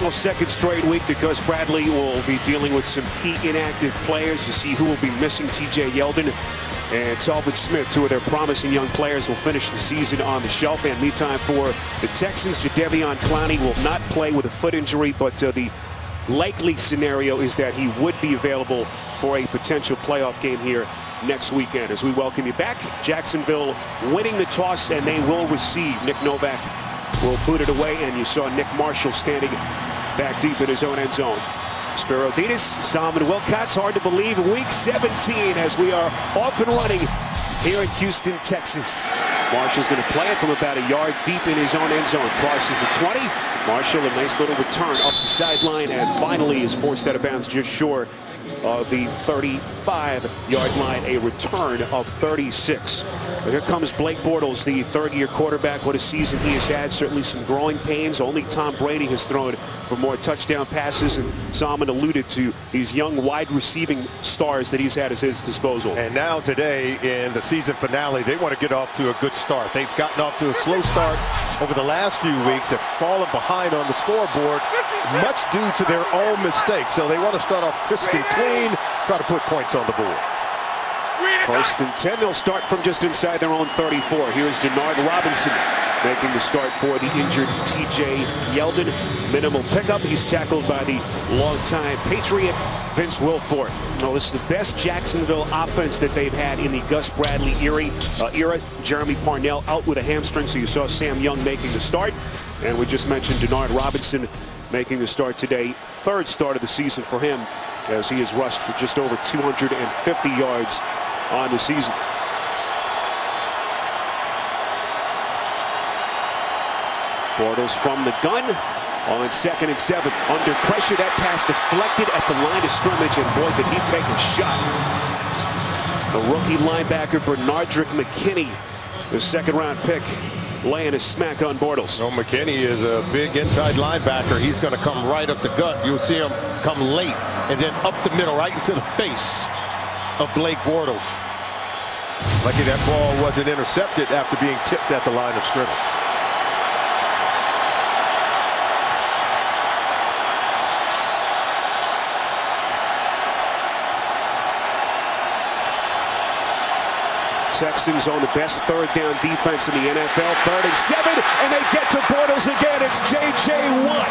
Well, second straight week that Gus Bradley will be dealing with some key inactive players to see who will be missing. TJ Yeldon and Talbot Smith, two of their promising young players, will finish the season on the shelf. And meantime, for the Texans, Jadeveon Clowney will not play with a foot injury, but the likely scenario is that he would be available for a potential playoff game here next weekend. As we welcome you back, Jacksonville winning the toss, and they will receive. Nick Novak will put it away, and you saw Nick Marshall standing back deep in his own end zone. Spiro Dedes, Solomon Wilcots, hard to believe, week 17 as we are off and running here in Houston, Texas. Marshall's going to play it from about a yard deep in his own end zone. Crosses the 20. Marshall, a nice little return up the sideline, and finally is forced out of bounds just short of the 35-yard line, a return of 36. But here comes Blake Bortles, the third-year quarterback. What a season he has had. Certainly some growing pains. Only Tom Brady has thrown for more touchdown passes, and Solomon alluded to these young wide receiving stars that he's had at his disposal. And now today in the season finale, they want to get off to a good start. They've gotten off to a slow start over the last few weeks, have fallen behind on the scoreboard, much due to their own mistakes. So they want to start off crisp and clean, try to put points on the board. First and 10, they'll start from just inside their own 34. Here's Denard Robinson making the start for the injured TJ Yeldon. Minimal pickup. He's tackled by the longtime Patriot, Vince Wilfork. Well, this is the best Jacksonville offense that they've had in the Gus Bradley era. Jeremy Parnell out with a hamstring, so you saw Sam Young making the start. And we just mentioned Denard Robinson making the start today. Third start of the season for him, as he has rushed for just over 250 yards on the season. Bortles from the gun on 2nd and 7. Under pressure, that pass deflected at the line of scrimmage, and boy, did he take a shot. The rookie linebacker Bernardrick McKinney, the second-round pick, laying a smack on Bortles. No, McKinney is a big inside linebacker. He's going to come right up the gut. You'll see him come late and then up the middle, right into the face of Blake Bortles. Lucky that ball wasn't intercepted after being tipped at the line of scrimmage. Texans on the best third down defense in the NFL. 3rd and 7, and they get to Bortles again. It's J.J. Watt.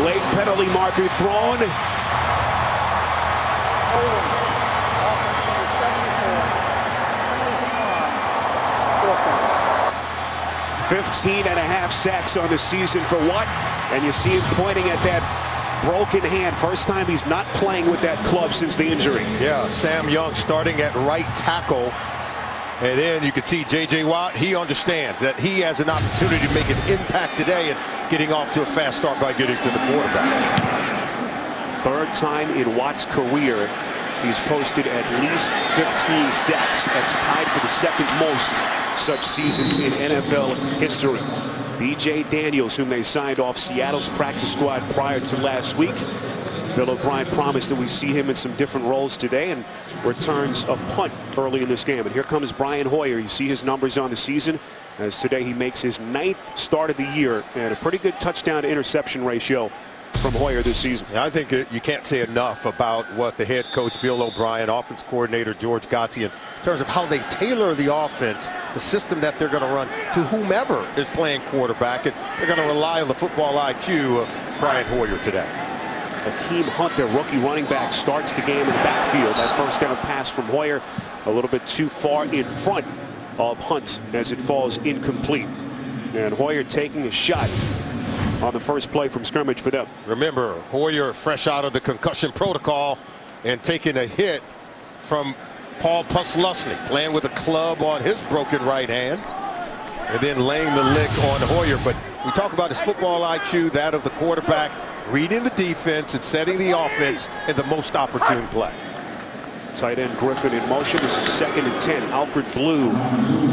Late penalty marker thrown. .5 sacks on the season for Watt, and you see him pointing at that broken hand. First time he's not playing with that club since the injury. Yeah, Sam Young starting at right tackle. And then you can see J.J. Watt, he understands that he has an opportunity to make an impact today and getting off to a fast start by getting to the quarterback. Third time in Watt's career he's posted at least 15 sacks. That's tied for the second most such seasons in NFL history. B.J. Daniels, whom they signed off Seattle's practice squad prior to last week. Bill O'Brien promised that we see him in some different roles today, and returns a punt early in this game. And here comes Brian Hoyer. You see his numbers on the season, as today he makes his 9th start of the year, and a pretty good touchdown to interception ratio from Hoyer this season. I think you can't say enough about what the head coach Bill O'Brien, offense coordinator George Gottlieb, in terms of how they tailor the offense, the system that they're going to run to whomever is playing quarterback, and they're going to rely on the football IQ of Brian Hoyer today. Akeem Hunt, their rookie running back, starts the game in the backfield. That first down pass from Hoyer a little bit too far in front of Hunt as it falls incomplete. And Hoyer taking a shot on the first play from scrimmage for them. Remember, Hoyer fresh out of the concussion protocol and taking a hit from Paul Puslusny, playing with a club on his broken right hand and then laying the lick on Hoyer. But we talk about his football IQ, that of the quarterback, reading the defense and setting the offense in the most opportune play. Tight end Griffin in motion. This is 2nd and 10. Alfred Blue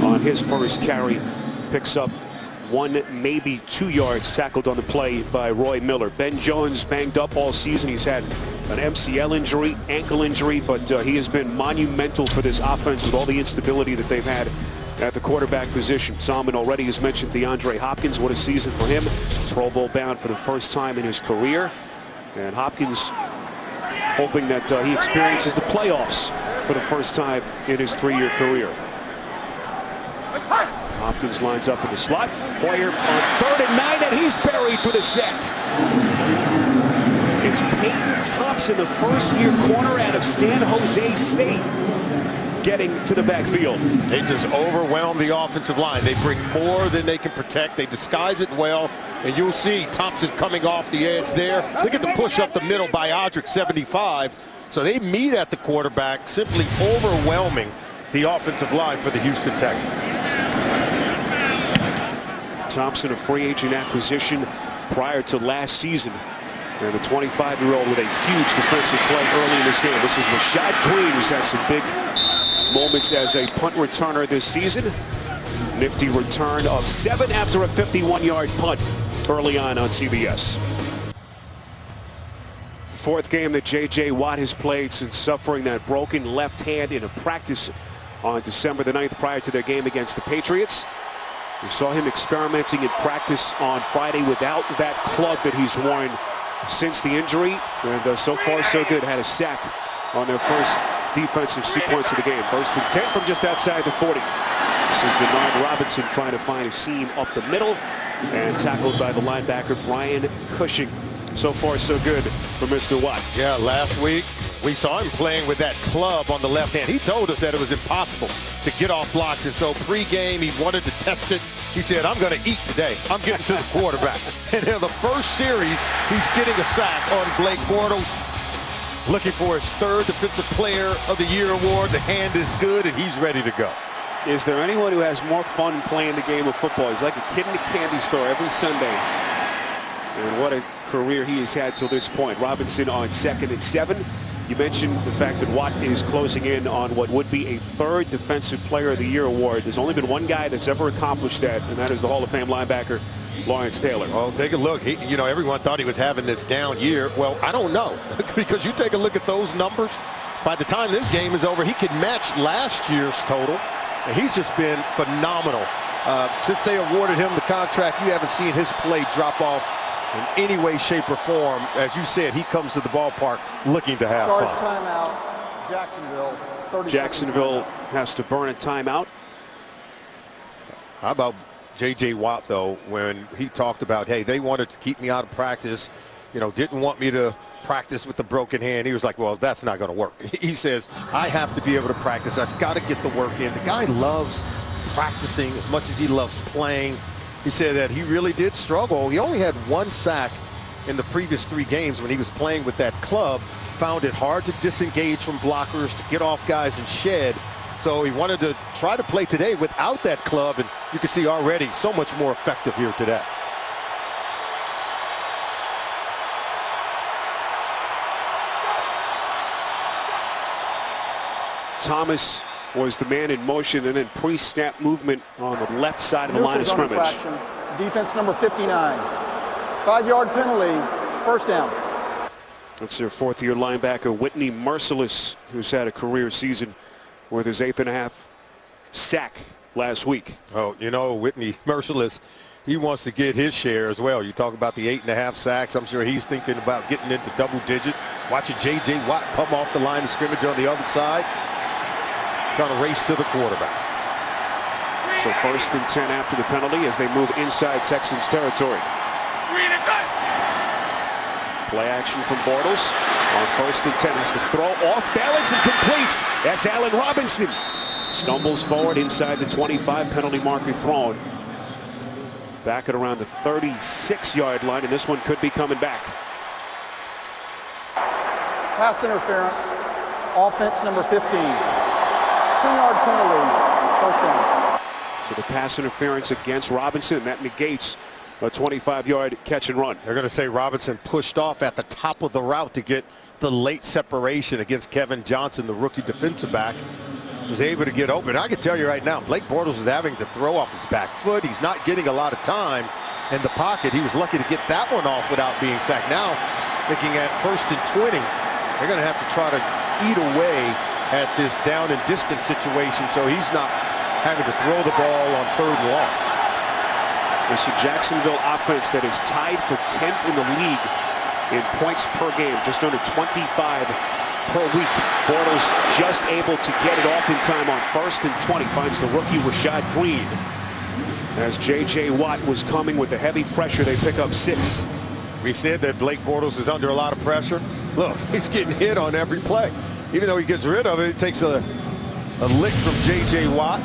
on his first carry picks up 1, maybe 2 yards, tackled on the play by Roy Miller. Ben Jones banged up all season. He's had an MCL injury, ankle injury, but he has been monumental for this offense with all the instability that they've had at the quarterback position. Solomon already has mentioned DeAndre Hopkins. What a season for him. Pro Bowl bound for the first time in his career. And Hopkins hoping that he experiences the playoffs for the first time in his 3-year career. Hopkins lines up in the slot. Hoyer on 3rd and 9, and he's buried for the sack. It's Peyton Thompson, the first-year corner out of San Jose State, getting to the backfield. They just overwhelm the offensive line. They bring more than they can protect. They disguise it well, and you'll see Thompson coming off the edge there. They get the push up the middle by Odrick, 75. So they meet at the quarterback, simply overwhelming the offensive line for the Houston Texans. Thompson, a free agent acquisition prior to last season. And the 25-year-old with a huge defensive play early in this game. This is Rashad Green, who's had some big moments as a punt returner this season. Nifty return of 7 after a 51-yard punt early on CBS. 4th game that J.J. Watt has played since suffering that broken left hand in a practice on December the 9th prior to their game against the Patriots. We saw him experimenting in practice on Friday without that club that he's worn since the injury. And so far so good. Had a sack on their first defensive sequence of the game. 1st and 10 from just outside the 40. This is Denard Robinson trying to find a seam up the middle and tackled by the linebacker Brian Cushing. So far so good for Mr. Watt. Yeah, last week we saw him playing with that club on the left hand. He told us that it was impossible to get off blocks, and so pregame he wanted to test it. He said, I'm going to eat today. I'm getting to the quarterback. And in the first series, he's getting a sack on Blake Bortles, looking for his 3rd Defensive Player of the Year award. The hand is good, and he's ready to go. Is there anyone who has more fun playing the game of football? He's like a kid in a candy store every Sunday. And what a career he has had till this point. Robinson on 2nd and 7. You mentioned the fact that Watt is closing in on what would be a 3rd Defensive Player of the Year award. There's only been one guy that's ever accomplished that, and that is the Hall of Fame linebacker Lawrence Taylor. Well, take a look. Everyone thought he was having this down year. Well, I don't know, because you take a look at those numbers. By the time this game is over, he could match last year's total. And he's just been phenomenal. Since they awarded him the contract, you haven't seen his play drop off in any way, shape, or form. As you said, he comes to the ballpark looking to have fun. Timeout, Jacksonville. 30 Jacksonville has to burn a timeout. How about J.J. Watt, though, when he talked about, hey, they wanted to keep me out of practice, didn't want me to practice with the broken hand. He was like, well, that's not going to work. He says, I have to be able to practice. I've got to get the work in. The guy loves practicing as much as he loves playing. He said that he really did struggle. He only had 1 sack in the previous 3 games when he was playing with that club. Found it hard to disengage from blockers, to get off guys and shed. So he wanted to try to play today without that club, and you can see already so much more effective here today. Thomas was the man in motion, and then pre-snap movement on the left side of the line of scrimmage. Defense number 59. 5-yard penalty, 1st down. That's their 4th-year linebacker, Whitney Merciless, who's had a career season with his 8th and a half sack last week. Oh, Whitney Merciless, he wants to get his share as well. You talk about the 8.5 sacks. I'm sure he's thinking about getting into double digit. Watching J.J. Watt come off the line of scrimmage on the other side, trying to race to the quarterback. So 1st and 10 after the penalty as they move inside Texans territory. Play action from Bortles on 1st and 10. Has to throw off balance and completes. That's Allen Robinson. Stumbles forward inside the 25, penalty marker thrown. Back at around the 36-yard line, and this one could be coming back. Pass interference, offense number 15. 10-yard penalty, 1st down. So the pass interference against Robinson, that negates a 25-yard catch and run. They're going to say Robinson pushed off at the top of the route to get the late separation against Kevin Johnson, the rookie defensive back. Was able to get open. I can tell you right now, Blake Bortles is having to throw off his back foot. He's not getting a lot of time in the pocket. He was lucky to get that one off without being sacked. Now, looking at 1st and 20, they're going to have to try to eat away at this down and distance situation, so he's not having to throw the ball on 3rd and long. It's a Jacksonville offense that is tied for 10th in the league in points per game, just under 25 per week. Bortles just able to get it off in time on 1st and 20. Finds the rookie Rashad Green. As J.J. Watt was coming with the heavy pressure, they pick up 6. We said that Blake Bortles is under a lot of pressure. Look, he's getting hit on every play. Even though he gets rid of it, it takes a lick from J.J. Watt,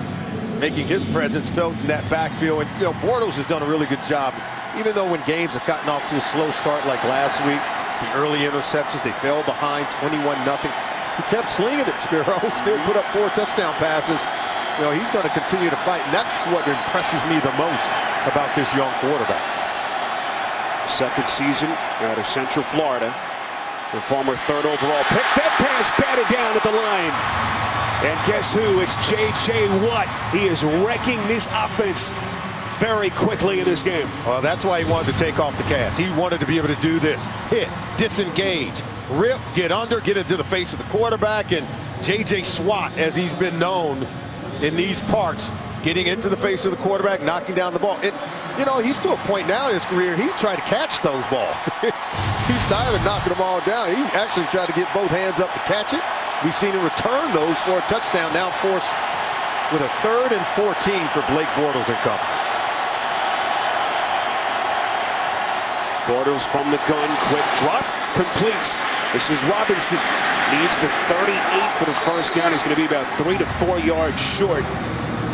making his presence felt in that backfield. And, Bortles has done a really good job. Even though when games have gotten off to a slow start like last week, the early interceptions, they fell behind 21-0. He kept slinging it, Spiro. Still put up 4 touchdown passes. He's going to continue to fight, and that's what impresses me the most about this young quarterback. Second season out of Central Florida. The former 3rd overall pick. That pass batted down at the line. And guess who? It's J.J. Watt. He is wrecking this offense very quickly in this game. Well, that's why he wanted to take off the cast. He wanted to be able to do this. Hit, disengage, rip, get under, get into the face of the quarterback. And J.J. Swat, as he's been known in these parts, getting into the face of the quarterback, knocking down the ball. He's to a point now in his career, he's trying to catch those balls. He's tired of knocking them all down. He actually tried to get both hands up to catch it. We've seen him return those for a touchdown, now forced with a 3rd and 14 for Blake Bortles and company. Bortles from the gun, quick drop, completes. This is Robinson. Needs the 38 for the first down. He's going to be about 3 to 4 yards short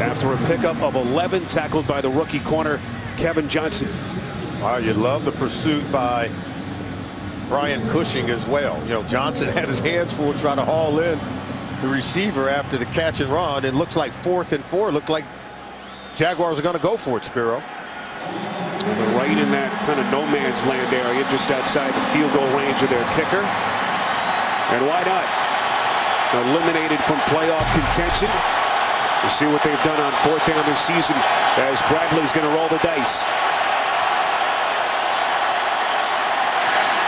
after a pickup of 11, tackled by the rookie corner, Kevin Johnson. Wow, you love the pursuit by Brian Cushing as well. Johnson had his hands full trying to haul in the receiver after the catch and run. It looks like 4th and 4. Looked like Jaguars are going to go for it, Spiro. They're right in that kind of no man's land area, just outside the field goal range of their kicker. And why not? Eliminated from playoff contention. We'll see what they've done on 4th down this season as Bradley's going to roll the dice.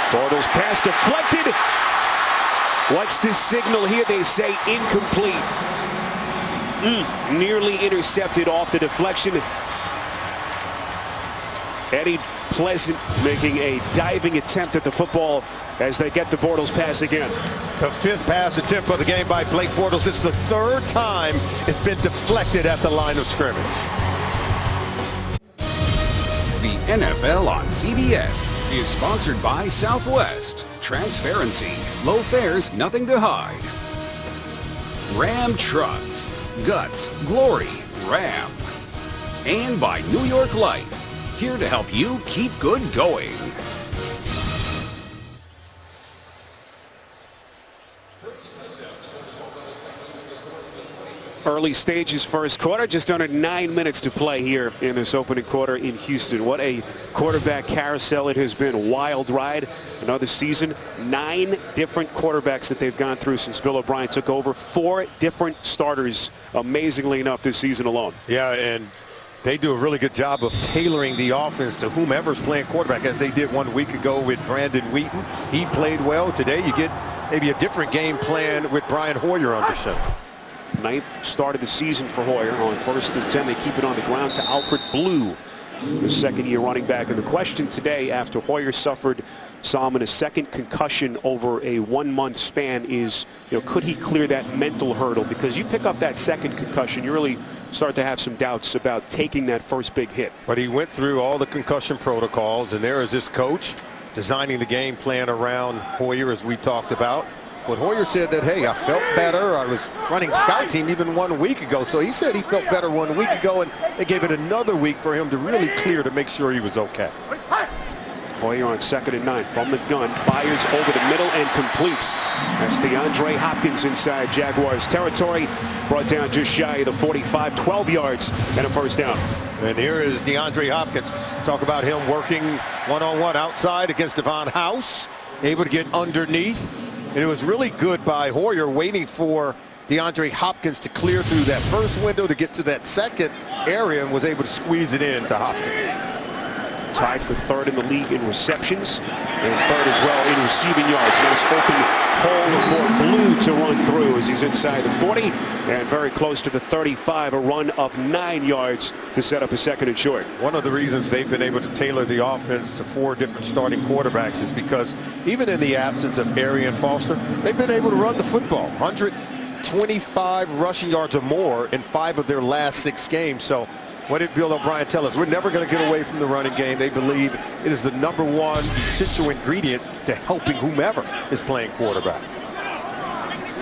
Bortles pass deflected. What's the signal here? They say incomplete. Nearly intercepted off the deflection. Eddie Pleasant making a diving attempt at the football as they get the Bortles pass again. The 5th pass attempt of the game by Blake Bortles. It's the 3rd time it's been deflected at the line of scrimmage. The NFL on CBS is sponsored by Southwest. Transparency, low fares, nothing to hide. Ram Trucks, guts, glory, Ram. And by New York Life, here to help you keep good going. Early stages first quarter, just under 9 minutes to play here in this opening quarter in Houston. What a quarterback carousel it has been. Wild ride. Another season. 9 different quarterbacks that they've gone through since Bill O'Brien took over. 4 different starters, amazingly enough, this season alone. Yeah, and they do a really good job of tailoring the offense to whomever's playing quarterback, as they did 1 week ago with Brandon Wheaton. He played well. Today you get maybe a different game plan with Brian Hoyer under center. 9th start of the season for Hoyer. On 1st and 10, they keep it on the ground to Alfred Blue, the 2nd-year running back. And the question today, after Hoyer suffered Solomon a 2nd concussion over a 1-month span, is, could he clear that mental hurdle? Because you pick up that 2nd concussion, you really start to have some doubts about taking that first big hit. But he went through all the concussion protocols, and there is this coach designing the game plan around Hoyer, as we talked about. But Hoyer said that, hey, I felt better. I was running scout team even 1 week ago. So he said he felt better 1 week ago, and they gave it another week for him to really clear to make sure he was okay. Hoyer on 2nd and 9 from the gun, fires over the middle and completes. That's DeAndre Hopkins inside Jaguars territory. Brought down just shy of the 45, 12 yards and a first down. And here is DeAndre Hopkins. Talk about him working one-on-one outside against Devon House, able to get underneath. And it was really good by Hoyer, waiting for DeAndre Hopkins to clear through that first window to get to that 2nd area, and was able to squeeze it in to Hopkins. tied for third in the league in receptions and third as well in receiving yards. Nice open hole for Blue to run through as he's inside the 40 and very close to the 35. A run of 9 yards to set up a second and short. One of the reasons they've been able to tailor the offense to 4 different starting quarterbacks is because even in the absence of Arian Foster, they've been able to run the football. 125 rushing yards or more in 5 of their last 6 games. So what did Bill O'Brien tell us? We're never going to get away from the running game. They believe it is the #1 essential ingredient to helping whomever is playing quarterback.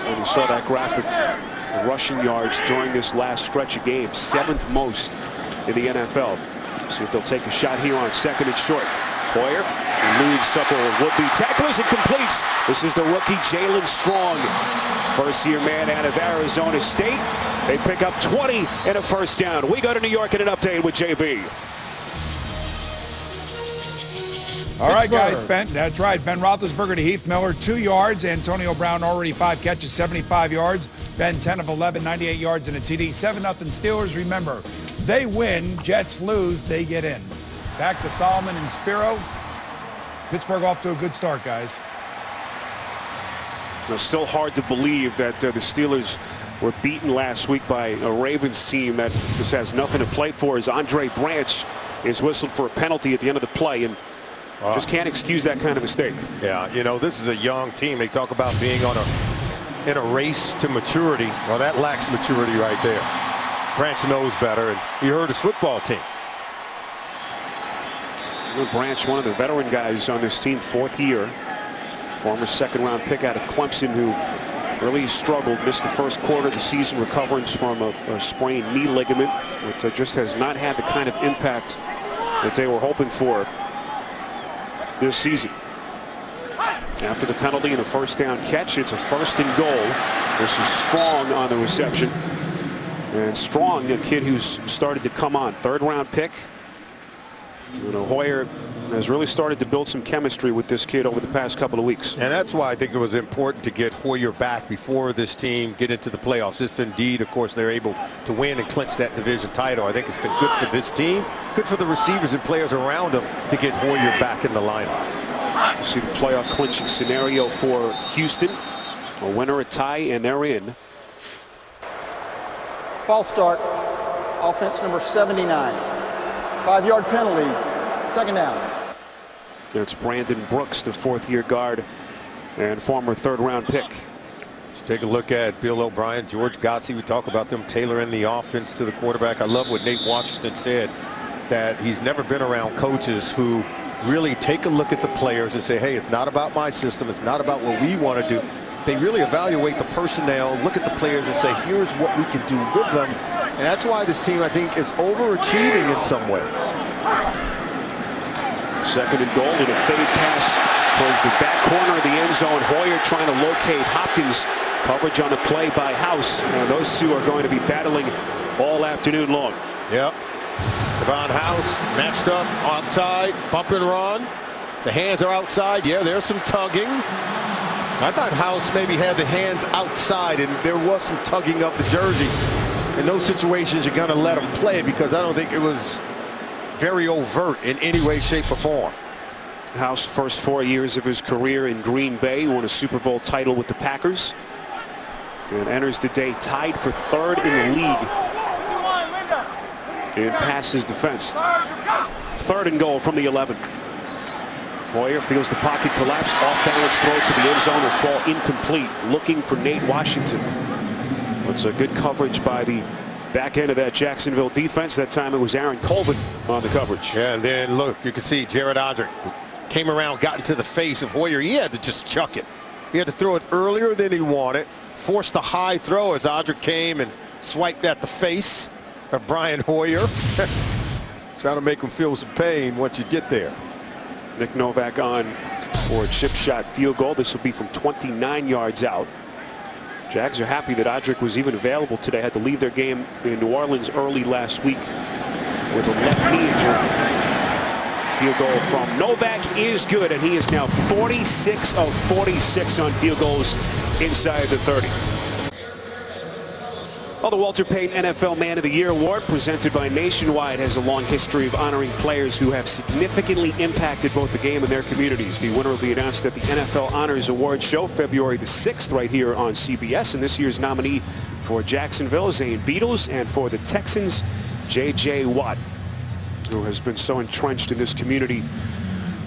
And you saw that graphic, rushing yards during this last stretch of games, 7th most in the NFL. See if they'll take a shot here on second and short. Hoyer leads several would-be tacklers and completes. This is the rookie Jalen Strong, first-year man out of Arizona State. They pick up 20 and a first down. We go to New York in an update with JB. All right, guys. That's right. Ben Roethlisberger to Heath Miller, 2 yards. Antonio Brown already 5 catches, 75 yards. Ben 10 of 11, 98 yards and a TD. 7-0 Steelers. Remember, they win, Jets lose, they get in. Back to Solomon and Spiro. Pittsburgh off to a good start, guys. It's still hard to believe that the Steelers were beaten last week by a Ravens team that just has nothing to play for, as Andre Branch is whistled for a penalty at the end of the play and just can't excuse that kind of mistake. Yeah, you know, this is a young team. They talk about being in a race to maturity. Well, that lacks maturity right there. Branch knows better, and he hurt his football team. Branch, one of the veteran guys on this team, 4th year. Former 2nd-round pick out of Clemson, who really struggled, missed the first quarter of the season recovering from a sprained knee ligament, which just has not had the kind of impact that they were hoping for this season. After the penalty and the first down catch, it's a 1st and goal. This is Strong on the reception. And Strong, a kid who's started to come on, 3rd-round pick. You know, Hoyer has really started to build some chemistry with this kid over the past couple of weeks. And that's why I think it was important to get Hoyer back before this team get into the playoffs. If indeed, of course, they're able to win and clinch that division title, I think it's been good for this team, good for the receivers and players around them to get Hoyer back in the lineup. You see the playoff clinching scenario for Houston. A winner, a tie, and they're in. False start. Offense number 79. 5-yard penalty. 2nd down. It's Brandon Brooks, the 4th-year guard and former 3rd-round pick. Let's take a look at Bill O'Brien, George Godsey. We talk about them tailoring the offense to the quarterback. I love what Nate Washington said, that he's never been around coaches who really take a look at the players and say, hey, it's not about my system. It's not about what we want to do. They really evaluate the personnel, look at the players and say, here's what we can do with them. And that's why this team, I think, is overachieving in some ways. 2nd and goal and a fade pass towards the back corner of the end zone. Hoyer trying to locate Hopkins. Coverage on the play by House. And those two are going to be battling all afternoon long. Yep. Devon House matched up outside, bump and run. The hands are outside. Yeah, there's some tugging. I thought House maybe had the hands outside, and there was some tugging of the jersey. In those situations, you're going to let him play because I don't think it was very overt in any way, shape, or form. House, first 4 years of his career in Green Bay, won a Super Bowl title with the Packers, and enters the day tied for 3rd in the league in passes defense. 3rd and goal from the 11. Hoyer feels the pocket collapse, off-balance throw to the end zone will fall incomplete. Looking for Nate Washington. It's a good coverage by the back end of that Jacksonville defense. That time it was Aaron Colvin on the coverage. Yeah, and then look, you can see Jared Odrick came around, got into the face of Hoyer. He had to just chuck it. He had to throw it earlier than he wanted. Forced a high throw as Odrick came and swiped at the face of Brian Hoyer. Trying to make him feel some pain once you get there. Nick Novak on for a chip shot field goal. This will be from 29 yards out. Jags are happy that Odrick was even available today. Had to leave their game in New Orleans early last week with a left knee injury. Field goal from Novak is good, and he is now 46 of 46 on field goals inside the 30. Well, the Walter Payton NFL Man of the Year Award, presented by Nationwide, has a long history of honoring players who have significantly impacted both the game and their communities. The winner will be announced at the NFL Honors Award show February the 6th right here on CBS. And this year's nominee for Jacksonville, Zane Beadles, and for the Texans, J.J. Watt, who has been so entrenched in this community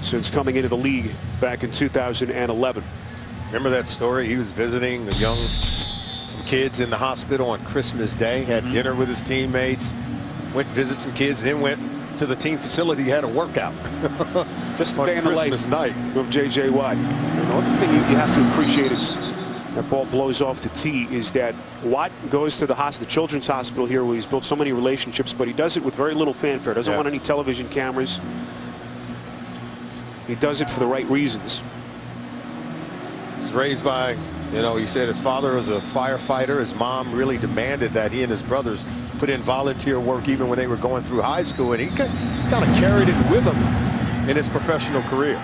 since coming into the league back in 2011. Remember that story? He was visiting some kids in the hospital on Christmas Day, had dinner with his teammates, went to visit some kids, then went to the team facility, had a workout. Just the on day in the Christmas life night of J.J. Watt. And the other thing you have to appreciate is that ball blows off the tee is that Watt goes to the Children's Hospital here where he's built so many relationships, but he does it with very little fanfare. Doesn't want any television cameras. He does it for the right reasons. He's raised by, he said his father was a firefighter. His mom really demanded that he and his brothers put in volunteer work even when they were going through high school, and he's kind of carried it with him in his professional career.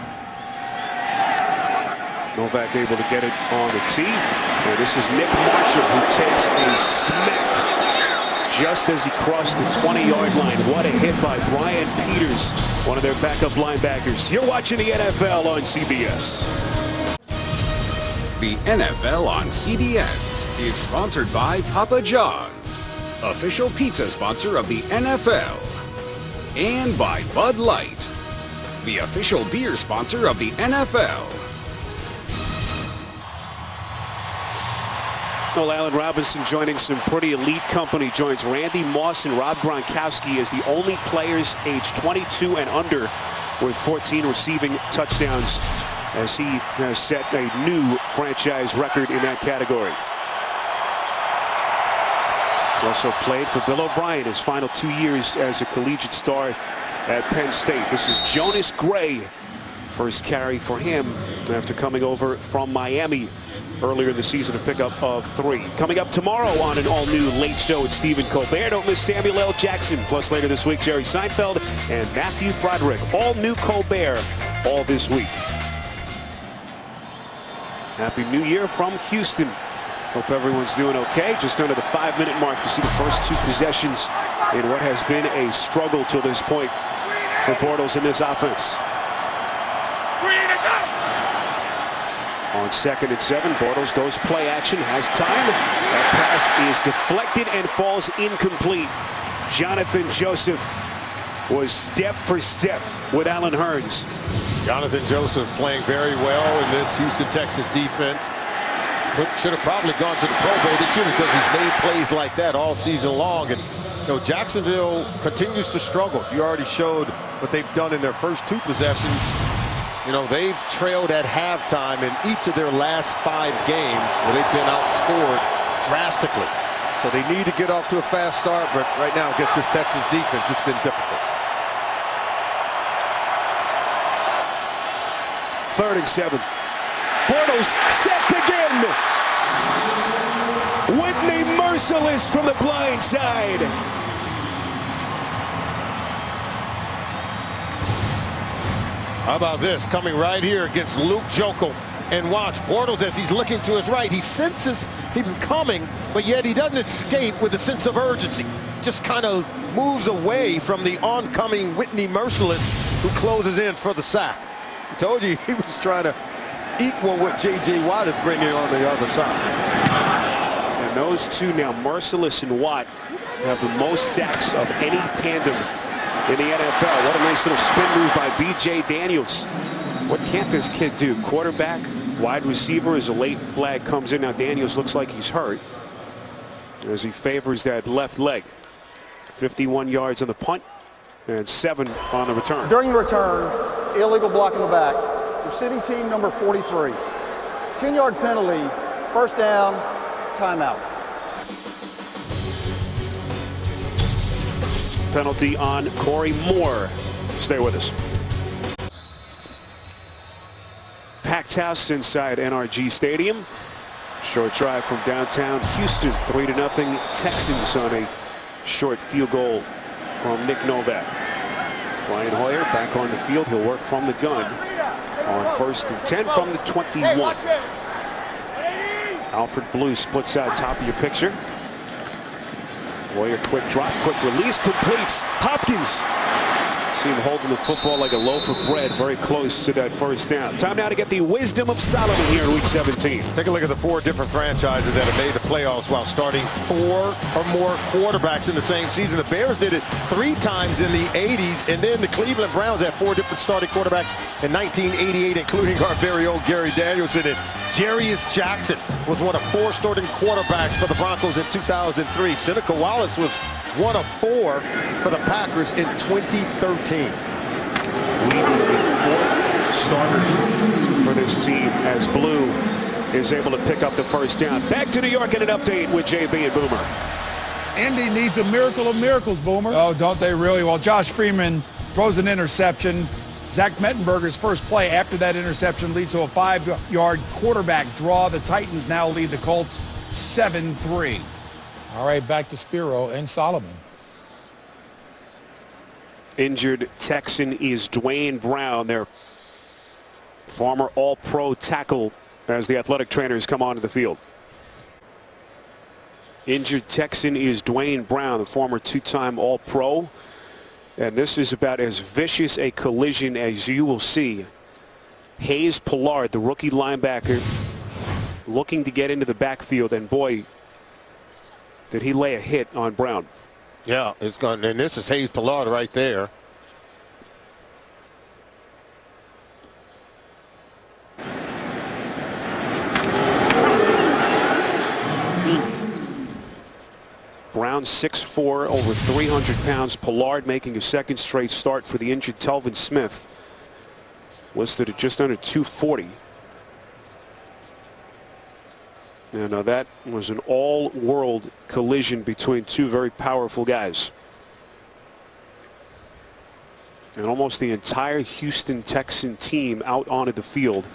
Novak able to get it on the tee. And this is Nick Marshall, who takes a smack just as he crossed the 20-yard line. What a hit by Brian Peters, one of their backup linebackers. You're watching the NFL on CBS. The NFL on CBS is sponsored by Papa John's, official pizza sponsor of the NFL, and by Bud Light, the official beer sponsor of the NFL. Well, Allen Robinson, joining some pretty elite company, joins Randy Moss and Rob Gronkowski as the only players aged 22 and under with 14 receiving touchdowns, as he has set a new franchise record in that category. Also played for Bill O'Brien his final 2 years as a collegiate star at Penn State. This is Jonas Gray. First carry for him after coming over from Miami earlier in the season, a pickup of 3. Coming up tomorrow on an all-new Late Show with Stephen Colbert. Don't miss Samuel L. Jackson. Plus later this week, Jerry Seinfeld and Matthew Broderick. All new Colbert all this week. Happy New Year from Houston. Hope everyone's doing okay. Just under the 5-minute mark, you see the first 2 possessions in what has been a struggle to this point for Bortles in this offense. On 2nd and 7, Bortles goes play action, has time. That pass is deflected and falls incomplete. Jonathan Joseph was step for step with Allen Hurns. Jonathan Joseph playing very well in this Houston Texans defense. Should have probably gone to the Pro Bowl this year because he's made plays like that all season long. And Jacksonville continues to struggle. You already showed what they've done in their first 2 possessions. They've trailed at halftime in each of their last 5 games where they've been outscored drastically. So they need to get off to a fast start, but right now against this Texans defense, it's been difficult. 3rd and 7. Bortles set again. Whitney merciless from the blind side. How about this, coming right here against Luke Joeckel, and watch Bortles as he's looking to his right. He senses he's coming, but yet he doesn't escape with a sense of urgency. Just kind of moves away from the oncoming Whitney Merciless, who closes in for the sack. I told you he was trying to equal what J.J. Watt is bringing on the other side. And those two now, Merciless and Watt, have the most sacks of any tandem in the NFL. What a nice little spin move by B.J. Daniels. What can't this kid do? Quarterback, wide receiver, as a late flag comes in. Now Daniels looks like he's hurt as he favors that left leg. 51 yards on the punt and 7 on the return. During the return, illegal block in the back. Receiving team number 43. 10-yard penalty, 1st down, timeout. Penalty on Corey Moore. Stay with us. Packed house inside NRG Stadium. Short drive from downtown Houston. 3-0 Texans on a short field goal from Nick Novak. Brian Hoyer back on the field. He'll work from the gun on 1st and 10 from the 21. Alfred Blue splits out top of your picture. Warrior, quick drop, quick release, completes. Hopkins. See him holding the football like a loaf of bread, very close to that first down. Time now to get the wisdom of Solomon here in Week 17. Take a look at the 4 different franchises that have made the playoffs while starting 4 or more quarterbacks in the same season. The Bears did it 3 times in the 80s, and then the Cleveland Browns had 4 different starting quarterbacks in 1988, including our very own Gary Danielson. And Jarius Jackson was one of 4 starting quarterbacks for the Broncos in 2003. Seneca Wallace was one of 4 for the Packers in 2013. Leading the 4th starter for this team as Blue is able to pick up the first down. Back to New York and an update with JB and Boomer. Indy needs a miracle of miracles, Boomer. Oh, don't they really? Well, Josh Freeman throws an interception. Zach Mettenberger's first play after that interception leads to a 5-yard quarterback draw. The Titans now lead the Colts 7-3. All right, back to Spiro and Solomon. Injured Texan is Dwayne Brown, their former All-Pro tackle, as the athletic trainers come onto the field. Injured Texan is Dwayne Brown, the former 2-time All-Pro. And this is about as vicious a collision as you will see. Hayes Pollard, the rookie linebacker, looking to get into the backfield, and boy, did he lay a hit on Brown. Yeah, it's going, and this is Hayes Pollard right there. Brown 6'4", over 300 pounds. Pollard making a second straight start for the injured Telvin Smith. Listed at just under 240. And that was an all-world collision between 2 very powerful guys. And almost the entire Houston Texan team out onto the field.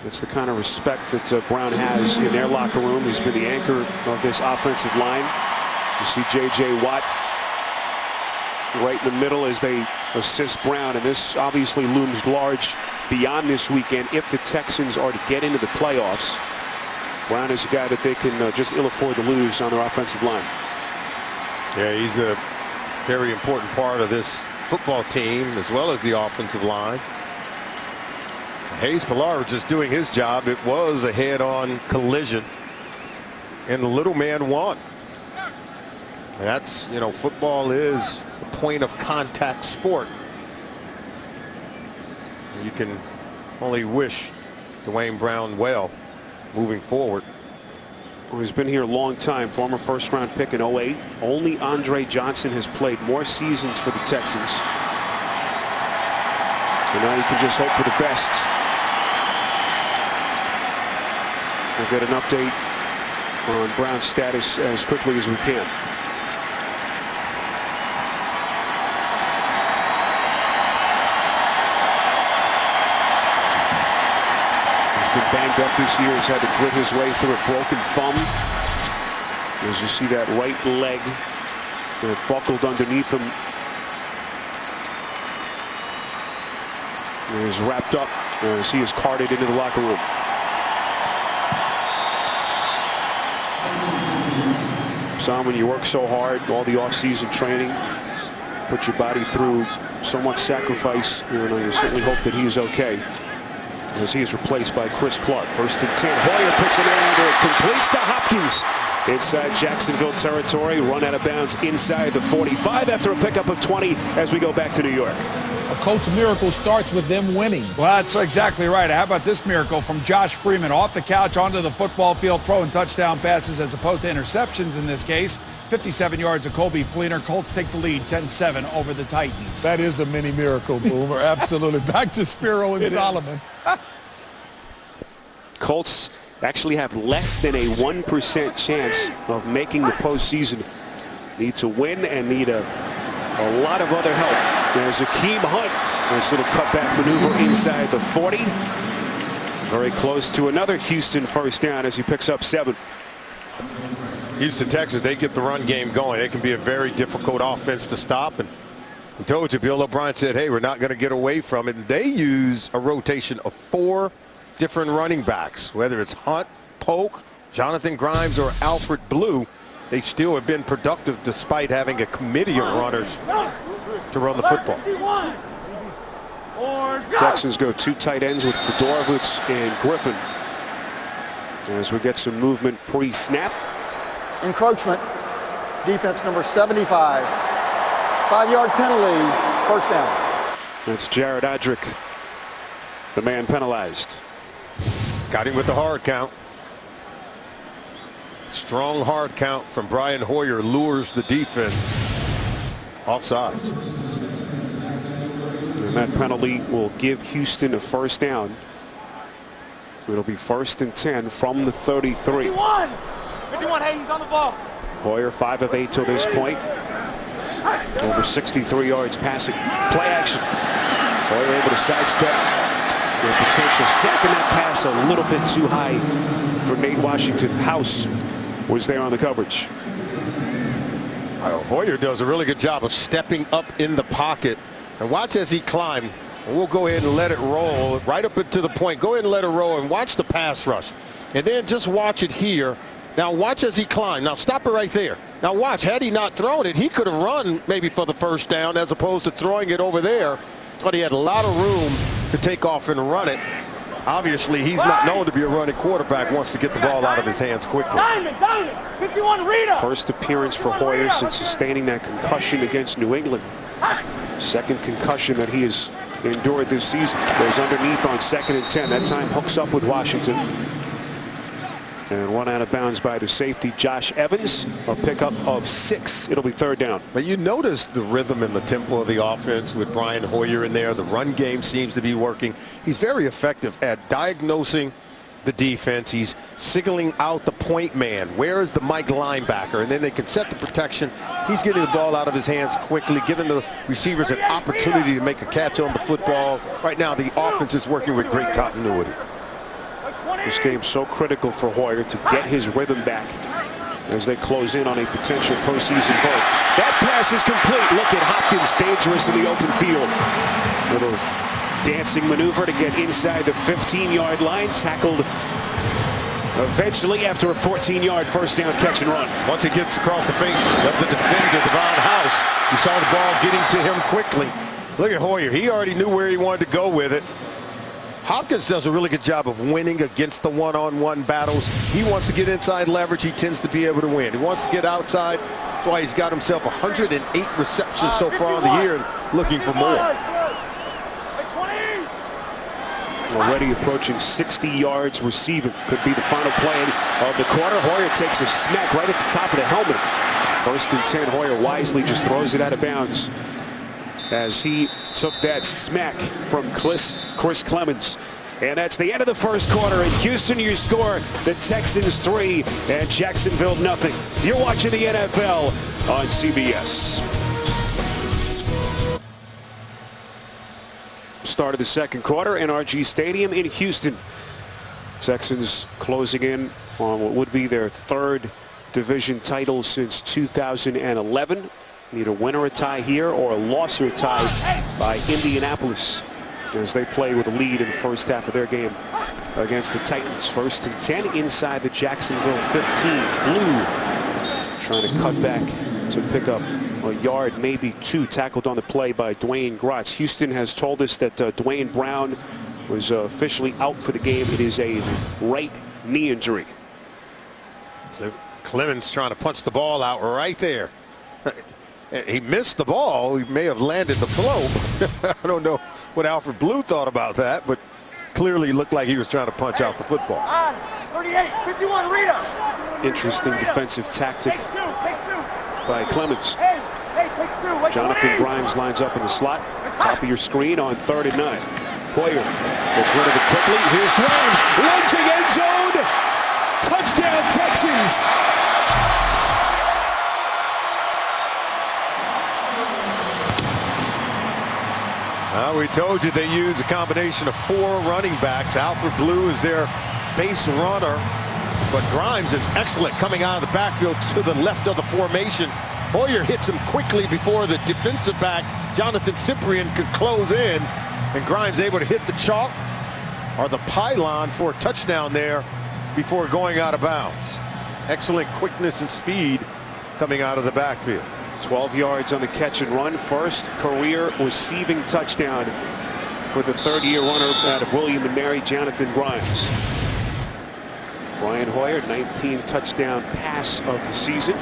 That's the kind of respect that Brown has in their locker room. He's been the anchor of this offensive line. You see J.J. Watt right in the middle as they assist Brown. And this obviously looms large beyond this weekend if the Texans are to get into the playoffs. Brown is a guy that they can just ill afford to lose on their offensive line. Yeah, he's a very important part of this football team as well as the offensive line. Hayes Pollard was just doing his job. It was a head-on collision, and the little man won. And that's, you know, football is a point of contact sport. You can only wish Dwayne Brown well moving forward. Well, he's been here a long time, former first-round pick in 08. Only Andre Johnson has played more seasons for the Texans. And now you can just hope for the best. We'll get an update on Brown's status as quickly as we can. Banged up this year. He's had to grit his way through a broken thumb. As you see that right leg buckled underneath him. And he's wrapped up as he is carted into the locker room. Simon, you work so hard, all the off-season training, put your body through so much sacrifice. You certainly hope that he is okay, as he is replaced by Chris Clark. 1st and 10. Hoyer puts it in, it completes to Hopkins inside Jacksonville territory. Run out of bounds inside the 45 after a pickup of 20 as we go back to New York. A Colts miracle starts with them winning. Well, that's exactly right. How about this miracle from Josh Freeman off the couch onto the football field, throwing touchdown passes as opposed to interceptions in this case. 57 yards of Colby Fleener. Colts take the lead 10-7 over the Titans. That is a mini miracle, Boomer. Absolutely. Back to Spiro and Solomon. Colts actually have less than a 1% chance of making the postseason. Need to win and need a lot of other help. There's Akeem Hunt. Nice little cutback maneuver inside the 40. Very close to another Houston first down as he picks up 7. Houston Texans, they get the run game going. It can be a very difficult offense to stop. And we told you, Bill O'Brien said, hey, we're not going to get away from it. And they use a rotation of 4 different running backs, whether it's Hunt, Polk, Jonathan Grimes, or Alfred Blue. they still have been productive despite having a committee of runners to run the football. Texans go 2 tight ends with Fedorovich and Griffin. As we get some movement pre-snap. Encroachment, defense number 75. 5-yard penalty, first down. That's Jared Odrick, the man penalized. Got him with the hard count. Strong hard count from Brian Hoyer lures the defense offsides. And that penalty will give Houston a first down. It'll be 1st and 10 from the 33. 51, hey, he's on the ball. Hoyer 5 of 8 till this point. Over 63 yards passing. Play action. Hoyer able to sidestep. With potential sack, and that pass a little bit too high for Nate Washington. House was there on the coverage. Hoyer does a really good job of stepping up in the pocket. And watch as he climbs. And we'll go ahead and let it roll right up to the point. Go ahead and let it roll and watch the pass rush. And then just watch it here. Now watch as he climbs. Now stop it right there. Now watch, had he not thrown it, he could have run maybe for the first down as opposed to throwing it over there. But he had a lot of room to take off and run it. Obviously, he's not known to be a running quarterback, wants to get the ball out of his hands quickly. 51, Rita. First appearance for Hoyer since sustaining that concussion against New England. Second concussion that he has endured this season. Goes underneath on 2nd and 10. That time hooks up with Washington. And one out of bounds by the safety, Josh Evans. A pickup of 6. It'll be 3rd down. But you notice the rhythm and the tempo of the offense with Brian Hoyer in there. The run game seems to be working. He's very effective at diagnosing the defense. He's signaling out the point man. Where is the Mike linebacker? And then they can set the protection. He's getting the ball out of his hands quickly, giving the receivers an opportunity to make a catch on the football. Right now, the offense is working with great continuity. This game's so critical for Hoyer to get his rhythm back as they close in on a potential postseason berth. That pass is complete. Look at Hopkins, dangerous in the open field. Little dancing maneuver to get inside the 15-yard line. Tackled eventually after a 14-yard first down catch and run. Once it gets across the face of the defender, Devon House, you saw the ball getting to him quickly. Look at Hoyer. He already knew where he wanted to go with it. Hopkins does a really good job of winning against the one-on-one battles. He wants to get inside leverage. He tends to be able to win. He wants to get outside. That's why he's got himself 108 receptions so far in the year and looking for more. Already approaching 60 yards receiving. Could be the final play of the quarter. Hoyer takes a smack right at the top of the helmet. 1st and 10. Hoyer wisely just throws it out of bounds as he took that smack from Chris Clemens. And that's the end of the first quarter. In Houston, you score the Texans 3 and Jacksonville nothing. You're watching the NFL on CBS. Start of the second quarter, NRG Stadium in Houston. Texans closing in on what would be their 3rd division title since 2011. Need a win or a tie here or a loss or a tie by Indianapolis as they play with a lead in the first half of their game against the Titans. 1st and 10 inside the Jacksonville 15. Blue trying to cut back to pick up a yard, maybe 2, tackled on the play by Dwayne Gratz. Houston has told us that Dwayne Brown was officially out for the game. It is a right knee injury. Clemens trying to punch the ball out right there. He missed the ball. He may have landed the blow. I don't know what Alfred Blue thought about that, but clearly looked like he was trying to punch out the football. 38, 51, Rita. Interesting defensive tactic by Clemens. Jonathan Grimes lines up in the slot. Top of your screen on 3rd and 9. Hoyer gets rid of it quickly. Here's Grimes. Lunging end zone. Touchdown Texans. We told you they use a combination of 4 running backs. Alfred Blue is their base runner, but Grimes is excellent coming out of the backfield to the left of the formation. Hoyer hits him quickly before the defensive back, Jonathan Cyprien, could close in, and Grimes able to hit the chalk or the pylon for a touchdown there before going out of bounds. excellent quickness and speed coming out of the backfield. 12 yards on the catch and run. First career receiving touchdown for the third-year runner out of William and Mary, Jonathan Grimes. Brian Hoyer, 19th touchdown pass of the season.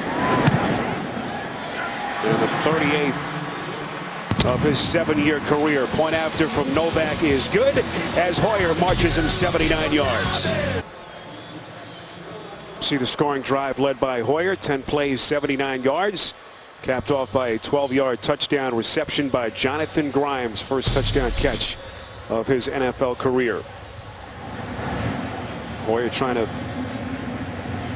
And the 38th of his 7-year career. Point after from Novak is good as Hoyer marches him 79 yards. See the scoring drive led by Hoyer. 10 plays, 79 yards. Capped off by a 12-yard touchdown reception by Jonathan Grimes. First touchdown catch of his NFL career. Hoyer trying to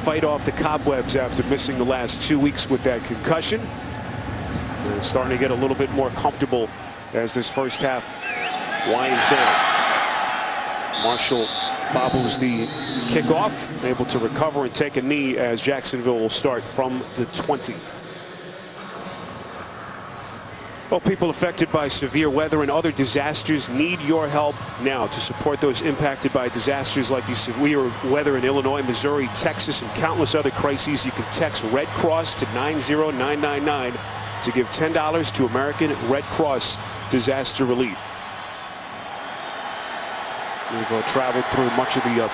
fight off the cobwebs after missing the last 2 weeks with that concussion. And starting to get a little bit more comfortable as this first half winds down. Marshall bobbles the kickoff, able to recover and take a knee as Jacksonville will start from the 20. Well, people affected by severe weather and other disasters need your help now. To support those impacted by disasters like the severe weather in Illinois, Missouri, Texas, and countless other crises, you can text Red Cross to 90999 to give $10 to American Red Cross Disaster Relief. We've traveled through much of the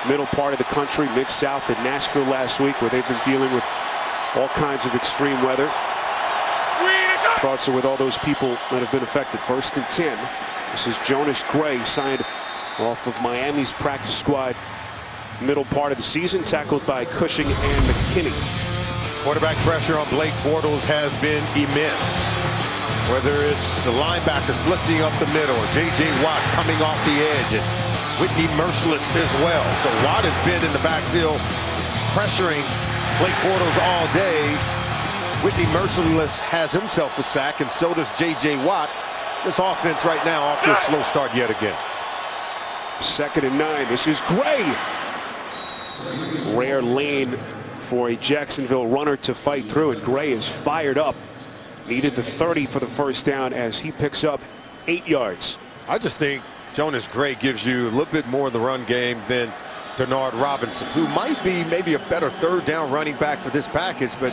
middle part of the country, Mid-South and Nashville last week, where they've been dealing with all kinds of extreme weather. Thoughts are with all those people that have been affected. First and 10. This is Jonas Gray, signed off of Miami's practice squad middle part of the season, tackled by Cushing and McKinney. Quarterback pressure on Blake Bortles has been immense. Whether it's the linebackers blitzing up the middle or J.J. Watt coming off the edge and Whitney Merciless as well. So Watt has been in the backfield pressuring Blake Bortles all day. Whitney Merciless has himself a sack, and so does J.J. Watt. This offense right now off to a slow start yet again. 2nd and 9. This is Gray. Rare lane for a Jacksonville runner to fight through, and Gray is fired up. Needed the 30 for the first down as he picks up 8 yards. I just think Jonas Gray gives you a little bit more in the run game than Denard Robinson, who might be maybe a better third down running back for this package, but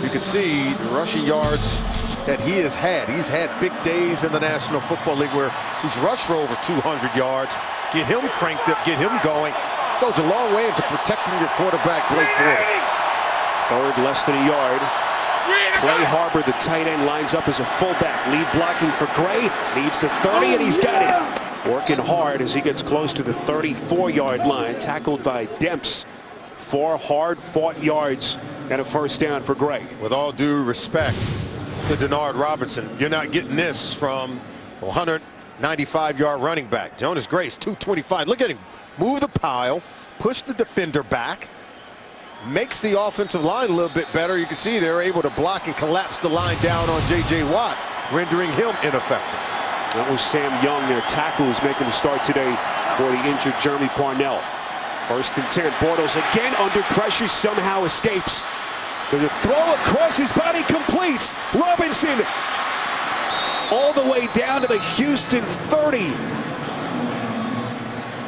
you can see the rushing yards that he has had. He's had big days in the National Football League where he's rushed for over 200 yards. Get him cranked up, get him going. Goes a long way into protecting your quarterback, Blake Bortles. Third, less than a yard. Clay Harbor, the tight end, lines up as a fullback. Lead blocking for Gray. Needs the 30, and he's got it. Working hard as he gets close to the 34-yard line. Tackled by Demps. 4 hard-fought yards and a first down for Gray. With all due respect to Denard Robinson, you're not getting this from a 195-yard running back. Jonas Gray's 225. Look at him move the pile, push the defender back, makes the offensive line a little bit better. You can see they're able to block and collapse the line down on J.J. Watt, rendering him ineffective. That was Sam Young, their tackle, who's making the start today for the injured Jeremy Parnell. 1st and 10. Bortles again under pressure, somehow escapes. There's a throw across his body, completes. Robinson all the way down to the Houston 30.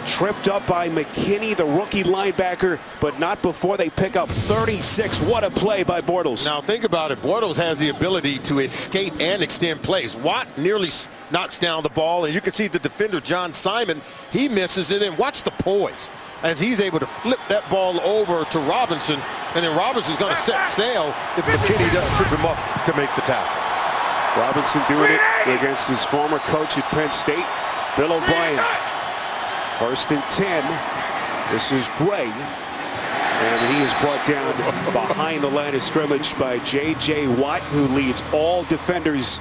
Tripped up by McKinney, the rookie linebacker, but not before they pick up 36. What a play by Bortles. Now think about it. Bortles has the ability to escape and extend plays. Watt nearly knocks down the ball, and you can see the defender, John Simon, he misses it. And watch the poise as he's able to flip that ball over to Robinson, and then Robinson's going to set sail if McKinney doesn't trip him up to make the tackle. Robinson doing it against his former coach at Penn State, Bill O'Brien. 1st and 10. This is Gray, and he is brought down behind the line of scrimmage by J.J. Watt, who leads all defenders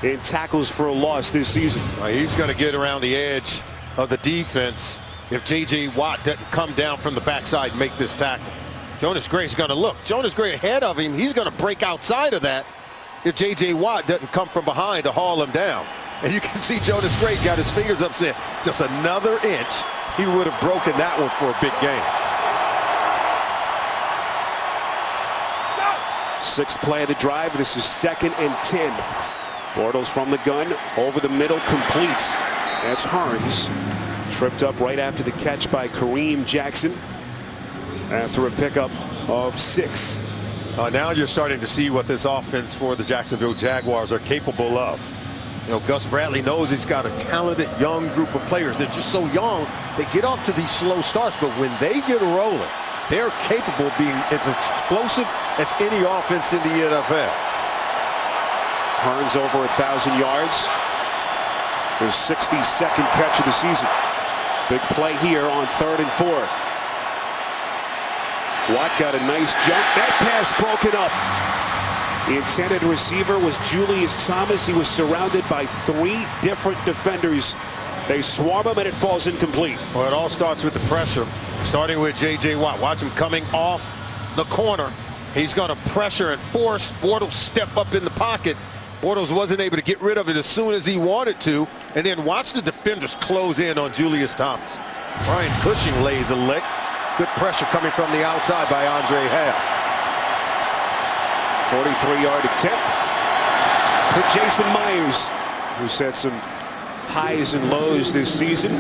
in tackles for a loss this season. He's going to get around the edge of the defense if J.J. Watt doesn't come down from the backside and make this tackle. Jonas Gray's going to look. Jonas Gray ahead of him. He's going to break outside of that if J.J. Watt doesn't come from behind to haul him down. And you can see Jonas Gray got his fingers up, saying just another inch, he would have broken that one for a big gain. 6th play of the drive. This is 2nd and 10. Bortles from the gun, over the middle, completes. That's Hearns. Tripped up right after the catch by Kareem Jackson. after a pickup of 6. Now you're starting to see what this offense for the Jacksonville Jaguars are capable of. You know, Gus Bradley knows he's got a talented young group of players. They're just so young, they get off to these slow starts, but when they get rolling, they're capable of being as explosive as any offense in the NFL. Hearns over 1,000 yards. His 62nd catch of the season. Big play here on 3rd and 4. Watt got a nice jump. That pass broken up. The intended receiver was Julius Thomas. He was surrounded by 3 different defenders. They swarm him and it falls incomplete. Well, it all starts with the pressure, starting with J.J. Watt. Watch him coming off the corner. He's going to pressure and force Bortles step up in the pocket. Bortles wasn't able to get rid of it as soon as he wanted to. And then watch the defenders close in on Julius Thomas. Brian Cushing lays a lick. Good pressure coming from the outside by Andre Hale. 43-yard attempt for Jason Myers, who's had some highs and lows this season.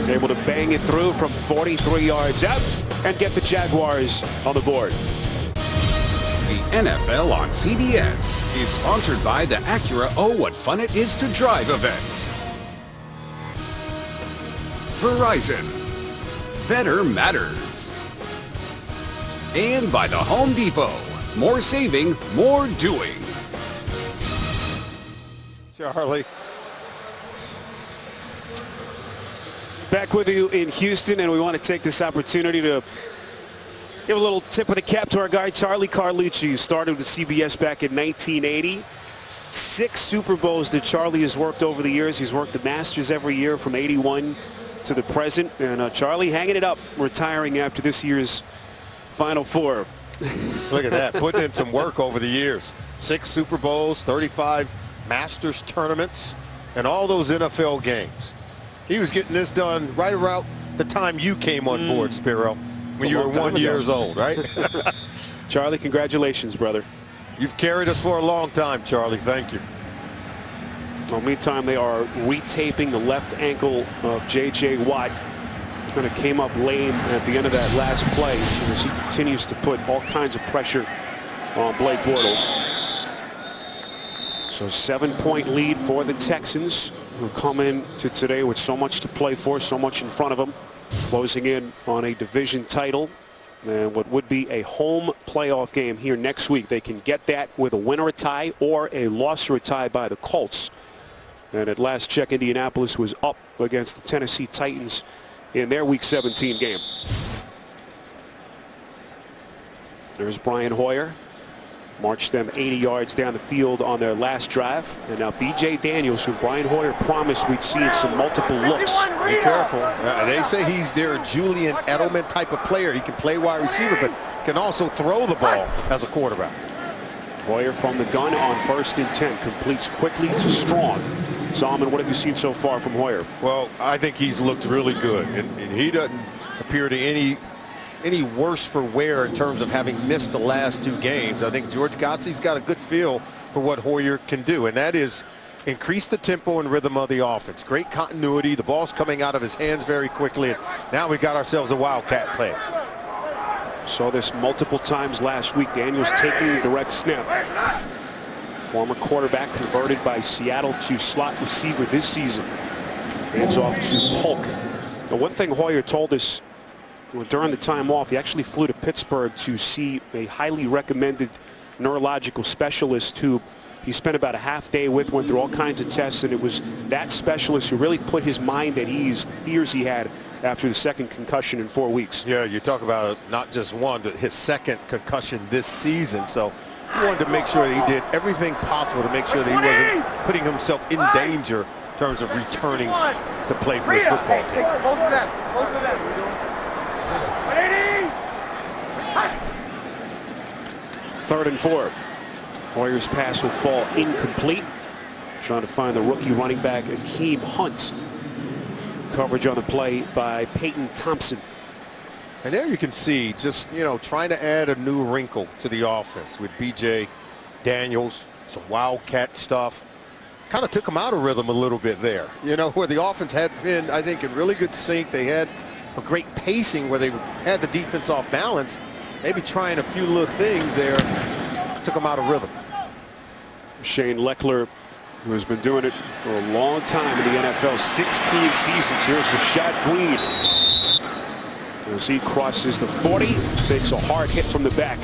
Able to bang it through from 43 yards out and get the Jaguars on the board. The NFL on CBS is sponsored by the Acura Oh What Fun It Is to Drive event. Verizon. Better matters. And by the Home Depot. More saving, more doing. Charlie. Back with you in Houston, and we want to take this opportunity to give a little tip of the cap to our guy Charlie Carlucci, who started with CBS back in 1980. 6 Super Bowls that Charlie has worked over the years. He's worked the Masters every year from '81 to the present, and Charlie hanging it up, retiring after this year's Final Four. Look at that, putting in some work over the years. 6 Super Bowls, 35 Masters tournaments, and all those NFL games. He was getting this done right around the time you came on board, Spiro, when you were 1 year old, right? Charlie, congratulations, brother. You've carried us for a long time, Charlie. Thank you. Well, meantime, they are retaping the left ankle of J.J. Watt. Kind of came up lame at the end of that last play as he continues to put all kinds of pressure on Blake Bortles. So 7-point lead for the Texans, who come in to today with so much to play for, so much in front of them, closing in on a division title and what would be a home playoff game here next week. They can get that with a win or a tie, or a loss or a tie by the Colts. And at last check, Indianapolis was up against the Tennessee Titans in their Week 17 game. There's Brian Hoyer. Marched them 80 yards down the field on their last drive. And now B.J. Daniels, who Brian Hoyer promised we'd see in some multiple looks. Be careful. They say he's their Julian Edelman type of player. He can play wide receiver, but can also throw the ball as a quarterback. Hoyer from the gun on 1st and 10. Completes quickly to Strong. Solomon, what have you seen so far from Hoyer? Well, I think he's looked really good, and he doesn't appear to any worse for wear in terms of having missed the last 2 games. I think George Gottsley's got a good feel for what Hoyer can do, and that is increase the tempo and rhythm of the offense. Great continuity. The ball's coming out of his hands very quickly, and now we got ourselves a wildcat play. Saw this multiple times last week. Daniels taking the direct snap. Former quarterback converted by Seattle to slot receiver this season. Hands off to Polk. The one thing Hoyer told us during the time off, he actually flew to Pittsburgh to see a highly recommended neurological specialist who he spent about a half day with, went through all kinds of tests, and it was that specialist who really put his mind at ease, the fears he had after the 2nd concussion in 4 weeks. Yeah, you talk about not just one, but his 2nd concussion this season. So he wanted to make sure that he did everything possible to make sure that he wasn't putting himself in danger in terms of returning to play for his football team. Both of them. Both of them. 3rd and 4. Hoyer's pass will fall incomplete. Trying to find the rookie running back Akeem Hunt. Coverage on the play by Peyton Thompson. And there you can see just, trying to add a new wrinkle to the offense with B.J. Daniels, some wildcat stuff. Kind of took them out of rhythm a little bit there, where the offense had been, I think, in really good sync. They had a great pacing where they had the defense off balance. Maybe trying a few little things there took them out of rhythm. Shane Leckler, who has been doing it for a long time in the NFL, 16 seasons. Here's Rashad Green. As he crosses the 40, takes a hard hit from the back.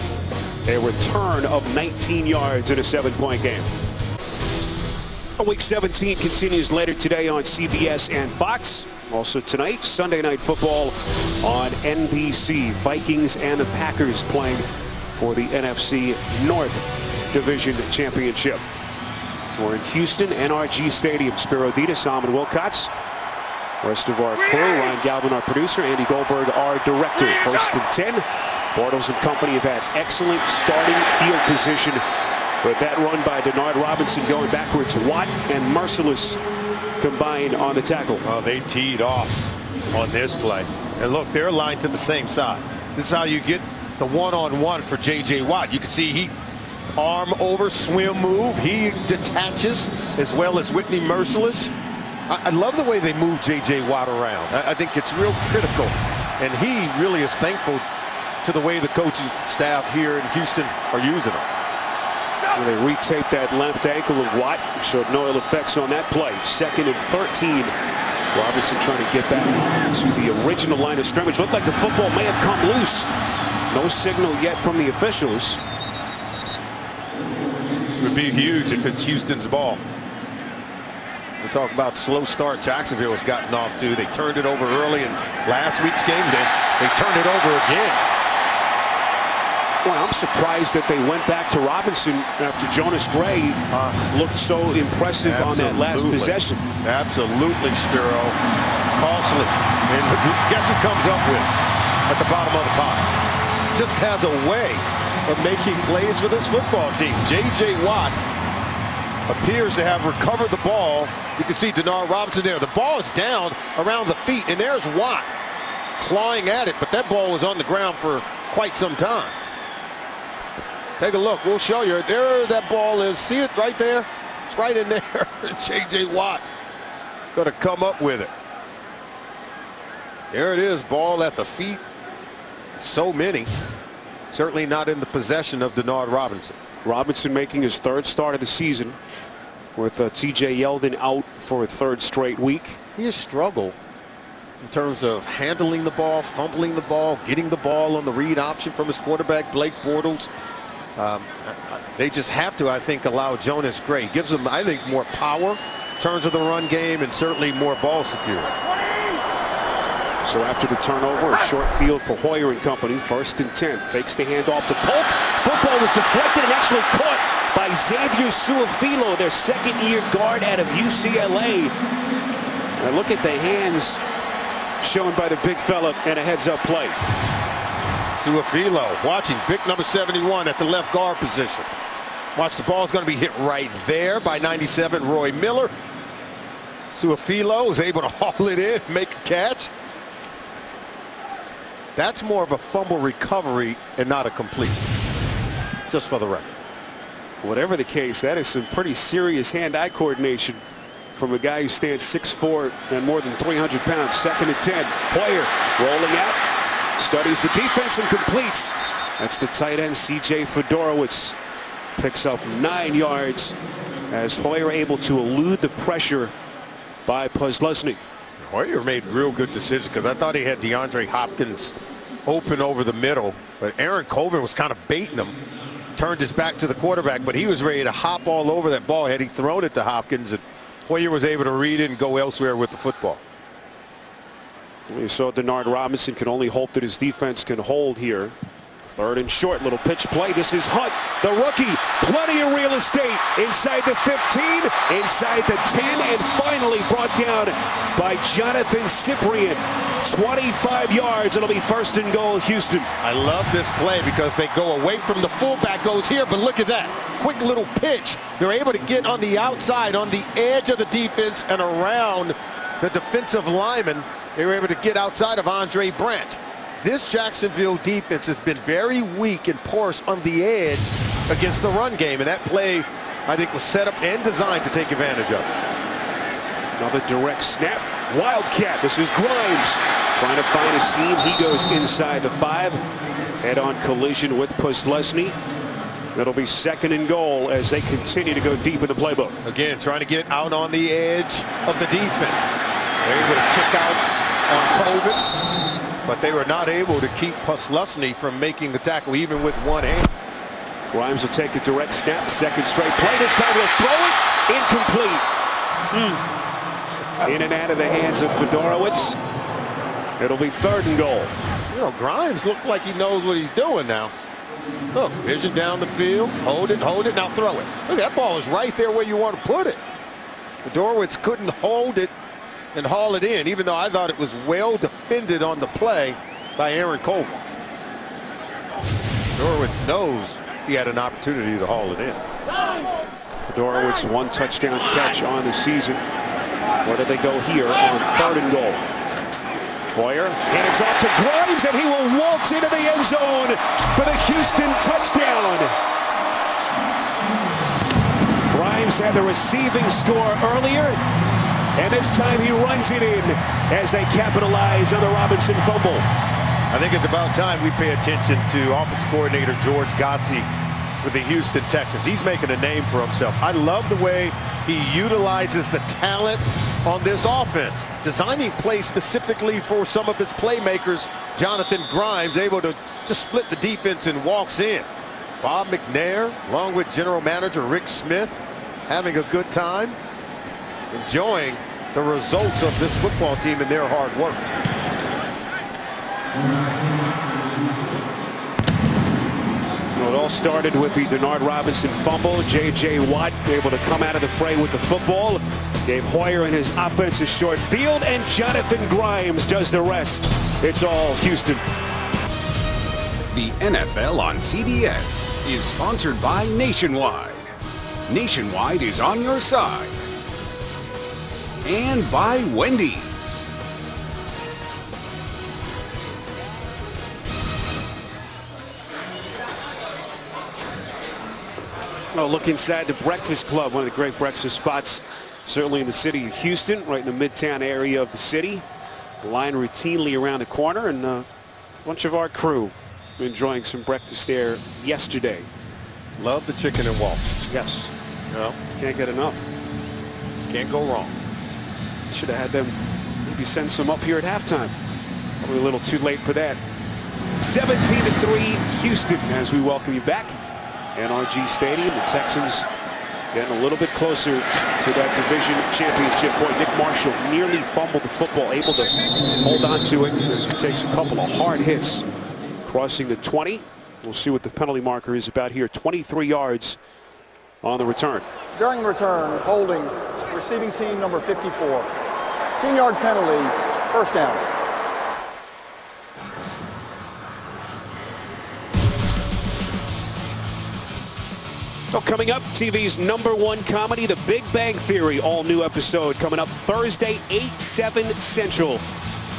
A return of 19 yards in a 7-point game. Week 17 continues later today on CBS and Fox. Also tonight, Sunday Night Football on NBC. Vikings and the Packers playing for the NFC North Division Championship. We're in Houston, NRG Stadium. Spiro Ditas, Salman Wilcots. Rest of our crew, Ryan Galvin, our producer, Andy Goldberg, our director. 1st and 10. Bortles and company have had excellent starting field position, but that run by Denard Robinson going backwards. Watt and Merciless combined on the tackle. Well, they teed off on this play. And look, they're aligned to the same side. This is how you get the one-on-one for J.J. Watt. You can see he arm over, swim move. He detaches as well as Whitney Merciless. I love the way they move J.J. Watt around. I think it's real critical. And he really is thankful to the way the coaching staff here in Houston are using him. They retaped that left ankle of Watt. Showed no ill effects on that play. 2nd and 13. Robinson trying to get back to the original line of scrimmage. Looked like the football may have come loose. No signal yet from the officials. This would be huge if it's Houston's ball. We talk about slow start Jacksonville has gotten off to. They turned it over early in last week's game. They turned it over again. Well, I'm surprised that they went back to Robinson after Jonas Gray looked so impressive on that last possession. Absolutely, Spiro. Costly. And guess who comes up with at the bottom of the pile? Just has a way of making plays for this football team. J.J. Watt appears to have recovered the ball. You can see Denard Robinson there. The ball is down around the feet, and there's Watt clawing at it, but that ball was on the ground for quite some time. Take a look. We'll show you. There that ball is. See it right there? It's right in there. J.J. Watt going to come up with it. There it is. Ball at the feet. So many. Certainly not in the possession of Denard Robinson. Robinson making his 3rd start of the season with T.J. Yeldon out for a 3rd straight week. He has struggled in terms of handling the ball, fumbling the ball, getting the ball on the read option from his quarterback, Blake Bortles. They just have to, I think, allow Jonas Gray. Gives them, I think, more power in terms of the run game and certainly more ball security. So after the turnover, a short field for Hoyer and company. 1st and 10. Fakes the handoff to Polk. Football was deflected and actually caught by Xavier Su'a-Filo, their 2nd-year guard out of UCLA. And look at the hands shown by the big fella and a heads-up play. Su'a-Filo watching big number 71 at the left guard position. Watch, the ball is going to be hit right there by 97 Roy Miller. Su'a-Filo is able to haul it in, make a catch. That's more of a fumble recovery and not a completion. Just for the record. Whatever the case, that is some pretty serious hand-eye coordination from a guy who stands 6'4" and more than 300 pounds. 2nd and 10. Hoyer rolling out. Studies the defense and completes. That's the tight end, C.J. Fedorowicz. Picks up 9 yards as Hoyer able to elude the pressure by Posluszny. Hoyer made real good decisions because I thought he had DeAndre Hopkins open over the middle, but Aaron Colvin was kind of baiting him. Turned his back to the quarterback, but he was ready to hop all over that ball. Had he thrown it to Hopkins, and Hoyer was able to read it and go elsewhere with the football. You saw Denard Robinson can only hope that his defense can hold here. 3rd and short, little pitch play. This is Hunt, the rookie. Plenty of real estate inside the 15, inside the 10, and finally brought down by Jonathan Cyprien. 25 yards. It'll be 1st and goal, Houston. I love this play because they go away from the fullback, goes here, but look at that. Quick little pitch. They're able to get on the outside, on the edge of the defense and around the defensive lineman. They were able to get outside of Andre Branch. This Jacksonville defense has been very weak and porous on the edge against the run game, and that play, I think, was set up and designed to take advantage of it. Another direct snap. Wildcat. This is Grimes trying to find a seam. He goes inside the 5. Head-on collision with Puslesny. It'll be 2nd and goal as they continue to go deep in the playbook. Again, trying to get out on the edge of the defense. They're able to kick out on Colvin, but they were not able to keep Puslesny from making the tackle even with one hand. Grimes will take a direct snap. 2nd straight play. This time he'll throw it. Incomplete. In and out of the hands of Fedorowicz. It'll be 3rd and goal. You know, Grimes looked like he knows what he's doing now. Look, vision down the field. Hold it, now throw it. Look, that ball is right there where you want to put it. Fedorowicz couldn't hold it and haul it in, even though I thought it was well defended on the play by Aaron Colvin. Fedorowicz knows he had an opportunity to haul it in. Fedorowicz 1 touchdown catch on the season. Where do they go here on 3rd and goal? Hoyer hands off to Grimes, and he will waltz into the end zone for the Houston touchdown. Grimes had the receiving score earlier, and this time he runs it in as they capitalize on the Robinson fumble. I think it's about time we pay attention to offense coordinator George Godsey with the Houston Texans. He's making a name for himself. I love the way he utilizes the talent on this offense, designing plays specifically for some of his playmakers. Jonathan Grimes able to just split the defense and walks in. Bob McNair, along with general manager Rick Smith, having a good time, enjoying the results of this football team and their hard work. Well, it all started with the Denard Robinson fumble. J.J. Watt able to come out of the fray with the football. Gave Hoyer in his offense a short field, and Jonathan Grimes does the rest. It's all Houston. The NFL on CBS is sponsored by Nationwide. Nationwide is on your side. And by Wendy's. Oh, look inside the Breakfast Club, one of the great breakfast spots, certainly in the city of Houston, right in the midtown area of the city. The line routinely around the corner, and a bunch of our crew enjoying some breakfast there yesterday. Love the chicken and waffles. Yes. No, Can't get enough. can't go wrong. Should have had them maybe send some up here at halftime. Probably a little too late for that. 17-3 Houston as we welcome you back. NRG Stadium. The Texans getting a little bit closer to that division championship point. Nick Marshall nearly fumbled the football, able to hold on to it as he takes a couple of hard hits. Crossing the 20. We'll see what the penalty marker is about here. 23 yards on the return. During the return, holding receiving team number 54. 10-yard penalty, 1st down. So coming up, TV's #1 comedy, The Big Bang Theory, all new episode coming up Thursday, 8/7 Central,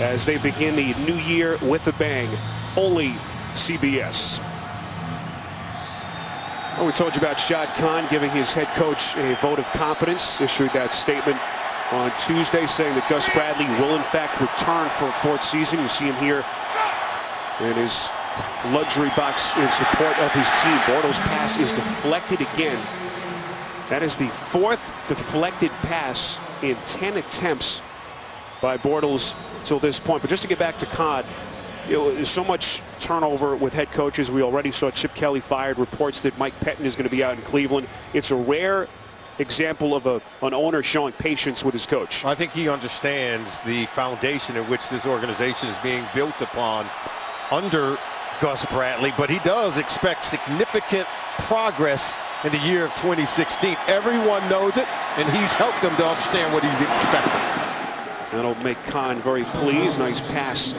as they begin the new year with a bang. Only CBS. Well, we told you about Shad Khan giving his head coach a vote of confidence. Issued that statement on Tuesday saying that Gus Bradley will in fact return for a 4th season. You see him here in his luxury box in support of his team. Bortles' pass is deflected again. That is the 4th deflected pass in 10 attempts by Bortles till this point. But just to get back to Khan, there's so much turnover with head coaches. We already saw Chip Kelly fired. Reports that Mike Pettin is going to be out in Cleveland. It's a rare example of an owner showing patience with his coach. I think he understands the foundation in which this organization is being built upon under Gus Bradley, but he does expect significant progress in the year of 2016. Everyone knows it, and he's helped them to understand what he's expecting. That'll make Khan very pleased. Nice pass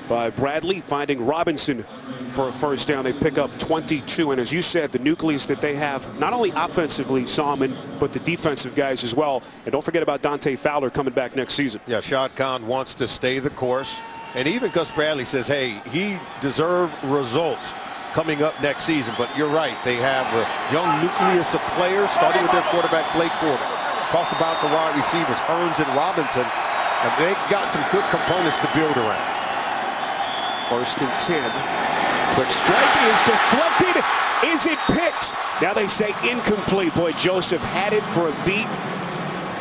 by Bradley, finding Robinson for a 1st down. They pick up 22, and as you said, the nucleus that they have, not only offensively, Solomon, but the defensive guys as well. And don't forget about Dante Fowler coming back next season. Yeah, Shad Khan wants to stay the course. And even Gus Bradley says, hey, he deserved results coming up next season. But you're right. They have a young nucleus of players, starting with their quarterback, Blake Porter. Talked about the wide receivers, Hearns and Robinson. And they got some good components to build around. 1st and 10. Quick strike is deflected. Is it picked? Now they say incomplete. Boy, Joseph had it for a beat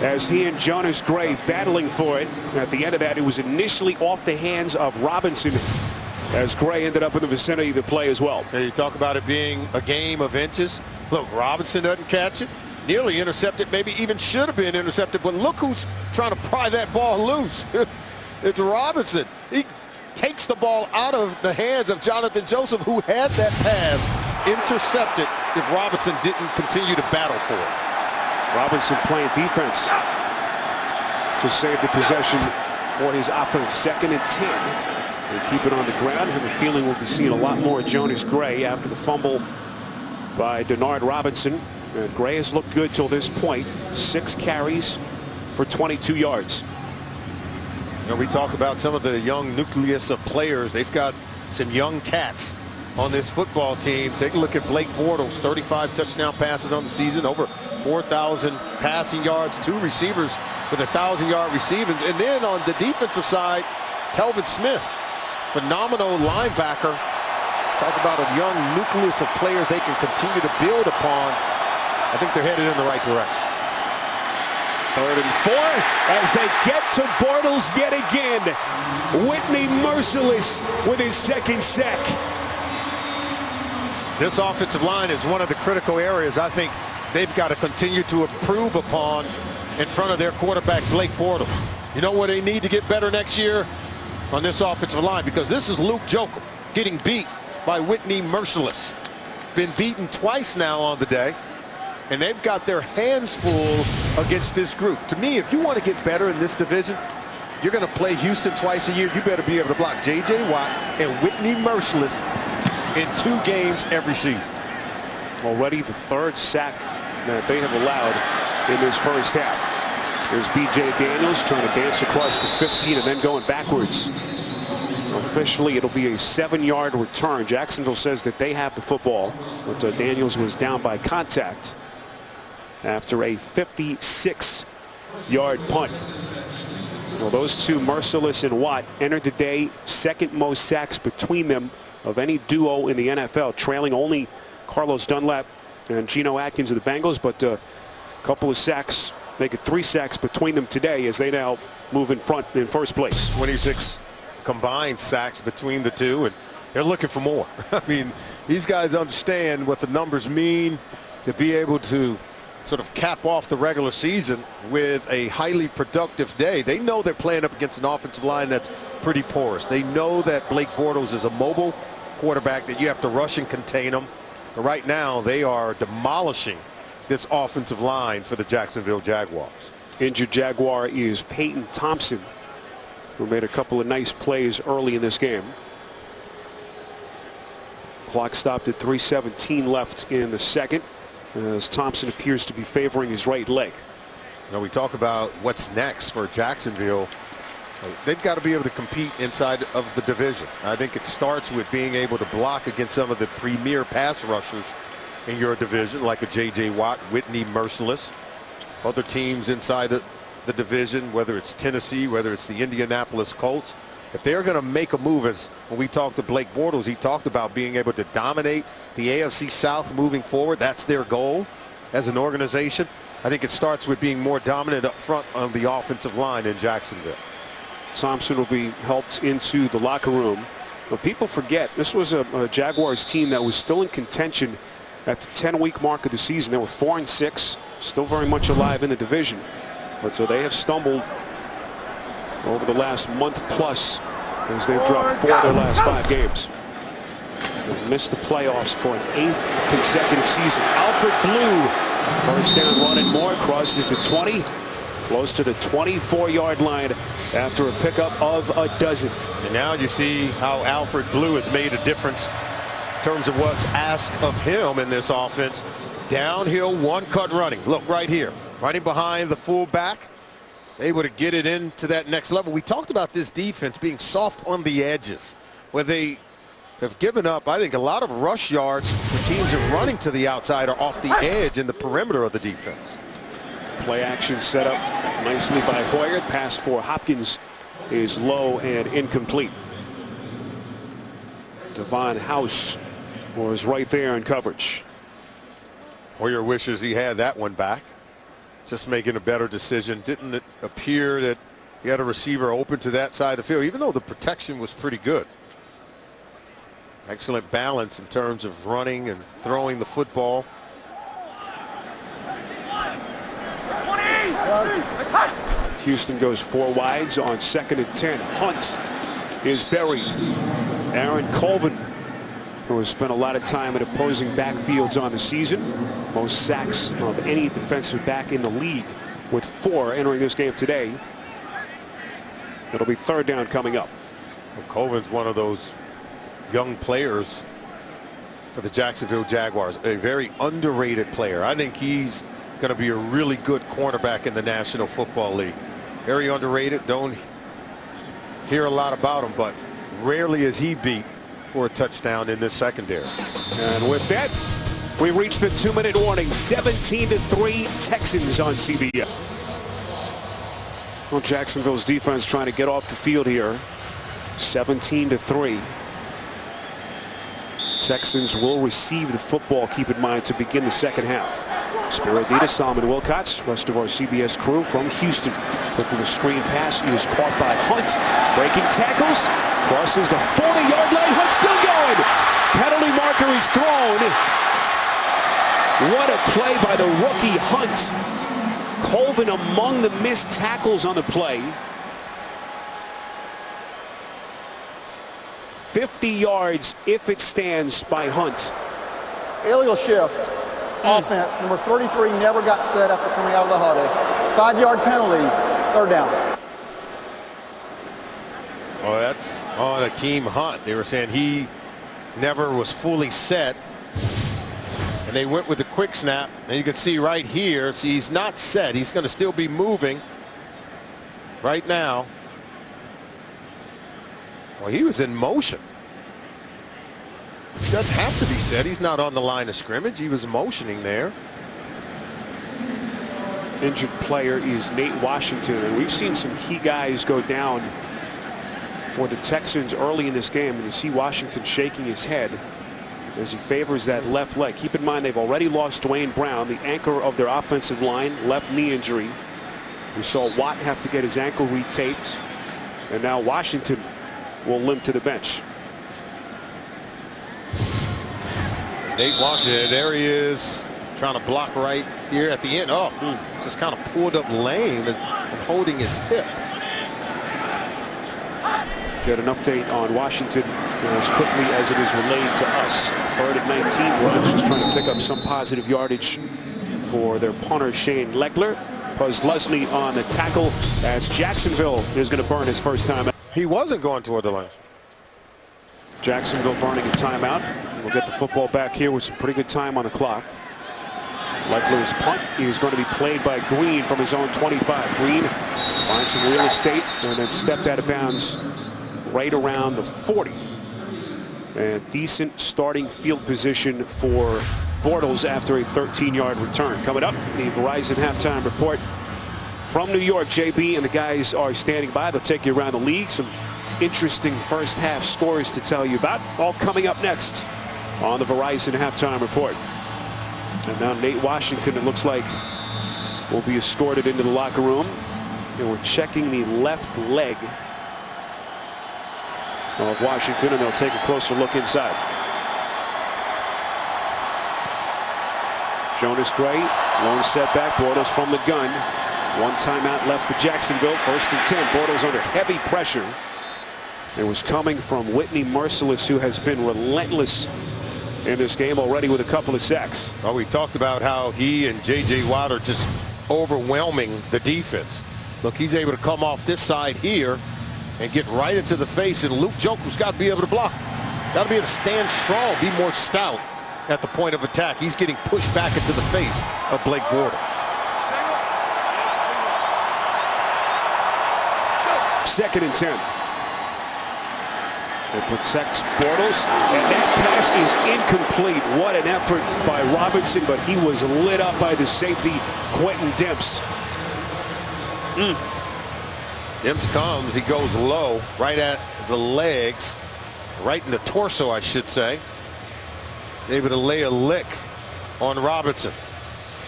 as he and Jonas Gray battling for it. At the end of that, it was initially off the hands of Robinson as Gray ended up in the vicinity of the play as well. And you talk about it being a game of inches. Look, Robinson doesn't catch it. Nearly intercepted, maybe even should have been intercepted. But look who's trying to pry that ball loose. It's Robinson. He takes the ball out of the hands of Jonathan Joseph, who had that pass intercepted if Robinson didn't continue to battle for it. Robinson playing defense to save the possession for his offense. 2nd and 10. They keep it on the ground. Have a feeling we'll be seeing a lot more of Jonas Gray after the fumble by Denard Robinson. And Gray has looked good till this point. 6 carries for 22 yards. You know, we talk about some of the young nucleus of players. They've got some young cats on this football team. Take a look at Blake Bortles, 35 touchdown passes on the season, over 4,000 passing yards, 2 receivers with 1,000-yard receiving. And then on the defensive side, Telvin Smith, phenomenal linebacker. Talk about a young nucleus of players they can continue to build upon. I think they're headed in the right direction. 3rd and 4 as they get to Bortles yet again. Whitney merciless with his 2nd sack. This offensive line is one of the critical areas I think they've got to continue to improve upon in front of their quarterback, Blake Bortles. You know where they need to get better next year? On this offensive line, because this is Luke Jokel getting beat by Whitney Merciless. Been beaten twice now on the day, and they've got their hands full against this group. To me, if you want to get better in this division, you're going to play Houston twice a year. You better be able to block J.J. Watt and Whitney Merciless in 2 games every season. Already the 3rd sack that they have allowed in this first half. There's B.J. Daniels trying to dance across the 15 and then going backwards. Officially, it'll be a 7-yard return. Jacksonville says that they have the football, but Daniels was down by contact after a 56-yard punt. Well, those two, Merciless and Watt, entered the day 2nd most sacks between them of any duo in the NFL, trailing only Carlos Dunlap and Geno Atkins of the Bengals, but a couple of sacks, make it 3 sacks between them today as they now move in front in first place. 26 combined sacks between the two, and they're looking for more. I mean, these guys understand what the numbers mean to be able to sort of cap off the regular season with a highly productive day. They know they're playing up against an offensive line that's pretty porous. They know that Blake Bortles is a mobile quarterback that you have to rush and contain him. But right now, they are demolishing this offensive line for the Jacksonville Jaguars. Injured Jaguar is Peyton Thompson, who made a couple of nice plays early in this game. Clock stopped at 3:17 left in the 2nd as Thompson appears to be favoring his right leg. Now we talk about what's next for Jacksonville. They've got to be able to compete inside of the division. I think it starts with being able to block against some of the premier pass rushers in your division, like a J.J. Watt, Whitney Merciless. Other teams inside the division, whether it's Tennessee, whether it's the Indianapolis Colts, if they're going to make a move, as when we talked to Blake Bortles, he talked about being able to dominate the AFC South moving forward. That's their goal as an organization. I think it starts with being more dominant up front on the offensive line in Jacksonville. Thompson will be helped into the locker room. But people forget, this was a Jaguars team that was still in contention at the 10-week mark of the season. They were 4-6, still very much alive in the division. But so they have stumbled over the last month plus as they've dropped 4 of their last 5 games. They've missed the playoffs for an 8th consecutive season. Alfred Blue, first down run and more, crosses the 20, close to the 24-yard line after a pickup of a dozen. And now you see how Alfred Blue has made a difference in terms of what's asked of him in this offense. Downhill, one-cut running. Look right here, running behind the fullback, able to get it into that next level. We talked about this defense being soft on the edges, where they have given up, I think, a lot of rush yards. The teams are running to the outside or off the edge in the perimeter of the defense. Play action set up nicely by Hoyer. Pass for Hopkins is low and incomplete. Devon House was right there in coverage. Hoyer wishes he had that one back. Just making a better decision. Didn't it appear that he had a receiver open to that side of the field, even though the protection was pretty good. Excellent balance in terms of running and throwing the football. Houston goes 4 wides on 2nd and 10. Hunt is buried. Aaron Colvin, who has spent a lot of time in opposing backfields on the season. Most sacks of any defensive back in the league, with 4 entering this game today. It'll be 3rd down coming up. Well, Colvin's one of those young players for the Jacksonville Jaguars. A very underrated player. I think he's going to be a really good cornerback in the National Football League. Very underrated. Don't hear a lot about him, but rarely is he beat for a touchdown in this secondary. And with that, we reach the 2-minute warning. 17-3 Texans on CBS. Well, Jacksonville's defense trying to get off the field here. 17-3. Texans will receive the football, keep in mind, to begin the second half. Spiro Adidas, Solomon Wilcots, rest of our CBS crew from Houston. Looking the screen pass is caught by Hunt. Breaking tackles. Crosses the 40-yard line. Hunt still going. Penalty marker is thrown. What a play by the rookie Hunt. Colvin among the missed tackles on the play. 50 yards if it stands by Hunt. Aerial shift. Offense, number 33 never got set after coming out of the huddle. 5-yard penalty, 3rd down. Oh, that's on Akeem Hunt. They were saying he never was fully set. And they went with the quick snap. And you can see right here, see, he's not set. He's going to still be moving right now. Well, he was in motion. He doesn't have to be set. He's not on the line of scrimmage. He was motioning there. Injured player is Nate Washington, and we've seen some key guys go down for the Texans early in this game, and you see Washington shaking his head as he favors that left leg. Keep in mind, they've already lost Dwayne Brown, the anchor of their offensive line, left knee injury. We saw Watt have to get his ankle retaped, and now Washington will limp to the bench. Nate Washington, there he is, trying to block right here at the end. Oh, just kind of pulled up lame and holding his hip. Get an update on Washington as quickly as it is relayed to us. 3rd and 19. Rams just trying to pick up some positive yardage for their punter Shane Leckler. Puzlesny on the tackle as Jacksonville is going to burn his first time out. He wasn't going toward the line. Jacksonville burning a timeout. We'll get the football back here with some pretty good time on the clock. Leckler's punt is going to be played by Green from his own 25. Green finds some real estate and then stepped out of bounds right around the 40. And decent starting field position for Bortles after a 13-yard return. Coming up, the Verizon halftime report from New York. JB and the guys are standing by. They'll take you around the league. Some interesting first half scores to tell you about. All coming up next on the Verizon halftime report. And now Nate Washington, it looks like, will be escorted into the locker room. And we're checking the left leg of Washington, and they'll take a closer look inside. Jonas Gray, lone setback. Bortles from the gun. 1 timeout left for Jacksonville. 1st and 10. Bortles under heavy pressure. It was coming from Whitney Merciless, who has been relentless in this game already with a couple of sacks. Well, we talked about how he and J.J. Watt are just overwhelming the defense. Look, he's able to come off this side here and get right into the face, and Luke Joku's got to be able to block. Got to be able to stand strong, be more stout at the point of attack. He's getting pushed back into the face of Blake Bortles. 2nd and 10. It protects Bortles, and that pass is incomplete. What an effort by Robinson, but he was lit up by the safety, Quentin Demps. Demps comes, he goes low, right at the legs, right in the torso, I should say. Able to lay a lick on Robinson.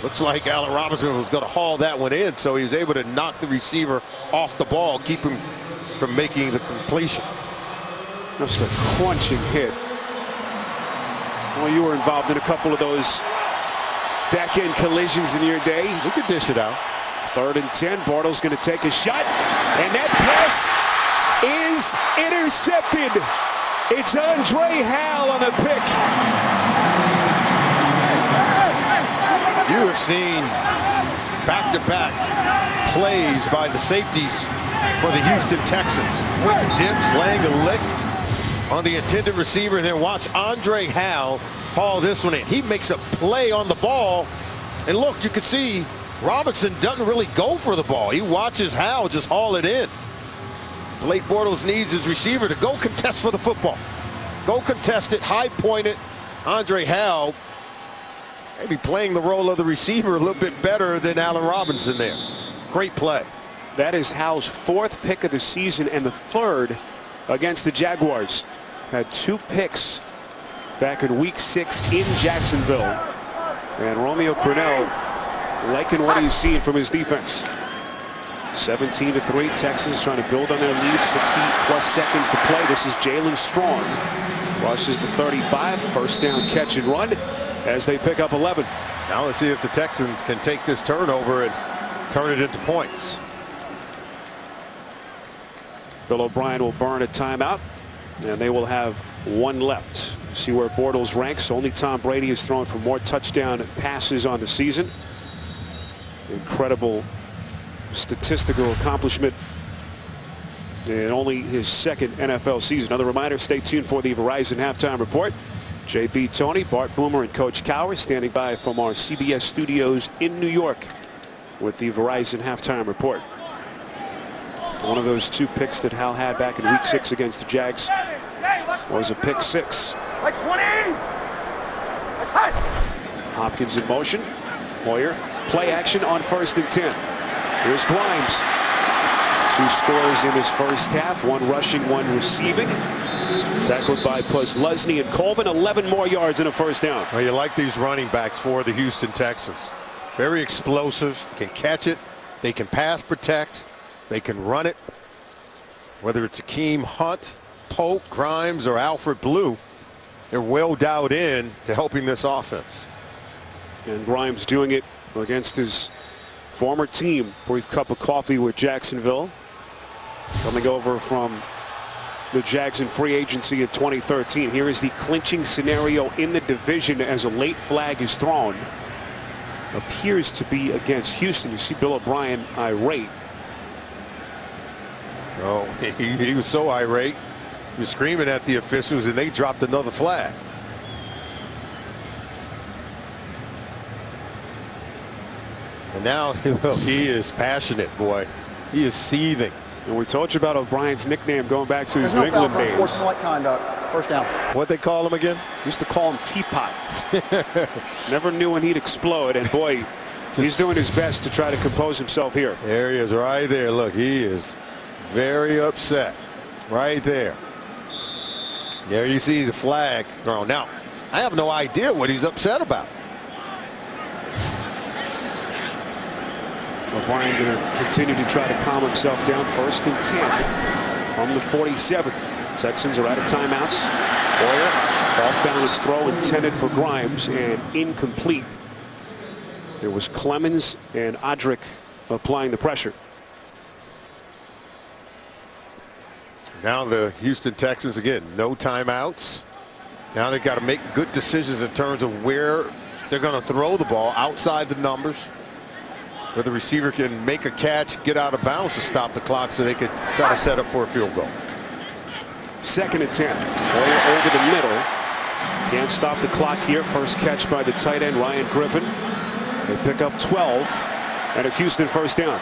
Looks like Allen Robinson was going to haul that one in, so he was able to knock the receiver off the ball, keep him from making the completion. Just a crunching hit. Well, you were involved in a couple of those back-end collisions in your day. We could dish it out. 3rd and 10. Bortles going to take a shot, and that pass is intercepted. It's Andre Hal on the pick. You have seen back-to-back plays by the safeties for the Houston Texans. Demps laying a lick on the intended receiver, and then watch Andre Hal haul this one in. He makes a play on the ball, and look, you can see Robinson doesn't really go for the ball. He watches Hal just haul it in. Blake Bortles needs his receiver to go contest for the football. Go contest it, high point it. Andre Hal maybe playing the role of the receiver a little bit better than Allen Robinson there. Great play. That is Hal's 4th pick of the season and the 3rd against the Jaguars. Had 2 picks back in week 6 in Jacksonville. And Romeo Crennel liking what he's seen from his defense. 17-3, Texans trying to build on their lead. 60+ seconds to play. This is Jalen Strong. Rushes the 35. First down catch and run as they pick up 11. Now let's see if the Texans can take this turnover and turn it into points. Bill O'Brien will burn a timeout, and they will have 1 left. See where Bortles ranks. Only Tom Brady has thrown for more touchdown passes on the season. Incredible statistical accomplishment in only his 2nd NFL season. Another reminder, stay tuned for the Verizon Halftime Report. JB Tony, Bart Boomer, and Coach Cowher standing by from our CBS studios in New York with the Verizon Halftime Report. One of those 2 picks that Hal had back in week 6 against the Jags was a pick 6. Like 20. That's hot. Hopkins in motion. Hoyer, play action on 1st and 10. Here's Grimes. 2 scores in this first half, 1 rushing, 1 receiving. Tackled by Posluszny and Colvin. 11 more yards in a first down. Well, you like these running backs for the Houston Texans. Very explosive, can catch it, they can pass protect, they can run it. Whether it's Akeem Hunt, Pope, Grimes, or Alfred Blue, they're well dialed in to helping this offense. And Grimes doing it against his former team. Brief cup of coffee with Jacksonville. Coming over from the Jags in free agency in 2013. Here is the clinching scenario in the division as a late flag is thrown. Appears to be against Houston. You see Bill O'Brien irate. Oh, he was so irate. He was screaming at the officials, and they dropped another flag. And now he is passionate, boy. He is seething. And we told you about O'Brien's nickname going back to his There's New no England foul for days. unsportsmanlike conduct. First down. What they call him again? Used to call him Teapot. Never knew when he'd explode, and boy, he's doing his best to try to compose himself here. There he is right there. Look, he is very upset right there. There you see the flag thrown. Now, I have no idea what he's upset about. O'Brien going to continue to try to calm himself down. 1st and 10 from the 47. Texans are out of timeouts. Hoyer, off balance throw intended for Grimes and incomplete. It was Clemens and Odrick applying the pressure. Now the Houston Texans, again, no timeouts. Now they've got to make good decisions in terms of where they're going to throw the ball outside the numbers, where the receiver can make a catch, get out of bounds to stop the clock so they could try to set up for a field goal. 2nd and 10. Hoyer over the middle. Can't stop the clock here. First catch by the tight end, Ryan Griffin. They pick up 12 and a Houston first down.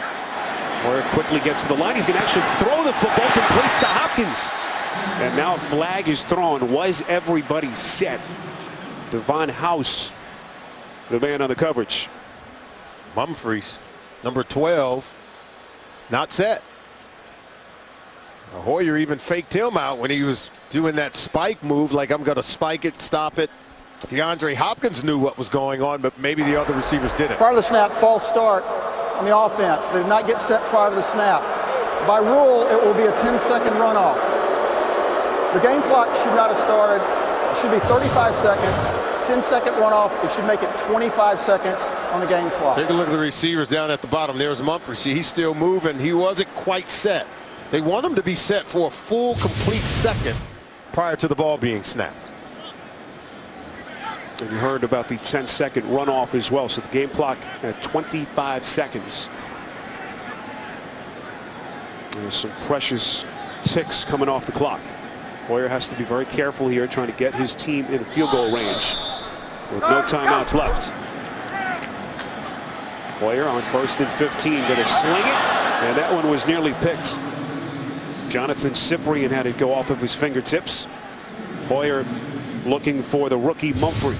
Hoyer quickly gets to the line. He's going to actually throw the football, completes to Hopkins. And now a flag is thrown. Was everybody set? Devon House, the man on the coverage. Humphreys, number 12, not set. Hoyer even faked him out when he was doing that spike move, like I'm going to spike it, stop it. DeAndre Hopkins knew what was going on, but maybe the other receivers didn't. Prior to the snap, false start on the offense. They did not get set prior to the snap. By rule, it will be a 10-second runoff. The game clock should not have started. It should be 35 seconds. 10-second runoff. It should make it 25 seconds on the game clock. Take a look at the receivers down at the bottom. There's Mumphrey. See, he's still moving. He wasn't quite set. They want him to be set for a full, complete second prior to the ball being snapped. And you heard about the 10-second runoff as well. So the game clock at 25 seconds. There's some precious ticks coming off the clock. Hoyer has to be very careful here, trying to get his team in field goal range with no timeouts left. Hoyer on 1st and 15, going to sling it, and that one was nearly picked. Jonathan Cyprien had it go off of his fingertips. Hoyer looking for the rookie Mumphrey.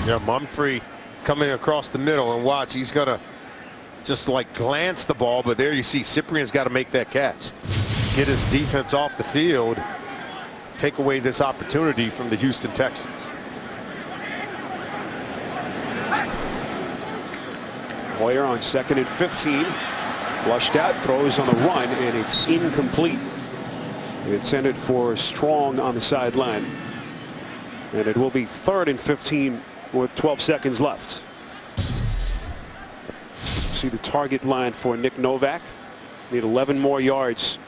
Yeah, Mumphrey coming across the middle, and watch, he's going to just like glance the ball, but there you see Cyprien's got to make that catch. Get his defense off the field, take away this opportunity from the Houston Texans. Hoyer on 2nd and 15. Flushed out, throws on the run, and it's incomplete. Intended for Strong on the sideline. And it will be 3rd and 15 with 12 seconds left. See the target line for Nick Novak. Need 11 more yards.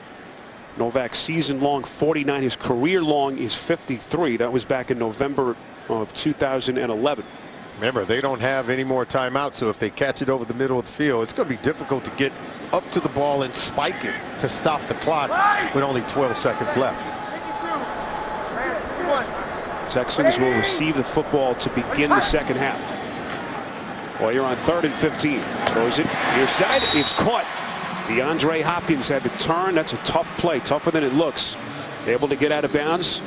Novak's season long 49. His career long is 53. That was back in November of 2011. Remember, they don't have any more timeouts, so if they catch it over the middle of the field, it's going to be difficult to get up to the ball and spike it to stop the clock with only 12 seconds left. Texans will receive the football to begin the second half. Hoyer on 3rd and 15. Throws it near side. It's caught. DeAndre Hopkins had to turn. That's a tough play, tougher than it looks. Able to get out of bounds.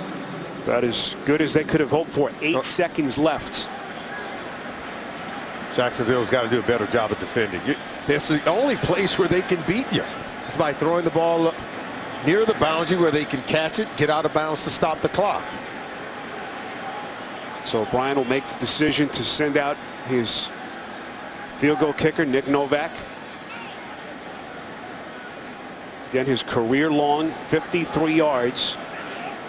About as good as they could have hoped for. 8 seconds left. Jacksonville's got to do a better job of defending. It's the only place where they can beat you. It's by throwing the ball up near the boundary where they can catch it, get out of bounds to stop the clock. So Brian will make the decision to send out his field goal kicker, Nick Novak. Again, his career long 53 yards.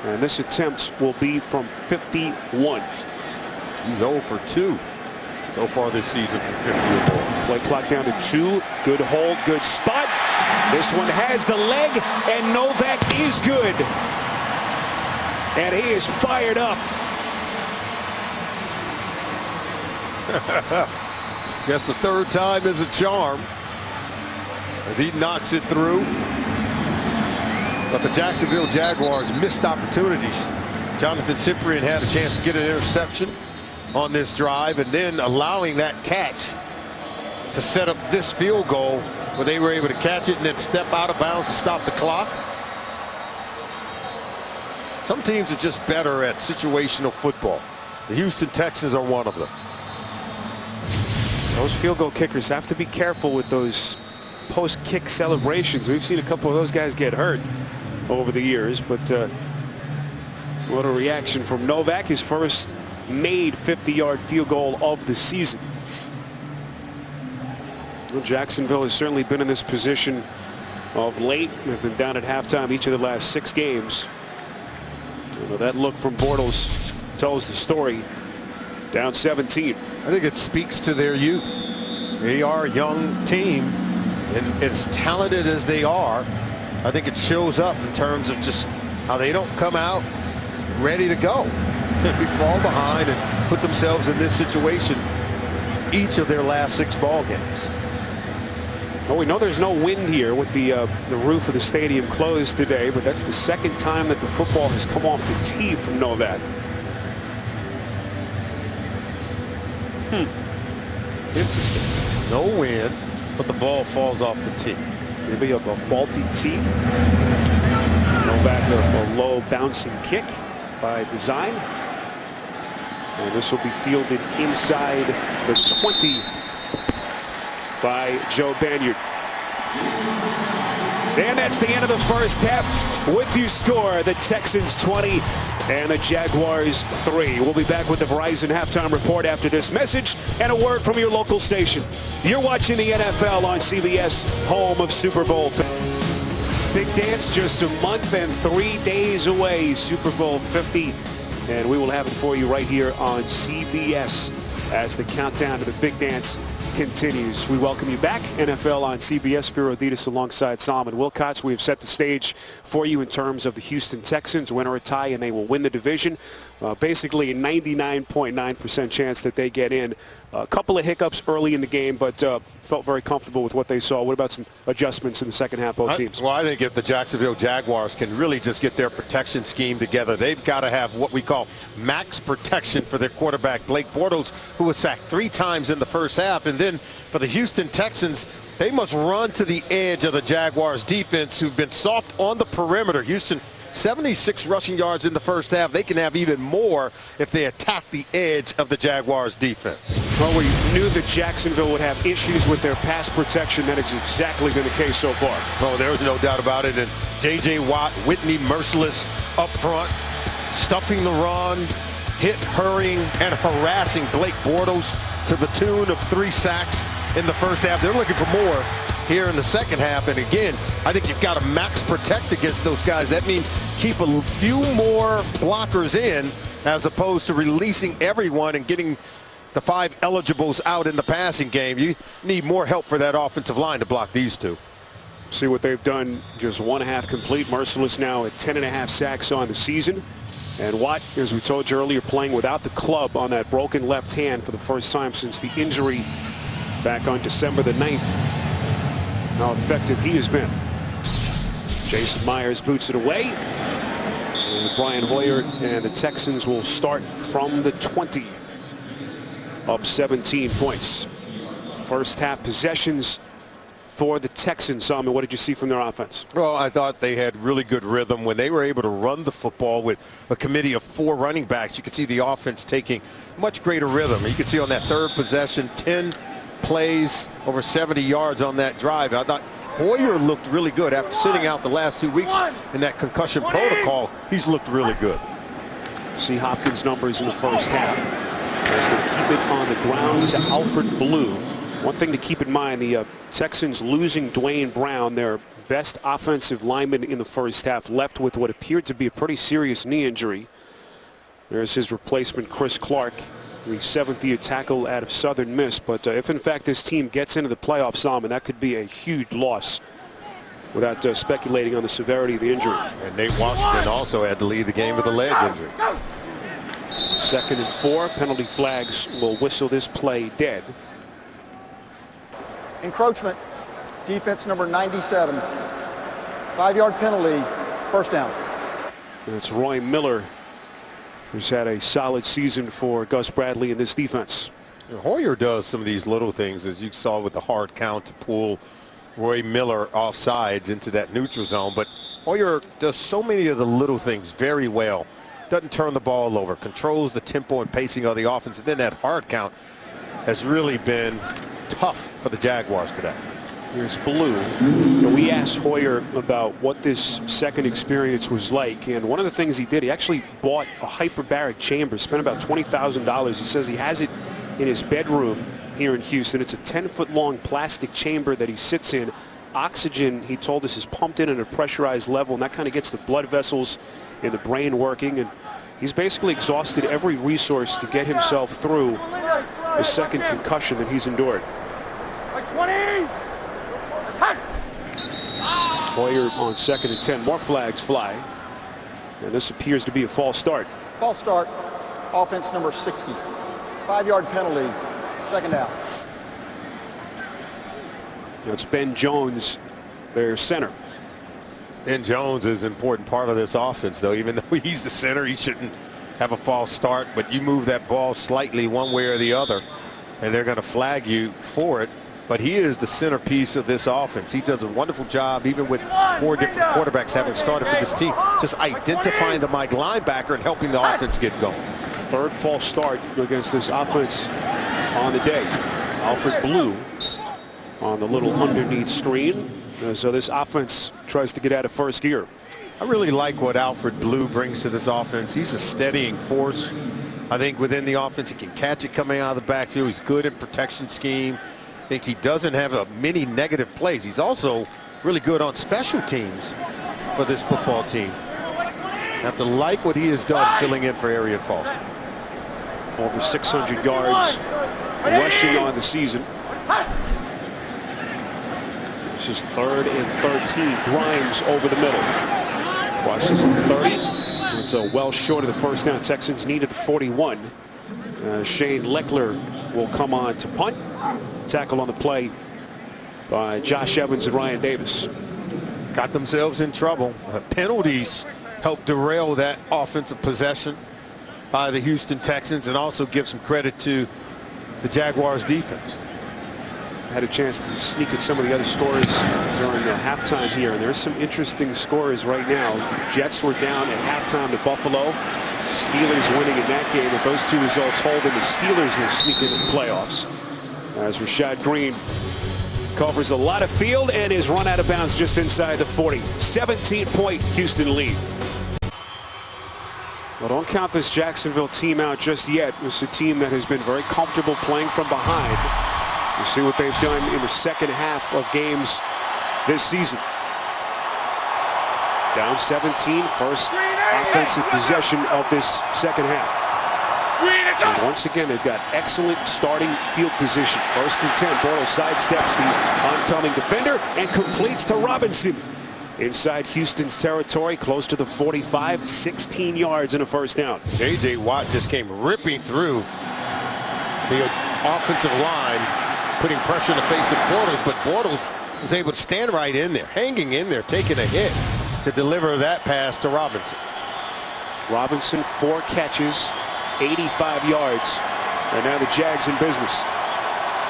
And this attempt will be from 51. He's 0 for 2 so far this season from 50 or more. Play clock down to 2. Good hold, good spot. This one has the leg, and Novak is good. And he is fired up. Guess the 3rd time is a charm as he knocks it through. But the Jacksonville Jaguars missed opportunities. Jonathan Cyprien had a chance to get an interception on this drive, and then allowing that catch to set up this field goal where they were able to catch it and then step out of bounds to stop the clock. Some teams are just better at situational football. The Houston Texans are one of them. Those field goal kickers have to be careful with those post-kick celebrations. We've seen a couple of those guys get hurt over the years, but what a reaction from Novak, his first made 50-yard field goal of the season. Well, Jacksonville has certainly been in this position of late. They've been down at halftime each of the last 6 games. You know, that look from Bortles tells the story. Down 17. I think it speaks to their youth. They are a young team, and as talented as they are, I think it shows up in terms of just how they don't come out ready to go. They fall behind and put themselves in this situation each of their last 6 ball games. Well, we know there's no wind here with the roof of the stadium closed today, but that's the 2nd time that the football has come off the tee from Novak. Interesting. No wind, but the ball falls off the tee. Maybe a faulty tee. Go back a low bouncing kick by design. And this will be fielded inside the 20 by Joe Banyard. And that's the end of the first half. With you score, the Texans 20 and the Jaguars 3. We'll be back with the Verizon halftime report after this message and a word from your local station. You're watching the NFL on CBS, home of Super Bowl. Big dance just a month and 3 days away, Super Bowl 50. And we will have it for you right here on CBS as the countdown to the big dance continues. We welcome you back. NFL on CBS. Spiro Dedes alongside Solomon Wilcots. We have set the stage for you in terms of the Houston Texans. Win or a tie, and they will win the division. Basically a 99.9% chance that they get in. A couple of hiccups early in the game, but felt very comfortable with what they saw. What about some adjustments in the second half, both teams? Well, I think if the Jacksonville Jaguars can really just get their protection scheme together, they've got to have what we call max protection for their quarterback, Blake Bortles, who was sacked 3 times in the first half. And then for the Houston Texans, they must run to the edge of the Jaguars defense, who've been soft on the perimeter. Houston, 76 rushing yards in the first half. They can have even more if they attack the edge of the Jaguars defense. Well, we knew that Jacksonville would have issues with their pass protection. That has exactly been the case so far. Oh, there's no doubt about it. And J.J. Watt, Whitney Merciless up front, stuffing the run, hurrying and harassing Blake Bortles to the tune of 3 sacks in the first half. They're looking for more here in the second half. And again, I think you've got to max protect against those guys. That means keep a few more blockers in as opposed to releasing everyone and getting the 5 eligibles out in the passing game. You need more help for that offensive line to block these two. See what they've done. Just 1.5 complete. Merciless now at 10.5 sacks on the season. And Watt, as we told you earlier, playing without the club on that broken left hand for the first time since the injury back on December the 9th. How effective he has been. Jason Myers boots it away. And Brian Hoyer and the Texans will start from the 20. Up 17 points. First half possessions for the Texans. Solomon, what did you see from their offense? Well, I thought they had really good rhythm when they were able to run the football with a committee of 4 running backs. You could see the offense taking much greater rhythm. You could see on that third possession, 10 plays, over 70 yards on that drive. I thought Hoyer looked really good after sitting out the last 2 weeks in that concussion protocol. He's looked really good. See Hopkins' numbers in the first half as they keep it on the ground to Alfred Blue. One thing to keep in mind, the Texans losing Dwayne Brown, their best offensive lineman in the first half, left with what appeared to be a pretty serious knee injury. There's his replacement, Chris Clark, the 7th-year tackle out of Southern Miss. But if, in fact, this team gets into the playoffs, Solomon, that could be a huge loss without speculating on the severity of the injury. And Nate Washington also had to leave the game with a leg injury. 2nd and 4. Penalty flags will whistle this play dead. Encroachment, defense number 97. 5-yard penalty, first down. And it's Roy Miller, who's had a solid season for Gus Bradley in this defense. Hoyer does some of these little things, as you saw with the hard count to pull Roy Miller off sides into that neutral zone. But Hoyer does so many of the little things very well. Doesn't turn the ball over, controls the tempo and pacing of the offense. And then that hard count has really been tough for the Jaguars today. Here's Blue. We asked Hoyer about what this second experience was like, and one of the things he did, he actually bought a hyperbaric chamber, spent about $20,000. He says he has it in his bedroom here in Houston. It's a 10-foot long plastic chamber that he sits in. Oxygen, he told us, is pumped in at a pressurized level, and that kind of gets the blood vessels in the brain working, and he's basically exhausted every resource to get himself through the second concussion that he's endured. 20! Hoyer on 2nd and 10. More flags fly. And this appears to be a false start. False start, offense number 60. 5-yard penalty, second down. It's Ben Jones, their center. Ben Jones is an important part of this offense, though. Even though he's the center, he shouldn't have a false start. But you move that ball slightly one way or the other, and they're going to flag you for it. but he is the centerpiece of this offense. He does a wonderful job, even with 4 different quarterbacks having started for this team, just identifying the Mike linebacker and helping the offense get going. Third false start against this offense on the day. Alfred Blue on the little underneath screen. So this offense tries to get out of first gear. I really like what Alfred Blue brings to this offense. He's a steadying force. I think within the offense, he can catch it coming out of the backfield. He's good in protection scheme. I think he doesn't have many negative plays. He's also really good on special teams for this football team. Have to like what he has done filling in for Arian Foster. Over 600 yards rushing on the season. This is 3rd and 13. Grimes over the middle. Washington 30. It's well short of the first down. Texans needed the 41. Shane Leckler will come on to punt. Tackle on the play by Josh Evans and Ryan Davis. Got themselves in trouble. Penalties helped derail that offensive possession by the Houston Texans, and also give some credit to the Jaguars defense. Had a chance to sneak at some of the other scores during the halftime here, and there's some interesting scores right now. Jets were down at halftime to Buffalo. Steelers winning in that game. If those 2 results hold, then the Steelers will sneak into the playoffs. As Rashad Green covers a lot of field and is run out of bounds just inside the 40. 17-point Houston lead. Well, don't count this Jacksonville team out just yet. It's a team that has been very comfortable playing from behind. We'll see what they've done in the second half of games this season. Down 17, first offensive possession of this second half. And once again, they've got excellent starting field position. 1st and 10. Bortles sidesteps the oncoming defender and completes to Robinson. Inside Houston's territory, close to the 45, 16 yards and a first down. J.J. Watt just came ripping through the offensive line, putting pressure in the face of Bortles, but Bortles was able to stand right in there, hanging in there, taking a hit to deliver that pass to Robinson. Robinson, 4 catches, 85 yards. And now the Jags in business.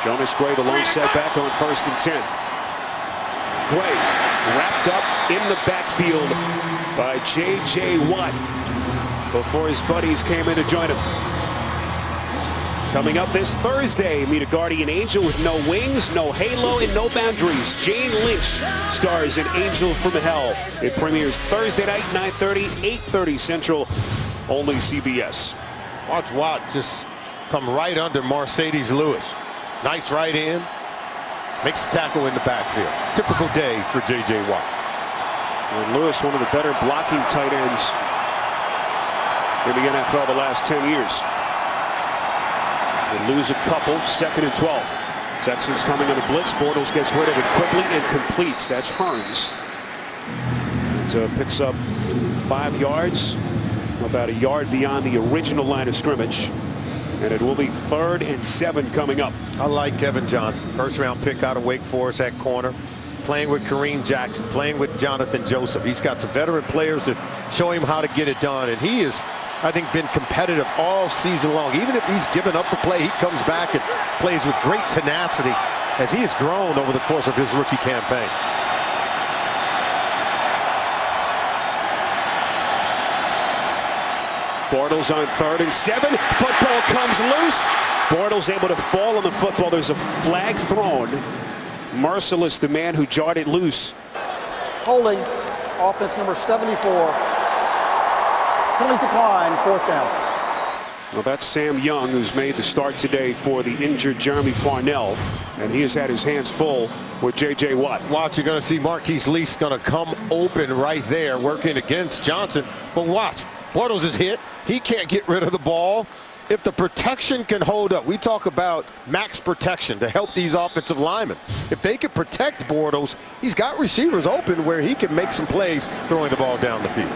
Jonas Gray, the lone setback on 1st and 10. Gray wrapped up in the backfield by J.J. Watt before his buddies came in to join him. Coming up this Thursday, meet a guardian angel with no wings, no halo, and no boundaries. Jane Lynch stars in Angel from Hell. It premieres Thursday night, 9:30, 8:30 Central, only CBS. Watch Watt just come right under Mercedes Lewis. Nice right hand. Makes the tackle in the backfield. Typical day for J.J. Watt. And Lewis, one of the better blocking tight ends in the NFL the last 10 years. They lose a couple, 2nd and 12. Texans coming on a blitz. Bortles gets rid of it quickly and completes. That's Hearns. So picks up 5 yards, about a yard beyond the original line of scrimmage. And it will be 3rd and 7 coming up. I like Kevin Johnson, 1st-round pick out of Wake Forest at corner, playing with Kareem Jackson, playing with Jonathan Joseph. He's got some veteran players that show him how to get it done, and he has, I think, been competitive all season long. Even if he's given up the play, he comes back and plays with great tenacity as he has grown over the course of his rookie campaign. Bortles on 3rd and 7. Football comes loose. Bortles able to fall on the football. There's a flag thrown. Merciless, the man who jarred it loose. Holding, offense number 74. Penalties decline, 4th down. Well, that's Sam Young, who's made the start today for the injured Jeremy Parnell, and he has had his hands full with J.J. Watt. Watch, you're going to see Marquise Lease going to come open right there, working against Johnson. But watch, Bortles is hit. He can't get rid of the ball. If the protection can hold up, we talk about max protection to help these offensive linemen. If they can protect Bortles, he's got receivers open where he can make some plays throwing the ball down the field.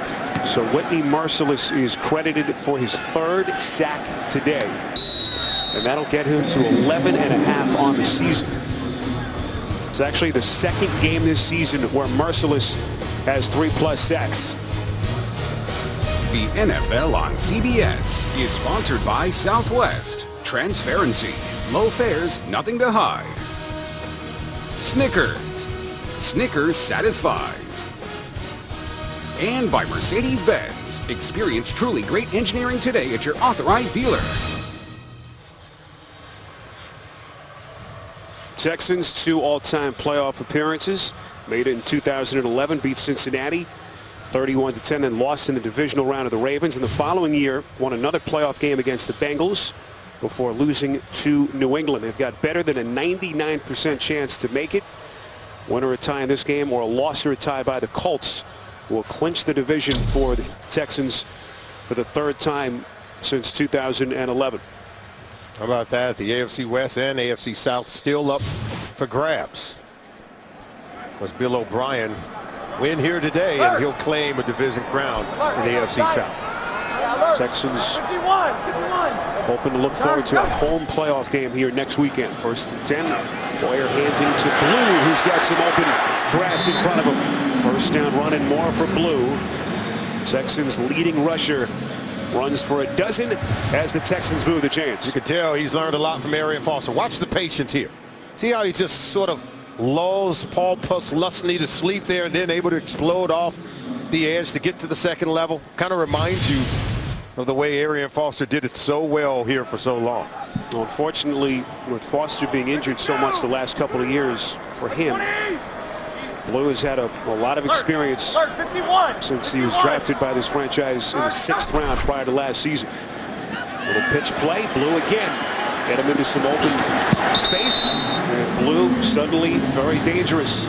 So Whitney Merciless is credited for his 3rd sack today. And that'll get him to 11.5 on the season. It's actually the 2nd game this season where Merciless has 3+ sacks. The NFL on CBS is sponsored by Southwest. Transparency. Low fares, nothing to hide. Snickers. Snickers satisfies. And by Mercedes-Benz. Experience truly great engineering today at your authorized dealer. Texans, 2 all-time playoff appearances. Made it in 2011, beat Cincinnati 31-10, then lost in the divisional round of the Ravens. And the following year, won another playoff game against the Bengals before losing to New England. They've got better than a 99% chance to make it. Win or a tie in this game, or a loss or a tie by the Colts will clinch the division for the Texans for the 3rd time since 2011. How about that? The AFC West and AFC South still up for grabs. Because Bill O'Brien win here today, and he'll claim a division crown in the AFC South. Texans hoping to look forward to a home playoff game here next weekend. 1st and 10. Boyer handing to Blue, who's got some open grass in front of him. 1st down run and more for Blue. Texans leading rusher runs for a dozen as the Texans move the chains. You can tell he's learned a lot from Arian Foster. Watch the patience here. See how he just sort of lulls Paul Posluszny to sleep there and then able to explode off the edge to get to the 2nd level. Kind of reminds you of the way Arian Foster did it so well here for so long. Well, unfortunately, with Foster being injured so much the last couple of years for him, Blue has had a lot of experience since he was drafted by this franchise in the 6th round prior to last season. Little pitch play, Blue again. Get him into some open space, and Blue suddenly very dangerous.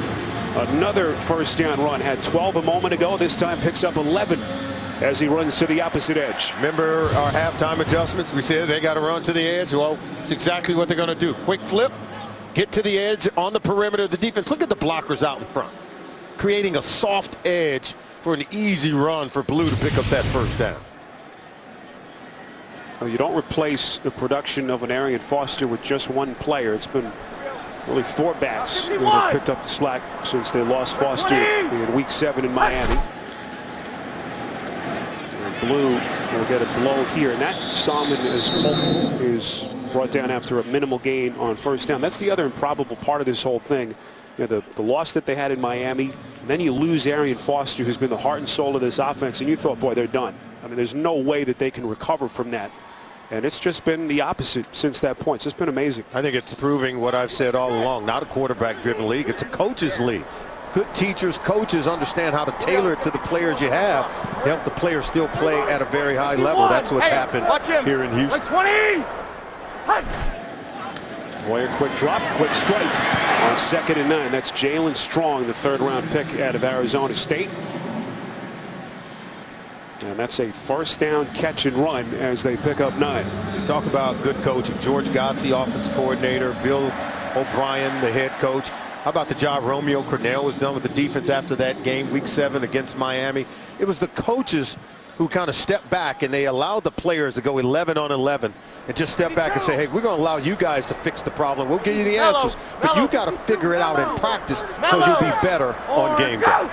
Another 1st down run. Had 12 a moment ago. This time picks up 11 as he runs to the opposite edge. Remember our halftime adjustments? We said they got to run to the edge. Well, it's exactly what they're going to do. Quick flip, get to the edge on the perimeter of the defense. Look at the blockers out in front, creating a soft edge for an easy run for Blue to pick up that 1st down. Well, you don't replace the production of an Arian Foster with just one player. It's been really 4 backs that have picked up the slack since they lost Foster in Week 7 in Miami. And Blue will get a blow here, and that Salmon is brought down after a minimal gain on 1st down. That's the other improbable part of this whole thing. You know, the loss that they had in Miami, and then you lose Arian Foster, who's been the heart and soul of this offense, and you thought, boy, they're done. I mean, there's no way that they can recover from that. And it's just been the opposite since that point. It's just been amazing. I think it's proving what I've said all along. Not a quarterback-driven league. It's a coaches' league. Good teachers, coaches understand how to tailor it to the players you have to help the players still play at a very high level. That's what's happened here in Houston. 20. Boyer, quick drop, quick strike on 2nd and 9. That's Jalen Strong, the 3rd-round pick out of Arizona State. And that's a 1st down catch and run as they pick up 9. Talk about good coaching. George Godsey, offensive coordinator. Bill O'Brien, the head coach. How about the job Romeo Crennel was done with the defense after that game, Week 7 against Miami? It was the coaches who kind of stepped back, and they allowed the players to go 11 on 11 and just step back and say, hey, we're going to allow you guys to fix the problem. We'll give you the answers, but you got to figure it out in practice so you'll be better on game day.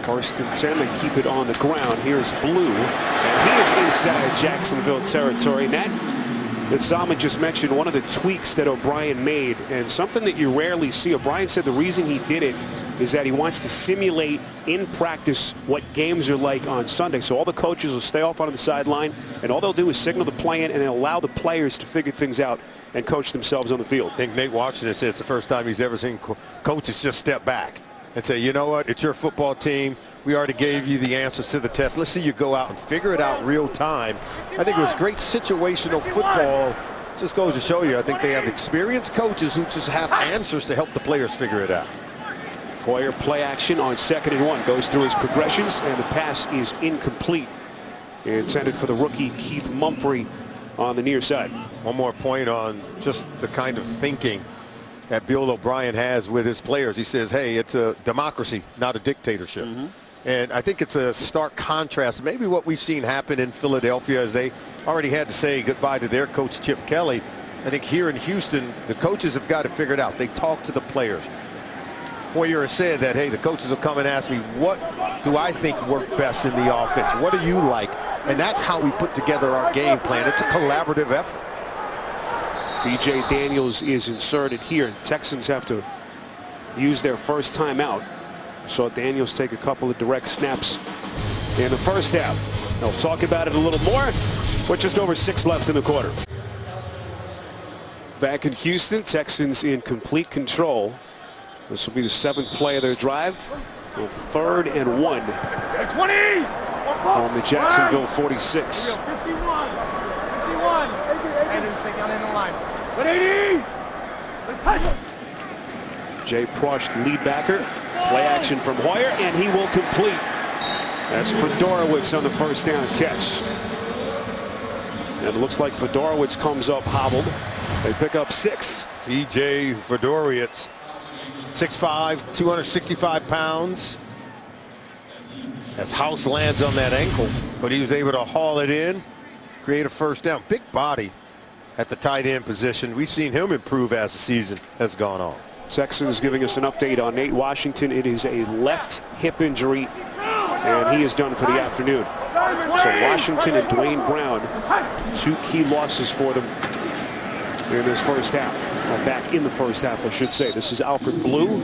1st and 10, they keep it on the ground. Here's Blue, and he is inside Jacksonville territory. And that Salmon just mentioned, one of the tweaks that O'Brien made, and something that you rarely see. O'Brien said the reason he did it is that he wants to simulate in practice what games are like on Sunday. So all the coaches will stay off on the sideline, and all they'll do is signal the play in, and they'll allow the players to figure things out and coach themselves on the field. I think Nate Washington said it's the first time he's ever seen coaches just step back and say, you know what, it's your football team. We already gave you the answers to the test. Let's see you go out and figure it out real time. I think it was great situational football. Just goes to show you, I think they have experienced coaches who just have answers to help the players figure it out. Boyer play action on 2nd and 1. Goes through his progressions, and the pass is incomplete. Intended for the rookie Keith Mumphrey on the near side. One more point on just the kind of thinking that Bill O'Brien has with his players. He says, hey, it's a democracy, not a dictatorship. And I think it's a stark contrast. Maybe what we've seen happen in Philadelphia is they already had to say goodbye to their coach, Chip Kelly. I think here in Houston, the coaches have got to figure it out. They talk to the players. Hoyer has said that, hey, the coaches will come and ask me, what do I think worked best in the offense? What do you like? And that's how we put together our game plan. It's a collaborative effort. B.J. Daniels is inserted here. Texans have to use their first timeout. Saw Daniels take a couple of direct snaps in the first half. They'll talk about it a little more with just over 6 left in the quarter. Back in Houston, Texans in complete control. This will be the 7th play of their drive. On 3rd and 1 from the Jacksonville 46. 51. And just take down in the line. 180. Jay Prosch, lead backer. Play action from Hoyer, and he will complete. That's Fedorowicz on the first down catch. And it looks like Fedorowicz comes up hobbled. They pick up 6. TJ Fedorowicz, 6'5", 265 pounds. As House lands on that ankle, but he was able to haul it in, create a first down. Big body at the tight end position. We've seen him improve as the season has gone on. Texans giving us an update on Nate Washington. It is a left hip injury, and he is done for the afternoon. So Washington and Dwayne Brown, 2 key losses for them in this first half. Back in the first half, I should say. This is Alfred Blue.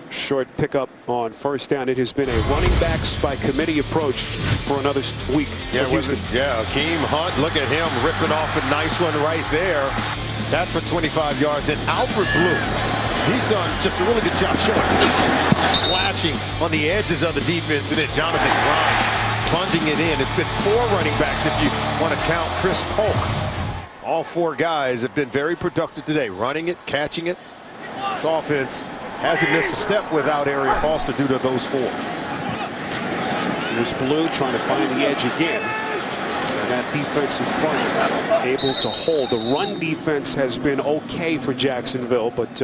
Short pickup on first down. It has been a running backs by committee approach for another week. Yeah, Akeem Hunt, look at him ripping off a nice one right there. That's for 25 yards. Then Alfred Blue, he's done just a really good job showing, slashing on the edges of the defense, and then Jonathan Grimes plunging it in. It's been 4 running backs if you want to count Chris Polk. All 4 guys have been very productive today, running it, catching it. This offense hasn't missed a step without Arian Foster due to those 4. Here's Blue trying to find the edge again. And that defensive front able to hold. The run defense has been okay for Jacksonville, but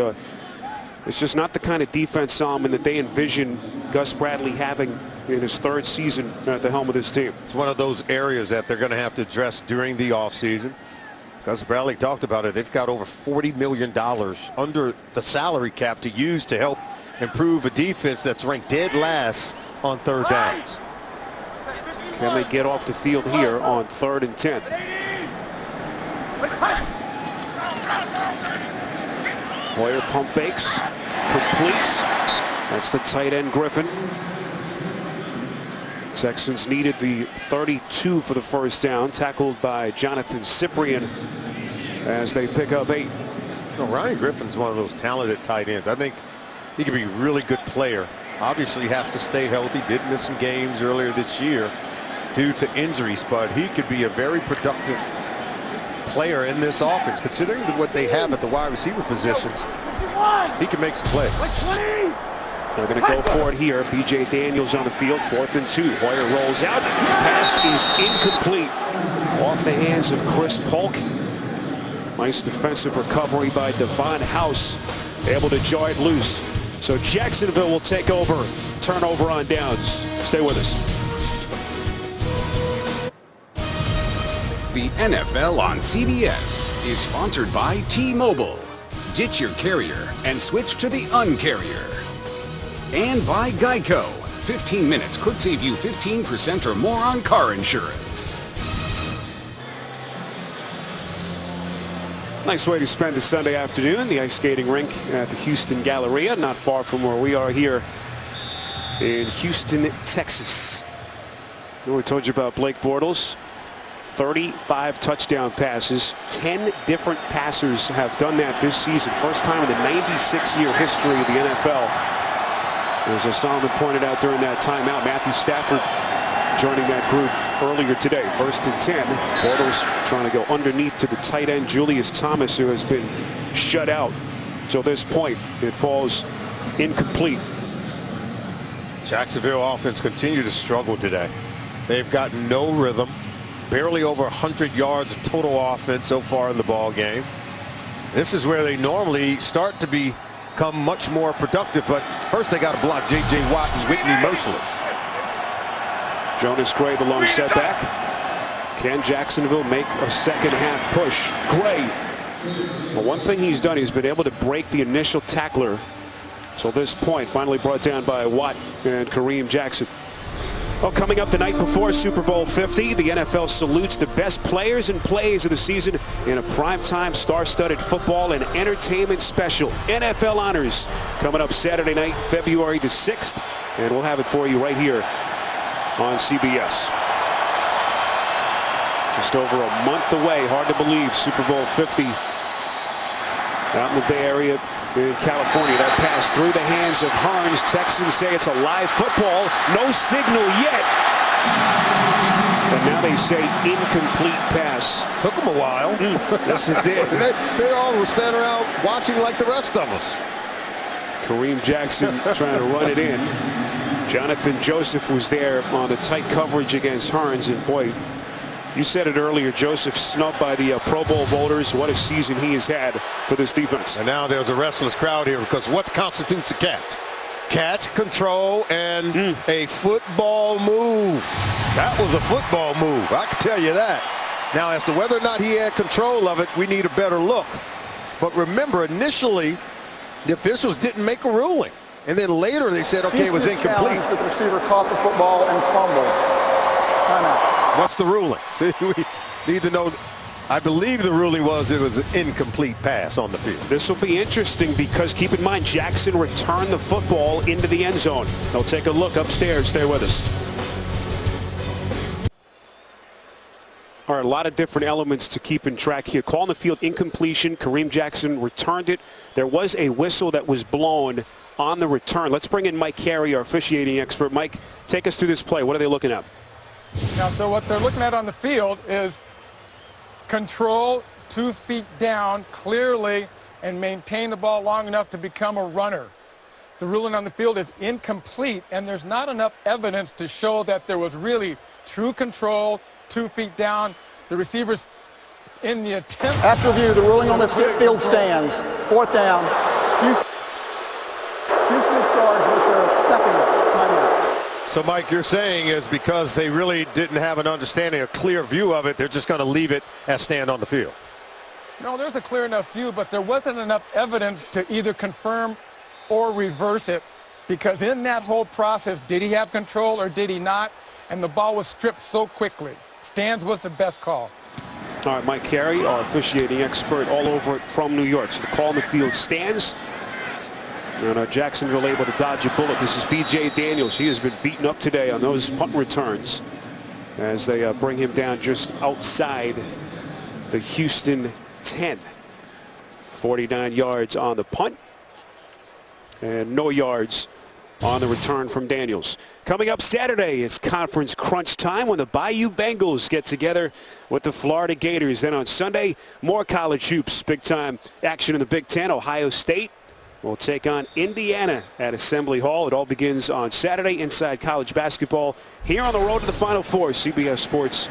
it's just not the kind of defense, Solomon, that they envision Gus Bradley having in his 3rd season at the helm of this team. It's one of those areas that they're going to have to address during the offseason. Gus Bradley talked about it. They've got over $40 million under the salary cap to use to help improve a defense that's ranked dead last on 3rd downs. Can they get off the field here on 3rd and 10? Hoyer pump fakes, completes. That's the tight end Griffin. Texans needed the 32 for the first down, tackled by Jonathan Cyprien as they pick up 8. No, Ryan Griffin's one of those talented tight ends. I think he could be a really good player. Obviously he has to stay healthy. Did miss some games earlier this year due to injuries, but he could be a very productive player in this offense. Considering what they have at the wide receiver positions, he can make some plays. They're going to go for it here. B.J. Daniels on the field, 4th and 2. Hoyer rolls out. Pass is incomplete. Off the hands of Chris Polk. Nice defensive recovery by Devon House. Able to jar it loose. So Jacksonville will take over. Turnover on downs. Stay with us. The NFL on CBS is sponsored by T-Mobile. Ditch your carrier and switch to the Un-carrier. And by Geico. 15 minutes could save you 15% or more on car insurance. Nice way to spend a Sunday afternoon. The ice skating rink at the Houston Galleria, not far from where we are here in Houston, Texas. We told you about Blake Bortles. 35 touchdown passes. 10 different passers have done that this season. First time in the 96-year history of the NFL. As Solomon pointed out during that timeout, Matthew Stafford joining that group earlier today. 1st and 10. Bortles trying to go underneath to the tight end Julius Thomas, who has been shut out till this point. It falls incomplete. Jacksonville offense continue to struggle today. They've got no rhythm. Barely over 100 yards of total offense so far in the ball game. This is where they normally start to become much more productive, but first they got to block J.J. Watt and Whitney Merciless. Jonas Gray, the long setback. Can Jacksonville make a second half push? Gray. Well, one thing he's done, he's been able to break the initial tackler till this point. Finally brought down by Watt and Kareem Jackson. Well, coming up the night before Super Bowl 50, the NFL salutes the best players and plays of the season in a primetime star-studded football and entertainment special. NFL Honors coming up Saturday night, February the 6th, and we'll have it for you right here on CBS. Just over a month away, hard to believe, Super Bowl 50 out in the Bay Area in California. That pass through the hands of Hearns. Texans say it's a live football. No signal yet. And now they say incomplete pass. Took them a while. Yes, it did. they all were standing around watching like the rest of us. Kareem Jackson trying to run it in. Jonathan Joseph was there on the tight coverage against Hearns, and boy, you said it earlier, Joseph snubbed by the Pro Bowl voters. What a season he has had for this defense. And now there's a restless crowd here because what constitutes a catch? Catch, control, and a football move. That was a football move, I can tell you that. Now, as to whether or not he had control of it, we need a better look. But remember, initially, the officials didn't make a ruling. And then later they said, okay, it was incomplete. That the receiver caught the football and fumbled. Timeout. What's the ruling? See, we need to know. I believe the ruling was it was an incomplete pass on the field. This will be interesting because keep in mind Jackson returned the football into the end zone. They'll take a look upstairs. Stay with us. All right, a lot of different elements to keep in track here. Call on the field, incompletion. Kareem Jackson returned it. There was a whistle that was blown on the return. Let's bring in Mike Carey, our officiating expert. Mike, take us through this play. What are they looking at? Now, so what they're looking at on the field is control 2 feet down clearly and maintain the ball long enough to become a runner. The ruling on the field is incomplete, and there's not enough evidence to show that there was really true control 2 feet down. The receivers in the attempt. After review, the ruling on the field stands. 4th down. Houston is charged with their second timeout. So, Mike, you're saying is because they really didn't have an understanding, a clear view of it, they're just going to leave it as stand on the field. No, there's a clear enough view, but there wasn't enough evidence to either confirm or reverse it, because in that whole process, did he have control or did he not? And the ball was stripped so quickly. Stands was the best call. All right, Mike Carey, our officiating expert all over it from New York. So the call on the field stands. And Jacksonville able to dodge a bullet. This is B.J. Daniels. He has been beaten up today on those punt returns as they bring him down just outside the Houston 10. 49 yards on the punt and no yards on the return from Daniels. Coming up Saturday is conference crunch time when the Bayou Bengals get together with the Florida Gators. Then on Sunday, more college hoops. Big time action in the Big Ten. Ohio State will take on Indiana at Assembly Hall. It all begins on Saturday inside college basketball here on the road to the Final Four. CBS Sports.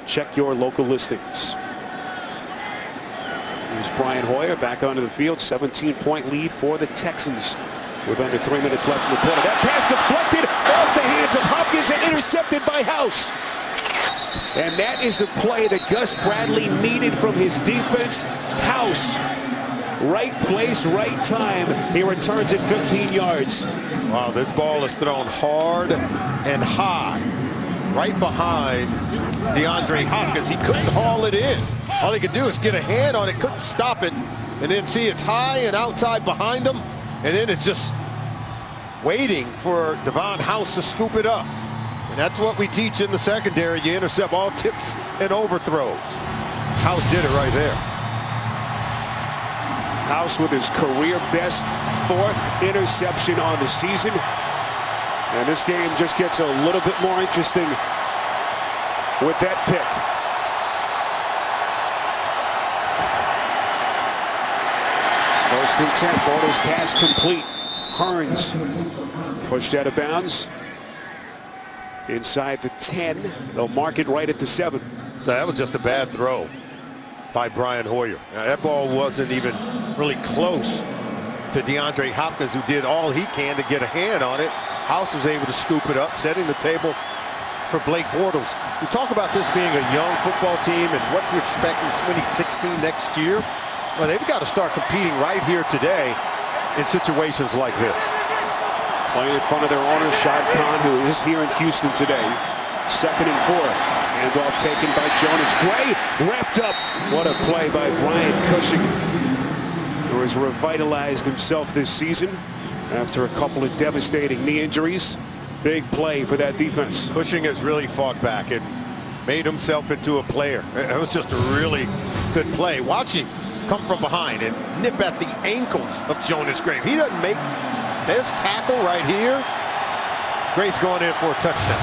Check your local listings. Here's Brian Hoyer back onto the field. 17-point lead for the Texans with under 3 minutes left in the quarter. That pass deflected off the hands of Hopkins and intercepted by House. And that is the play that Gus Bradley needed from his defense. House. Right place, right time. He returns it 15 yards. Wow, this ball is thrown hard and high, right behind DeAndre Hopkins. He couldn't haul it in. All he could do is get a hand on it, couldn't stop it, and then see it's high and outside behind him, and then it's just waiting for Devon House to scoop it up. And that's what we teach in the secondary. You intercept all tips and overthrows. House did it right there. House with his career best 4th interception on the season. And this game just gets a little bit more interesting with that pick. First and 10, Bortles pass complete. Hearns pushed out of bounds. Inside the 10, they'll mark it right at the 7. So that was just a bad throw by Brian Hoyer. Now, that ball wasn't even really close to DeAndre Hopkins, who did all he can to get a hand on it. House was able to scoop it up, setting the table for Blake Bortles. We talk about this being a young football team and what to expect in 2016 next year. Well, they've got to start competing right here today in situations like this. Playing in front of their owner, Shad Khan, who is here in Houston today. 2nd and 4. Handoff taken by Jonas Gray. Wrapped up. What a play by Brian Cushing, who has revitalized himself this season after a couple of devastating knee injuries. Big play for that defense. Cushing has really fought back and made himself into a player. It was just a really good play. Watch him come from behind and nip at the ankles of Jonas Gray. He doesn't make this tackle right here. Gray's going in for a touchdown.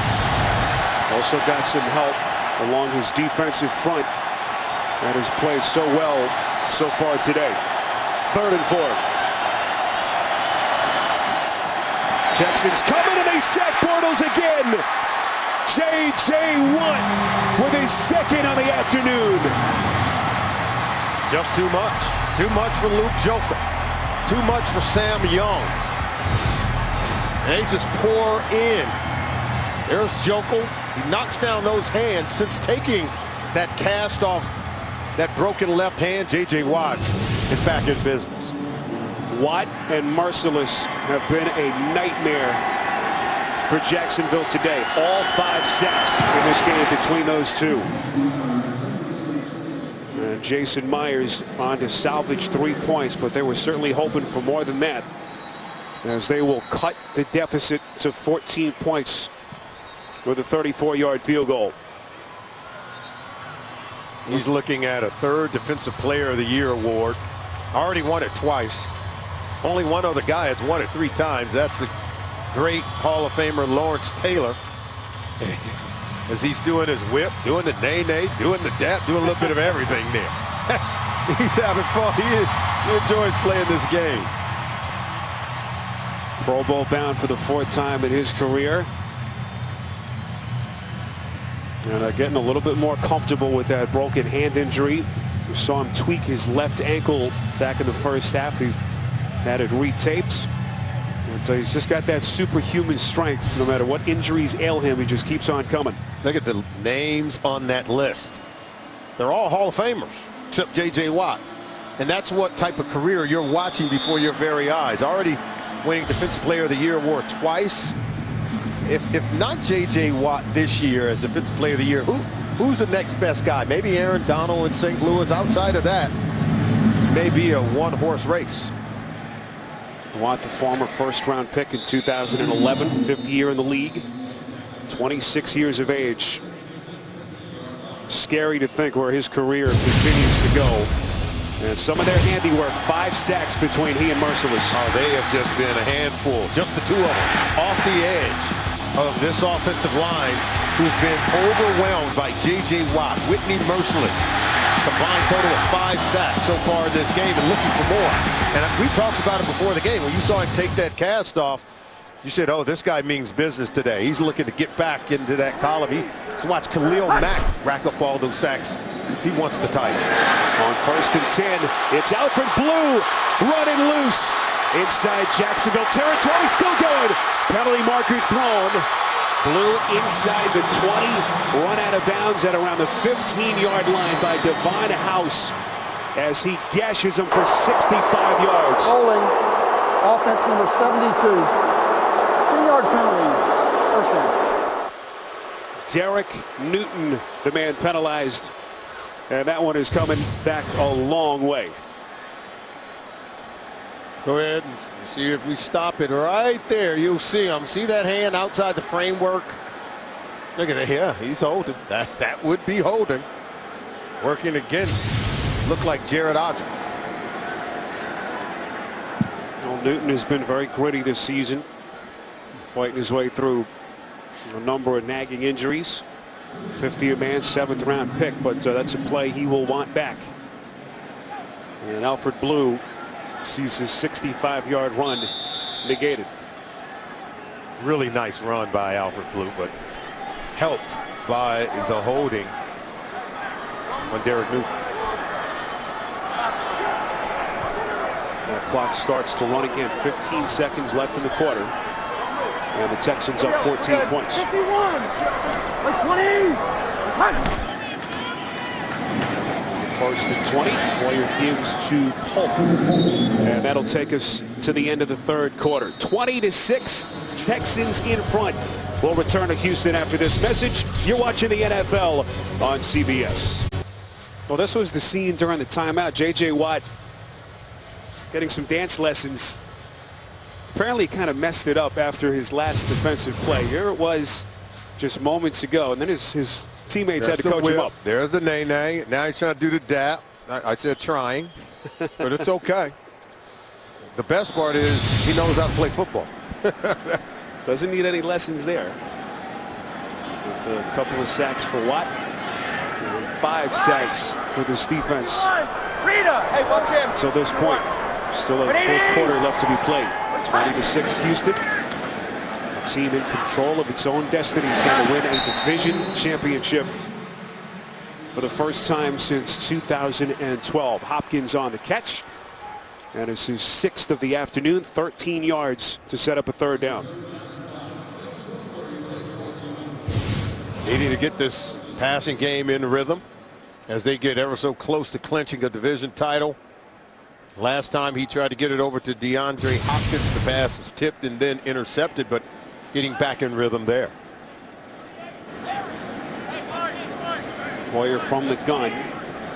Also got some help along his defensive front that has played so well so far today. 3rd and 4. Texans coming and they sack Bortles again. J.J. Watt with his 2nd on the afternoon. Just too much. Too much for Luke Joker. Too much for Sam Young. And they just pour in. There's Joker. He knocks down those hands. Since taking that cast off that broken left hand, J.J. Watt is back in business. Watt and Merciless have been a nightmare for Jacksonville today. All 5 sacks in this game between those two. And Jason Myers on to salvage 3 points, but they were certainly hoping for more than that, as they will cut the deficit to 14 points with a 34-yard field goal. He's looking at a 3rd Defensive Player of the Year award. Already won it twice. Only one other guy has won it 3 times. That's the great Hall of Famer Lawrence Taylor. As he's doing his whip, doing the nay-nay, doing the dap, doing a little bit of everything there. He's having fun. He enjoys playing this game. Pro Bowl bound for the 4th time in his career. And getting a little bit more comfortable with that broken hand injury. We saw him tweak his left ankle back in the first half. He had it retaped. So he's just got that superhuman strength. No matter what injuries ail him, he just keeps on coming. Look at the names on that list. They're all Hall of Famers, except J.J. Watt. And that's what type of career you're watching before your very eyes. Already winning Defensive Player of the Year award twice. If not J.J. Watt this year as Defensive Player of the Year, who's the next best guy? Maybe Aaron Donald in St. Louis. Outside of that, maybe a one-horse race. Watt, the former 1st-round pick in 2011, 5th year in the league, 26 years of age. Scary to think where his career continues to go. And some of their handiwork, 5 sacks between he and Merciless. Oh, they have just been a handful, just the 2 of them, off the edge of this offensive line, who's been overwhelmed by J.J. Watt, Whitney Merciless. Combined total of 5 sacks so far in this game and looking for more. And we talked about it before the game. When you saw him take that cast off, you said, oh, this guy means business today. He's looking to get back into that column. So watch Khalil Mack rack up all those sacks. He wants the title. On 1st and 10, it's Alfred Blue running loose inside Jacksonville territory. Still going. Penalty marker thrown. Blue inside the 20, run out of bounds at around the 15-yard line by Devon House as he gashes him for 65 yards. Holding, offense number 72. 10-yard penalty, 1st down. Derek Newton, the man penalized, and that one is coming back a long way. Go ahead and see if we stop it right there. You'll see him. See that hand outside the framework? Look at that. Yeah, he's holding. That would be holding. Working against, look like Jared Odger. Well, Newton has been very gritty this season, fighting his way through a number of nagging injuries. 50th man, 7th round pick, but that's a play he will want back. And Alfred Blue sees his 65-yard run negated. Really nice run by Alfred Blue, but helped by the holding on Derek Newton. The clock starts to run again. 15 seconds left in the quarter. And the Texans up 14 points. 51, 20. First and 20. Hoyer gives to Polk. And that'll take us to the end of the third quarter. 20-6, Texans in front. We'll return to Houston after this message. You're watching the NFL on CBS. Well, this was the scene during the timeout. J.J. Watt getting some dance lessons. Apparently kind of messed it up after his last defensive play. Here it was just moments ago, and then his teammates had to coach him up. There's the nay-nay. Now he's trying to do the dap. I said trying, but it's okay. The best part is he knows how to play football. Doesn't need any lessons there. It's a couple of sacks for Watt. And 5 sacks for this defense. Rita, hey, watch him. So this point, still a full quarter left to be played. 20-6 Houston. A team in control of its own destiny, trying to win a division championship for the first time since 2012. Hopkins on the catch. And it's his 6th of the afternoon, 13 yards to set up a third down. Needing to get this passing game in rhythm as they get ever so close to clinching a division title. Last time he tried to get it over to DeAndre Hopkins. The pass was tipped and then intercepted, but getting back in rhythm there. Hoyer from the gun.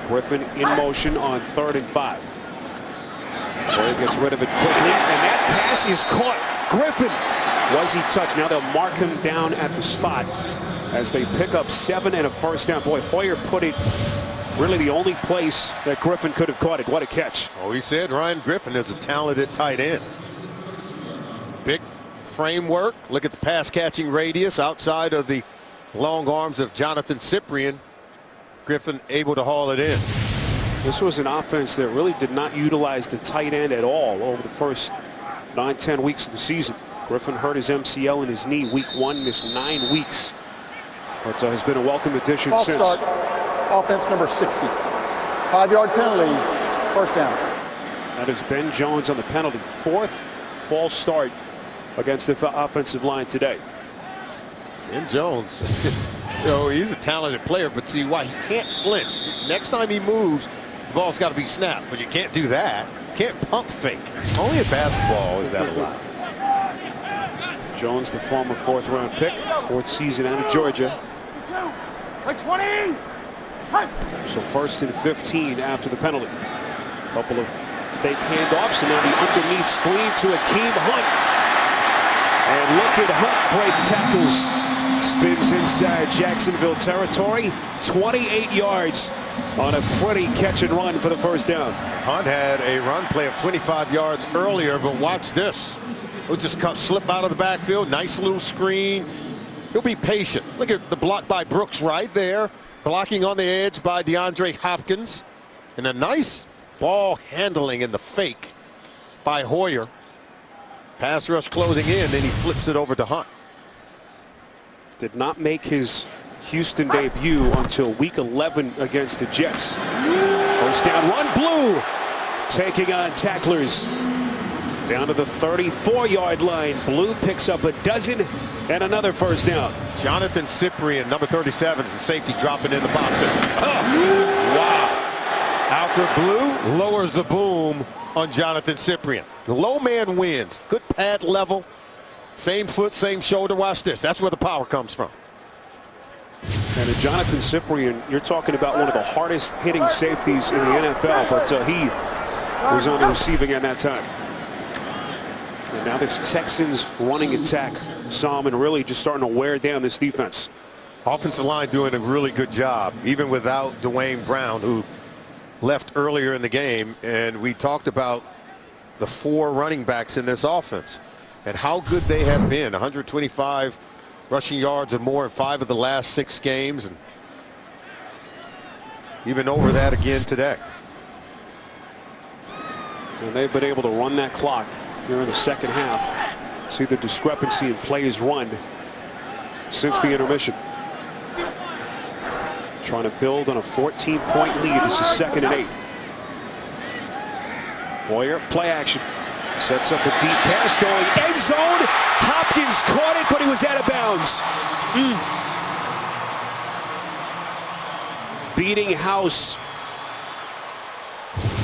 Griffin in motion on 3rd and 5. Hoyer gets rid of it quickly, and that pass is caught. Griffin, was he touched? Now they'll mark him down at the spot as they pick up 7 and a first down. Boy, Hoyer put it really the only place that Griffin could have caught it. What a catch. Oh, he said Ryan Griffin is a talented tight end. Big framework. Look at the pass catching radius outside of the long arms of Jonathan Cyprien. Griffin able to haul it in. This was an offense that really did not utilize the tight end at all over the first 9-10 weeks of the season. Griffin hurt his MCL in his knee week 1, missed 9 weeks, but has been a welcome addition False since. start. Offense number 60. 5-yard penalty, first down. That is Ben Jones on the penalty. 4th false start against the offensive line today. Ben Jones, you know, he's a talented player, but see why he can't flinch. Next time he moves, the ball's got to be snapped, but you can't do that. You can't pump fake. Only in basketball is that allowed. Jones, the former 4th-round pick, 4th season out of Georgia. Like 20. So 1st and 15 after the penalty. Couple of fake handoffs, and now the underneath screen to Akeem Hunt. And look at Hunt break tackles. Spins inside Jacksonville territory. 28 yards on a pretty catch and run for the first down. Hunt had a run play of 25 yards earlier, but watch this. He'll just slip out of the backfield. Nice little screen. He'll be patient. Look at the block by Brooks right there. Blocking on the edge by DeAndre Hopkins. And a nice ball handling in the fake by Hoyer. Pass rush closing in, then he flips it over to Hunt. Did not make his Houston debut until week 11 against the Jets. First down run, Blue taking on tacklers. Down to the 34-yard line. Blue picks up a dozen and another first down. Jonathan Cyprien, number 37, is the safety dropping in the box. Wow. Alfred Blue lowers the boom on Jonathan Cyprien. The low man wins. Good pad level. Same foot, same shoulder. Watch this. That's where the power comes from. And Jonathan Cyprien, you're talking about one of the hardest hitting safeties in the NFL, but he was on the receiving end that time. And now this Texans running attack, Solomon, really just starting to wear down this defense. Offensive line doing a really good job, even without Dwayne Brown, who left earlier in the game. And we talked about the 4 running backs in this offense and how good they have been. 125 rushing yards or more in 5 of the last 6 games, and even over that again today. And they've been able to run that clock here in the second half. See the discrepancy in plays run since the intermission. Trying to build on a 14-point lead. This is 2nd and 8. Hoyer, play action. Sets up a deep pass going end zone. Hopkins caught it, but he was out of bounds. Beating House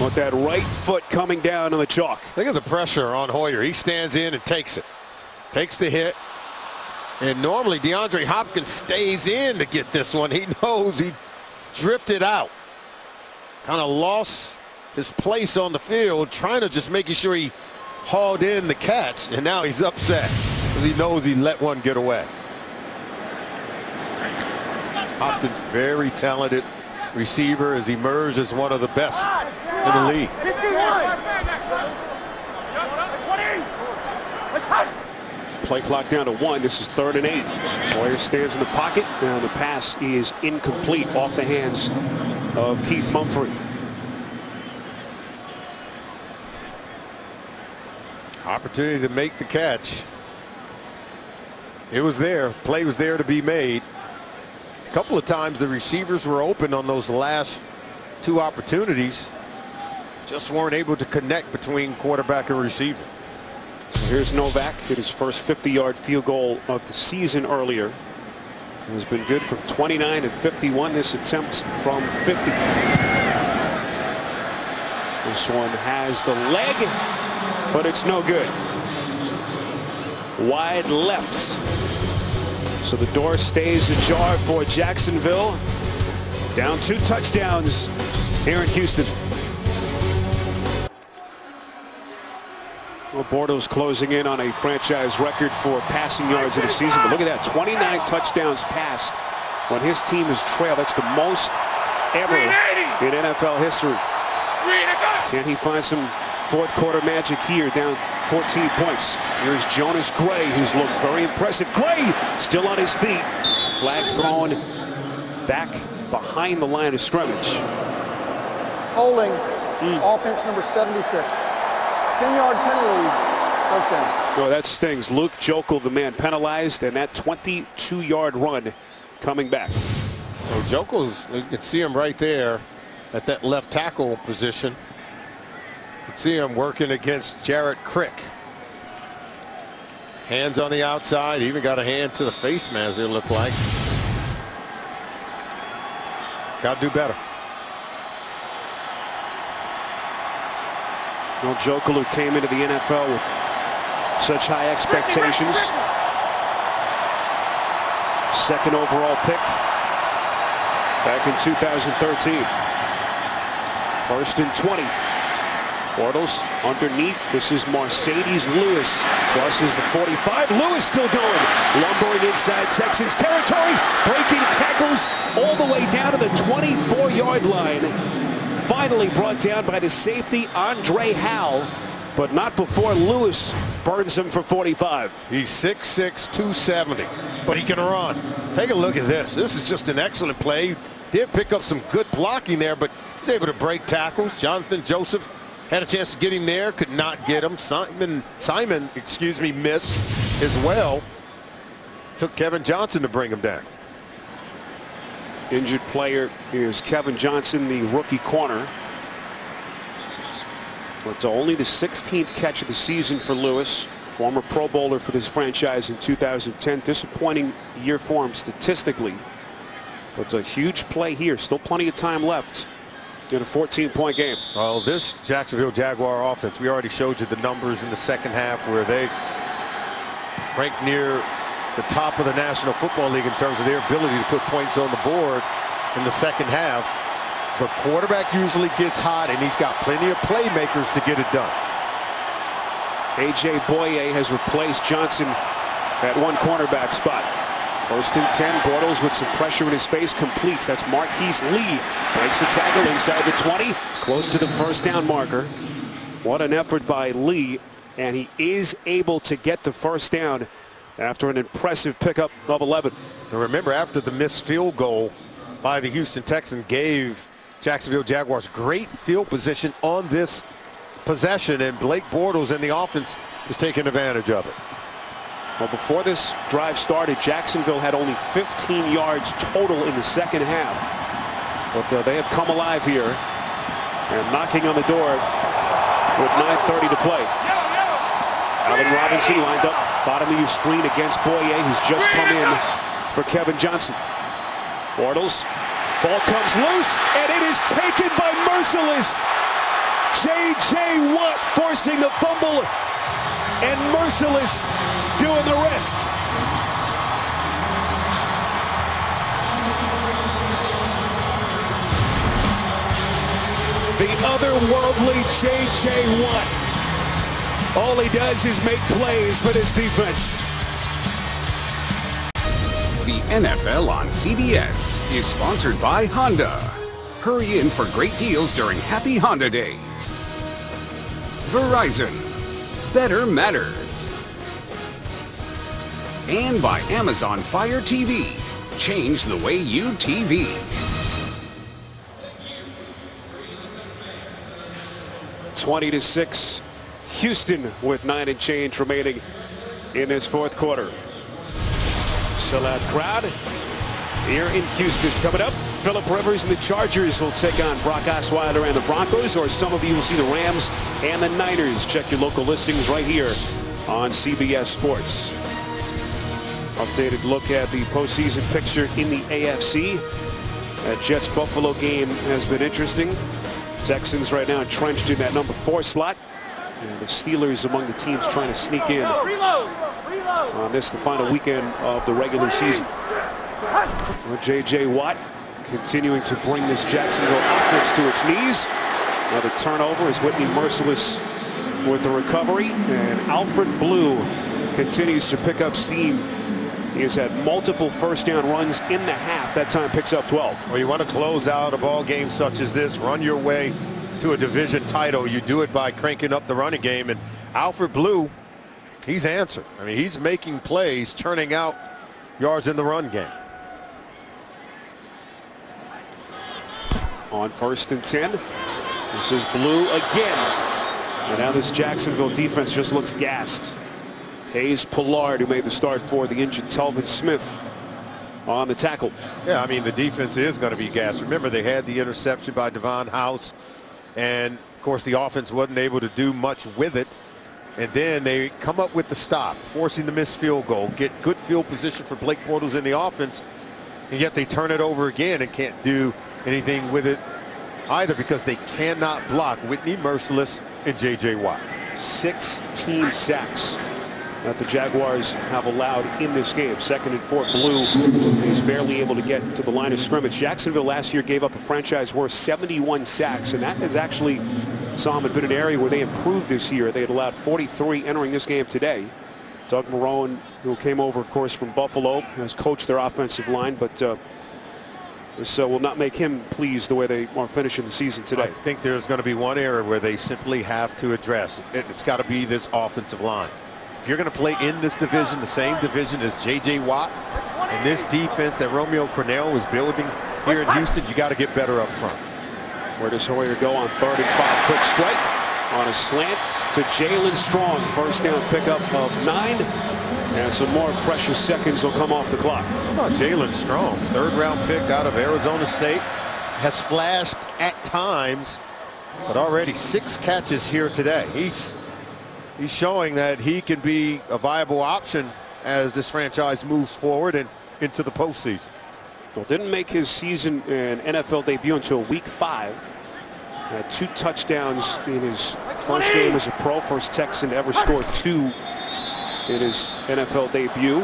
with that right foot coming down on the chalk. Look at the pressure on Hoyer. He stands in and takes it. Takes the hit. And normally DeAndre Hopkins stays in to get this one. He knows he drifted out. Kind of lost his place on the field, trying to just making sure he hauled in the catch. And now he's upset because he knows he let one get away. Hopkins, very talented receiver, has emerged as one of the best in the league. Play clock down to 1. This is 3rd and 8. Hoyer stands in the pocket. Now the pass is incomplete off the hands of Keith Mumphrey. Opportunity to make the catch. It was there. Play was there to be made. A couple of times the receivers were open on those last 2 opportunities. Just weren't able to connect between quarterback and receiver. So here's Novak. Hit his first 50-yard field goal of the season earlier. It has been good from 29 and 51. This attempt from 50. This one has the leg, but it's no good. Wide left. So the door stays ajar for Jacksonville. Down 2 touchdowns here in Houston. Well, Bortles closing in on a franchise record for passing yards in the season. But look at that, 29 touchdowns passed when his team has trailed. That's the most ever in NFL history. Can he find some fourth quarter magic here, down 14 points? Here's Jonas Gray, who's looked very impressive. Gray still on his feet. Flag thrown back behind the line of scrimmage. Holding, offense number 76. 10-yard penalty, first down. Well, that stings. Luke Jokel, the man penalized, and that 22-yard run coming back. Well, Jokel's, you can see him right there at that left tackle position. You can see him working against Jarrett Crick. Hands on the outside, even got a hand to the face mask, it looked like. Got to do better. Well, Jokel, who came into the NFL with such high expectations. Second overall pick back in 2013. 1st and 20. Bortles underneath. This is Mercedes Lewis. Crosses the 45. Lewis still going. Lumbering inside Texans territory. Breaking tackles all the way down to the 24-yard line. Finally brought down by the safety, Andre Howell, but not before Lewis burns him for 45. He's 6'6", 270, but he can run. Take a look at this. This is just an excellent play. Did pick up some good blocking there, but he's able to break tackles. Jonathan Joseph had a chance to get him there, could not get him. Simon, missed as well. Took Kevin Johnson to bring him down. Injured player is Kevin Johnson, the rookie corner. It's only the 16th catch of the season for Lewis, former Pro Bowler for this franchise in 2010. Disappointing year for him statistically, but a huge play here. Still plenty of time left in a 14-point game. Well, this Jacksonville Jaguar offense, we already showed you the numbers in the second half where they ranked near the top of the National Football League in terms of their ability to put points on the board in the second half. The quarterback usually gets hot, and he's got plenty of playmakers to get it done. A.J. Boye has replaced Johnson at one cornerback spot. 1st and 10. Bortles with some pressure in his face completes. That's Marquise Lee. Breaks the tackle inside the 20. Close to the first down marker. What an effort by Lee. And he is able to get the first down after an impressive pickup of 11. Now remember, after the missed field goal by the Houston Texans gave Jacksonville Jaguars great field position on this possession, and Blake Bortles and the offense is taking advantage of it. Well, before this drive started, Jacksonville had only 15 yards total in the second half. But they have come alive here and knocking on the door with 9:30 to play. Allen Robinson lined up bottom of your screen against Boye, who's just come in for Kevin Johnson. Bortles, ball comes loose, and it is taken by Merciless. J.J. Watt forcing the fumble, and Merciless doing the rest. The otherworldly J.J. Watt. All he does is make plays for this defense. The NFL on CBS is sponsored by Honda. Hurry in for great deals during Happy Honda Days. Verizon. Better matters. And by Amazon Fire TV. Change the way you TV. (20-6). Houston with 9 and change remaining in this fourth quarter. Sellout crowd here in Houston. Coming up, Phillip Rivers and the Chargers will take on Brock Osweiler and the Broncos, or some of you will see the Rams and the Niners. Check your local listings right here on CBS Sports. Updated look at the postseason picture in the AFC. That Jets-Buffalo game has been interesting. Texans right now entrenched in that number 4 slot. And the Steelers among the teams trying to sneak in on this, the final weekend of the regular season. J.J. Watt continuing to bring this Jacksonville offense to its knees. Another turnover as Whitney Merciless with the recovery. And Alfred Blue continues to pick up steam. He has had multiple first down runs in the half. That time picks up 12. Well, you want to close out a ball game such as this, run your way to a division title. You do it by cranking up the running game, and Alfred Blue, he's answered. I mean, he's making plays, churning out yards in the run game. On 1st and 10, this is Blue again. And now this Jacksonville defense just looks gassed. Hayes Pollard, who made the start for the injured Telvin Smith, on the tackle. Yeah, I mean, the defense is going to be gassed. Remember, they had the interception by Devon House, and of course the offense wasn't able to do much with it. And then they come up with the stop, forcing the missed field goal, get good field position for Blake Bortles in the offense, and yet they turn it over again and can't do anything with it either because they cannot block Whitney Merciless and J.J. Watt. 6 team sacks that the Jaguars have allowed in this game. 2nd and 4, Blue is barely able to get to the line of scrimmage. Jacksonville last year gave up a franchise-worst 71 sacks, and that has actually, some had been an area where they improved this year. They had allowed 43 entering this game today. Doug Marrone, who came over, of course, from Buffalo, has coached their offensive line, but this will not make him pleased the way they are finishing the season today. I think there's going to be one area where they simply have to address. It's got to be this offensive line. If you're going to play in this division, the same division as J.J. Watt, and this defense that Romeo Crennel is building here in Houston, you got to get better up front. Where does Hoyer go on 3rd and 5? Quick strike on a slant to Jalen Strong. First down pickup of 9. And some more precious seconds will come off the clock. How about Jalen Strong, 3rd round pick out of Arizona State, has flashed at times, but already 6 catches here today. He's showing that he can be a viable option as this franchise moves forward and into the postseason. Well, didn't make his season and NFL debut until week 5. Had 2 touchdowns in his first game as a pro, first Texan to ever score 2 in his NFL debut.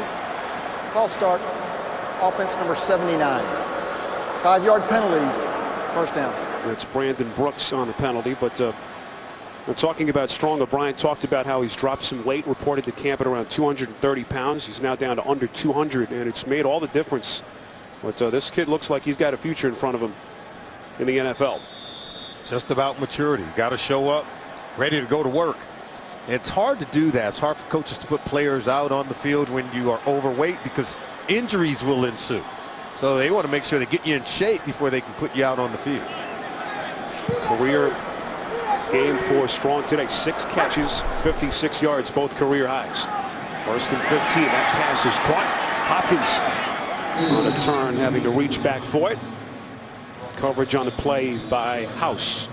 False start, offense number 79. 5-yard penalty, first down. That's Brandon Brooks on the penalty, but we're talking about Strong. O'Brien talked about how he's dropped some weight, reported to camp at around 230 pounds. He's now down to under 200, and it's made all the difference. But this kid looks like he's got a future in front of him in the NFL. Just about maturity. Got to show up, ready to go to work. It's hard to do that. It's hard for coaches to put players out on the field when you are overweight because injuries will ensue. So they want to make sure they get you in shape before they can put you out on the field. Career game for Strong today. 6 catches, 56 yards, both career highs. 1st and 15. That pass is caught. Hopkins on a turn, having to reach back for it. Coverage on the play by House.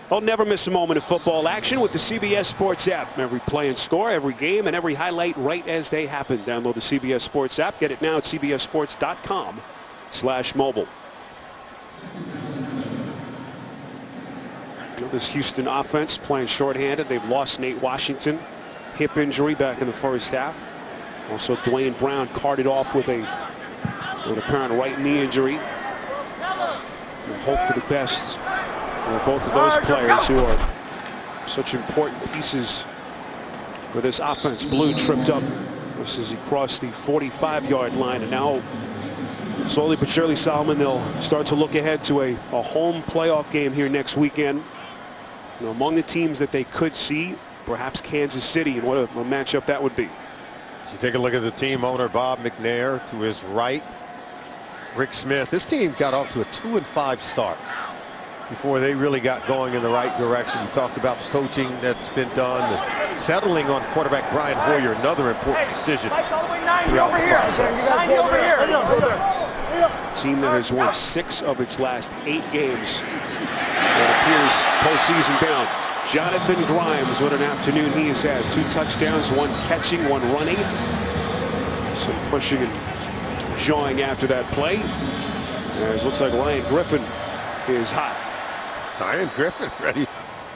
I'll never miss a moment of football action with the CBS Sports app. Every play and score, every game, and every highlight right as they happen. Download the CBS Sports app. Get it now at cbssports.com/mobile. You know, this Houston offense playing shorthanded. They've lost Nate Washington, hip injury back in the first half. Also, Dwayne Brown carted off with an apparent right knee injury. We'll hope for the best for both of those players who are such important pieces for this offense. Blue tripped up just as he crossed the 45-yard line, and now slowly but surely, Solomon, they'll start to look ahead to a home playoff game here next weekend. You know, among the teams that they could see, perhaps Kansas City, and what a matchup that would be. So you take a look at the team owner, Bob McNair, to his right, Rick Smith. This team got off to a 2-5 start before they really got going in the right direction. We talked about the coaching that's been done, the settling on quarterback Brian Hoyer, another important decision throughout the process. Team that has won 6 of its last 8 games and appears postseason bound. Jonathan Grimes, what an afternoon he has had. 2 touchdowns, 1 catching, 1 running. Some pushing and jawing after that play. As looks like Ryan Griffin is hot. Ryan Griffin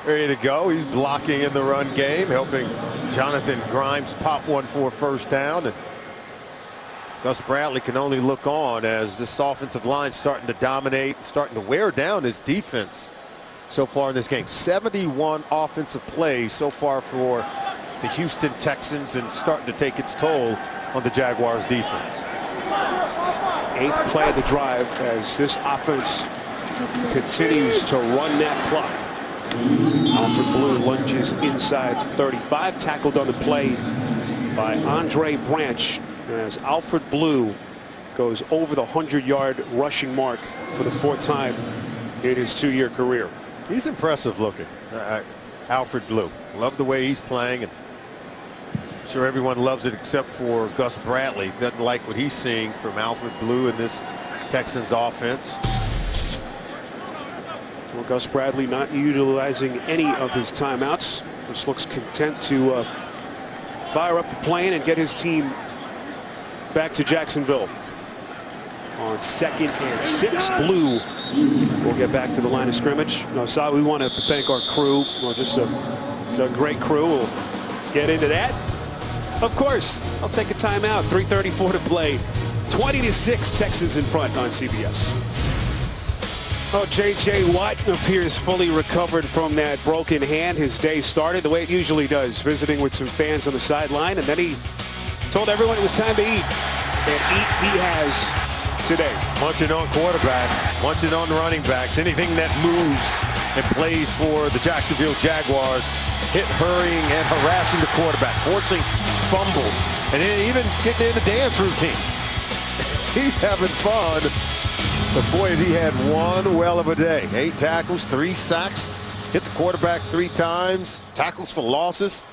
ready to go. He's blocking in the run game, helping Jonathan Grimes pop one for a first down. And Gus Bradley can only look on as this offensive line starting to dominate, starting to wear down his defense so far in this game. 71 offensive plays so far for the Houston Texans, and starting to take its toll on the Jaguars defense. 8th play of the drive as this offense continues to run that clock. Alfred Blue lunges inside 35, tackled on the play by Andre Branch, as Alfred Blue goes over the 100-yard rushing mark for the 4th time in his 2-year career. He's impressive looking, Alfred Blue. Love the way he's playing, and I'm sure everyone loves it except for Gus Bradley. Doesn't like what he's seeing from Alfred Blue in this Texans offense. Well, Gus Bradley not utilizing any of his timeouts. Just looks content to fire up the plane and get his team back to Jacksonville. On 2nd and 6, Blue will get back to the line of scrimmage. No, Sal, we want to thank our crew. Well, just a great crew. We'll get into that. Of course, I'll take a timeout. 3:34 to play. 20-6, Texans in front on CBS. Oh, J.J. Watt appears fully recovered from that broken hand. His day started the way it usually does, visiting with some fans on the sideline, and then he told everyone it was time to eat. And eat he has today. Munching on quarterbacks, munching on running backs, anything that moves and plays for the Jacksonville Jaguars, hurrying and harassing the quarterback, forcing fumbles, and then even getting in the dance routine. He's having fun. But boy, has he had one well of a day. 8 tackles, 3 sacks, hit the quarterback 3 times, tackles for losses,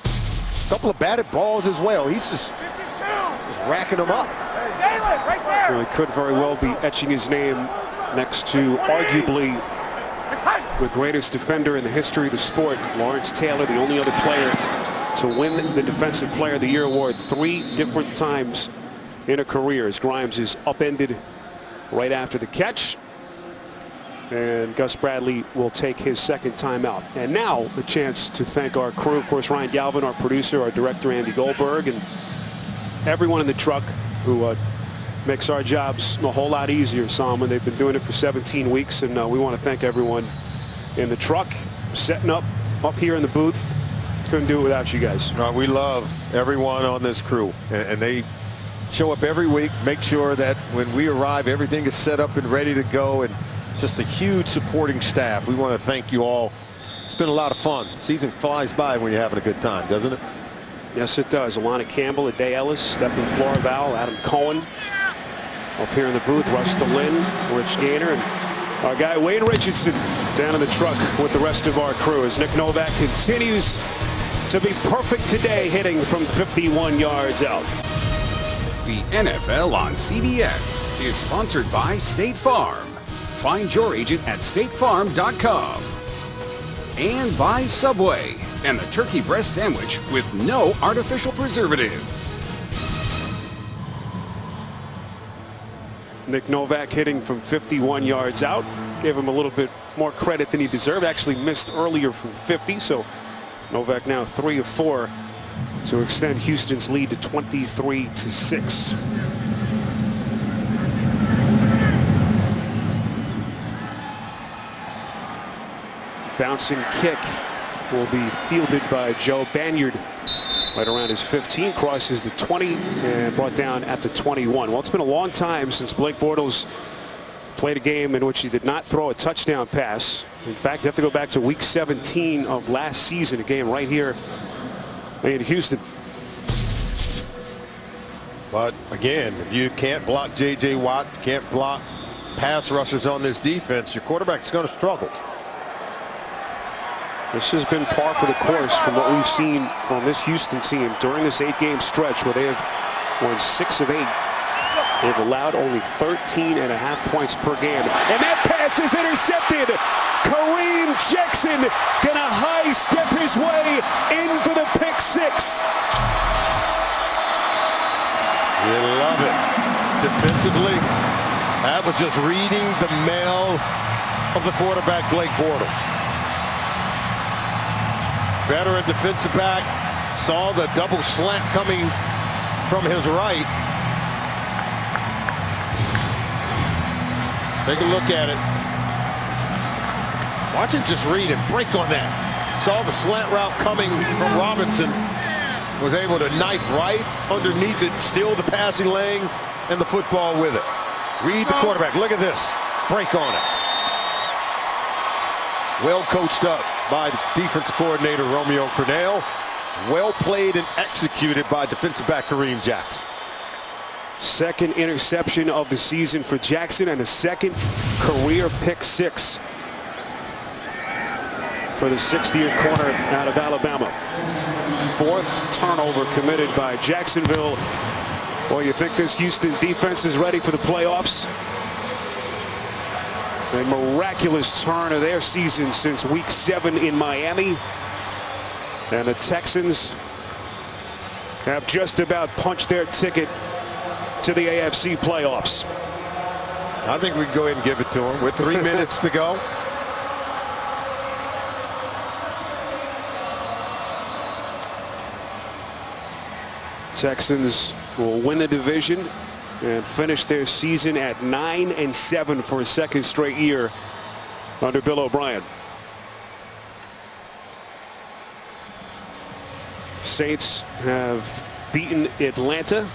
a couple of batted balls as well. He's just racking them up. Well, he could very well be etching his name next to arguably the greatest defender in the history of the sport, Lawrence Taylor, the only other player to win the Defensive Player of the Year award 3 different times in a career, as Grimes is upended right after the catch. And Gus Bradley will take his 2nd timeout. And now the chance to thank our crew, of course, Ryan Galvin, our producer, our director, Andy Goldberg, and everyone in the truck who makes our jobs a whole lot easier, Solomon. They've been doing it for 17 weeks, and we want to thank everyone in the truck, setting up here in the booth. Couldn't do it without you guys. We love everyone on this crew, and they show up every week, make sure that when we arrive, everything is set up and ready to go, and just a huge supporting staff. We want to thank you all. It's been a lot of fun. The season flies by when you're having a good time, doesn't it? Yes, it does. Alana Campbell, Ade Ellis, Stephen Florival, Adam Cohen up here in the booth, Russ DeLynn, Rich Gaynor, and our guy Wayne Richardson down in the truck with the rest of our crew as Nick Novak continues to be perfect today, hitting from 51 yards out. The NFL on CBS is sponsored by State Farm. Find your agent at statefarm.com. And by Subway and the turkey breast sandwich with no artificial preservatives. Nick Novak hitting from 51 yards out. Gave him a little bit more credit than he deserved. Actually missed earlier from 50. So Novak now 3 of 4 to extend Houston's lead to 23-6. Bouncing kick will be fielded by Joe Banyard right around his 15, crosses the 20 and brought down at the 21. Well, it's been a long time since Blake Bortles played a game in which he did not throw a touchdown pass. In fact, you have to go back to week 17 of last season, a game right here in Houston. But again, if you can't block J.J. Watt, can't block pass rushers on this defense, your quarterback's going to struggle. This has been par for the course from what we've seen from this Houston team during this 8-game stretch where they have won 6 of 8. They've allowed only 13.5 points per game. And that pass is intercepted. Kareem Jackson gonna high step his way in for the pick 6. You love it. Defensively, that was just reading the mail of the quarterback, Blake Bortles. Veteran defensive back saw the double slant coming from his right. Take a look at it. Watch him just read and break on that. Saw the slant route coming from Robinson. Was able to knife right underneath it, steal the passing lane, and the football with it. Read the quarterback. Look at this. Break on it. Well coached up by defensive coordinator Romeo Crennel. Well played and executed by defensive back Kareem Jackson. Second interception of the season for Jackson and the second career pick 6 for the 6th-year corner out of Alabama. 4th turnover committed by Jacksonville. Well, you think this Houston defense is ready for the playoffs? A miraculous turn of their season since week 7 in Miami. And the Texans have just about punched their ticket to the AFC playoffs. I think we can go ahead and give it to them with 3 minutes to go. Texans will win the division and finish their season at 9-7 for a second straight year under Bill O'Brien. Saints have beaten Atlanta.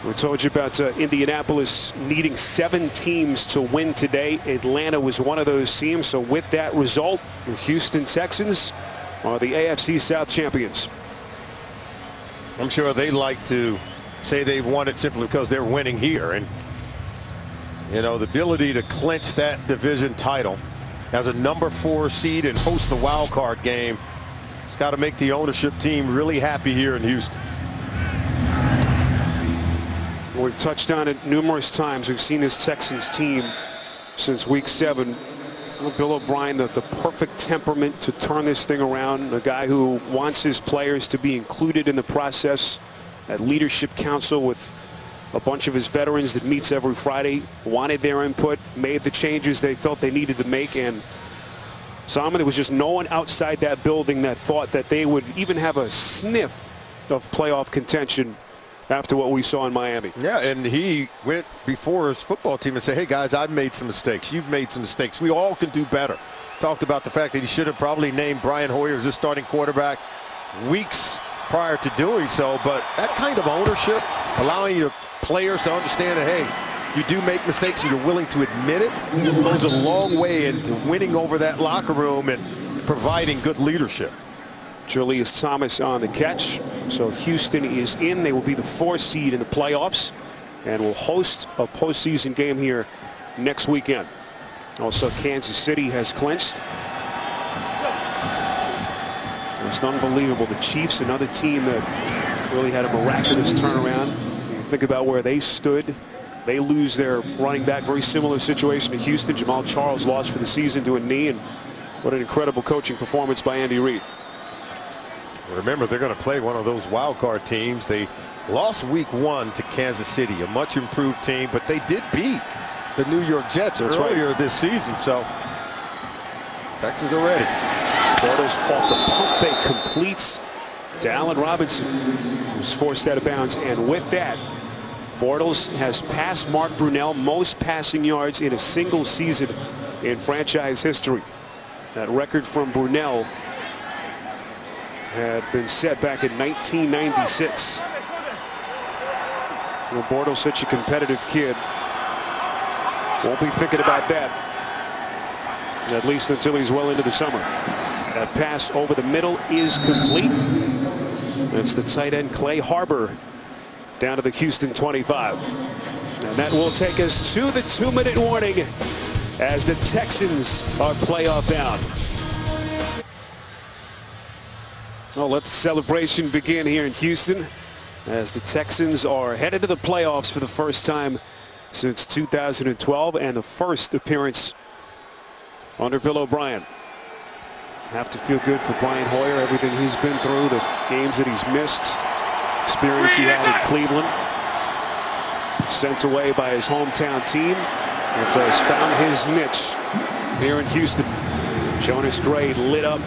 We told you about Indianapolis needing 7 teams to win today. Atlanta was one of those teams. So with that result, the Houston Texans are the AFC South champions. I'm sure they like to say they've won it simply because they're winning here. And, you know, the ability to clinch that division title as a number 4 seed and host the wild card game, it's got to make the ownership team really happy here in Houston. We've touched on it numerous times. We've seen this Texans team since week 7. Bill O'Brien, the perfect temperament to turn this thing around. A guy who wants his players to be included in the process. At leadership council with a bunch of his veterans that meets every Friday, wanted their input, made the changes they felt they needed to make. And Simon, there was just no one outside that building that thought that they would even have a sniff of playoff contention after what we saw in Miami. Yeah, and he went before his football team and said, hey guys, I've made some mistakes. You've made some mistakes. We all can do better. Talked about the fact that he should have probably named Brian Hoyer as his starting quarterback weeks prior to doing so. But that kind of ownership, allowing your players to understand that, hey, you do make mistakes and you're willing to admit it, goes a long way into winning over that locker room and providing good leadership. Julius Thomas on the catch. So Houston is in. They will be the 4th seed in the playoffs and will host a postseason game here next weekend. Also, Kansas City has clinched. It's unbelievable. The Chiefs, another team that really had a miraculous turnaround. You think about where they stood. They lose their running back. Very similar situation to Houston. Jamal Charles lost for the season to a knee. And what an incredible coaching performance by Andy Reid. Remember, they're going to play one of those wild card teams. They lost week 1 to Kansas City, a much improved team, but they did beat the New York Jets earlier this season. So Texans are ready. Bortles off the pump fake completes to Allen Robinson, who's forced out of bounds. And with that, Bortles has passed Mark Brunell most passing yards in a single season in franchise history. That record from Brunell had been set back in 1996. Well, Bortles, such a competitive kid, won't be thinking about that, at least until he's well into the summer. That pass over the middle is complete. It's the tight end Clay Harbor down to the Houston 25. And that will take us to the 2-minute warning as the Texans are playoff bound. Well, let the celebration begin here in Houston as the Texans are headed to the playoffs for the first time since 2012 and the first appearance under Bill O'Brien. Have to feel good for Brian Hoyer, everything he's been through, the games that he's missed, experience he had in Cleveland, sent away by his hometown team, and has found his niche here in Houston. Jonas Gray lit up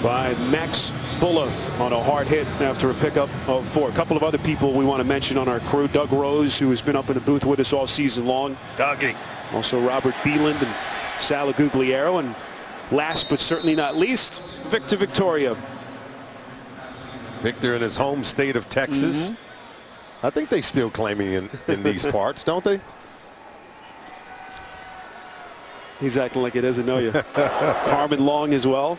by Max Bulla on a hard hit after a pickup of 4. A couple of other people we want to mention on our crew. Doug Rose, who has been up in the booth with us all season long. Dougie. Also Robert Beeland and Sal Gugliero. And last but certainly not least, Victor Victoria. Victor in his home state of Texas. I think they still claim him in these parts, don't they? He's acting like he doesn't know you. Carmen Long as well.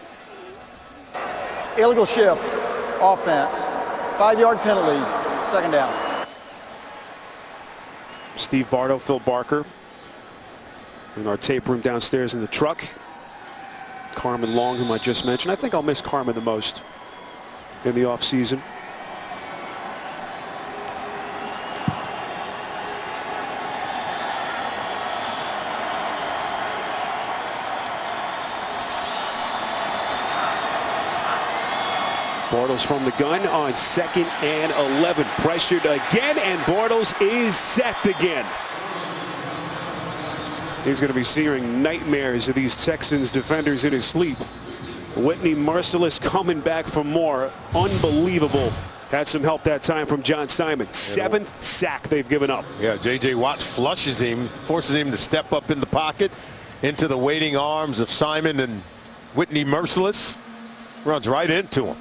Illegal shift, offense, 5-yard penalty, second down. Steve Bardo, Phil Barker in our tape room downstairs in the truck. Carmen Long, whom I just mentioned. I think I'll miss Carmen the most in the offseason. Bortles from the gun on 2nd and 11. Pressured again, and Bortles is sacked again. He's going to be seeing nightmares of these Texans defenders in his sleep. Whitney Merciless coming back for more. Unbelievable. Had some help that time from John Simon. 7th sack they've given up. Yeah, J.J. Watt flushes him, forces him to step up in the pocket into the waiting arms of Simon, and Whitney Merciless runs right into him.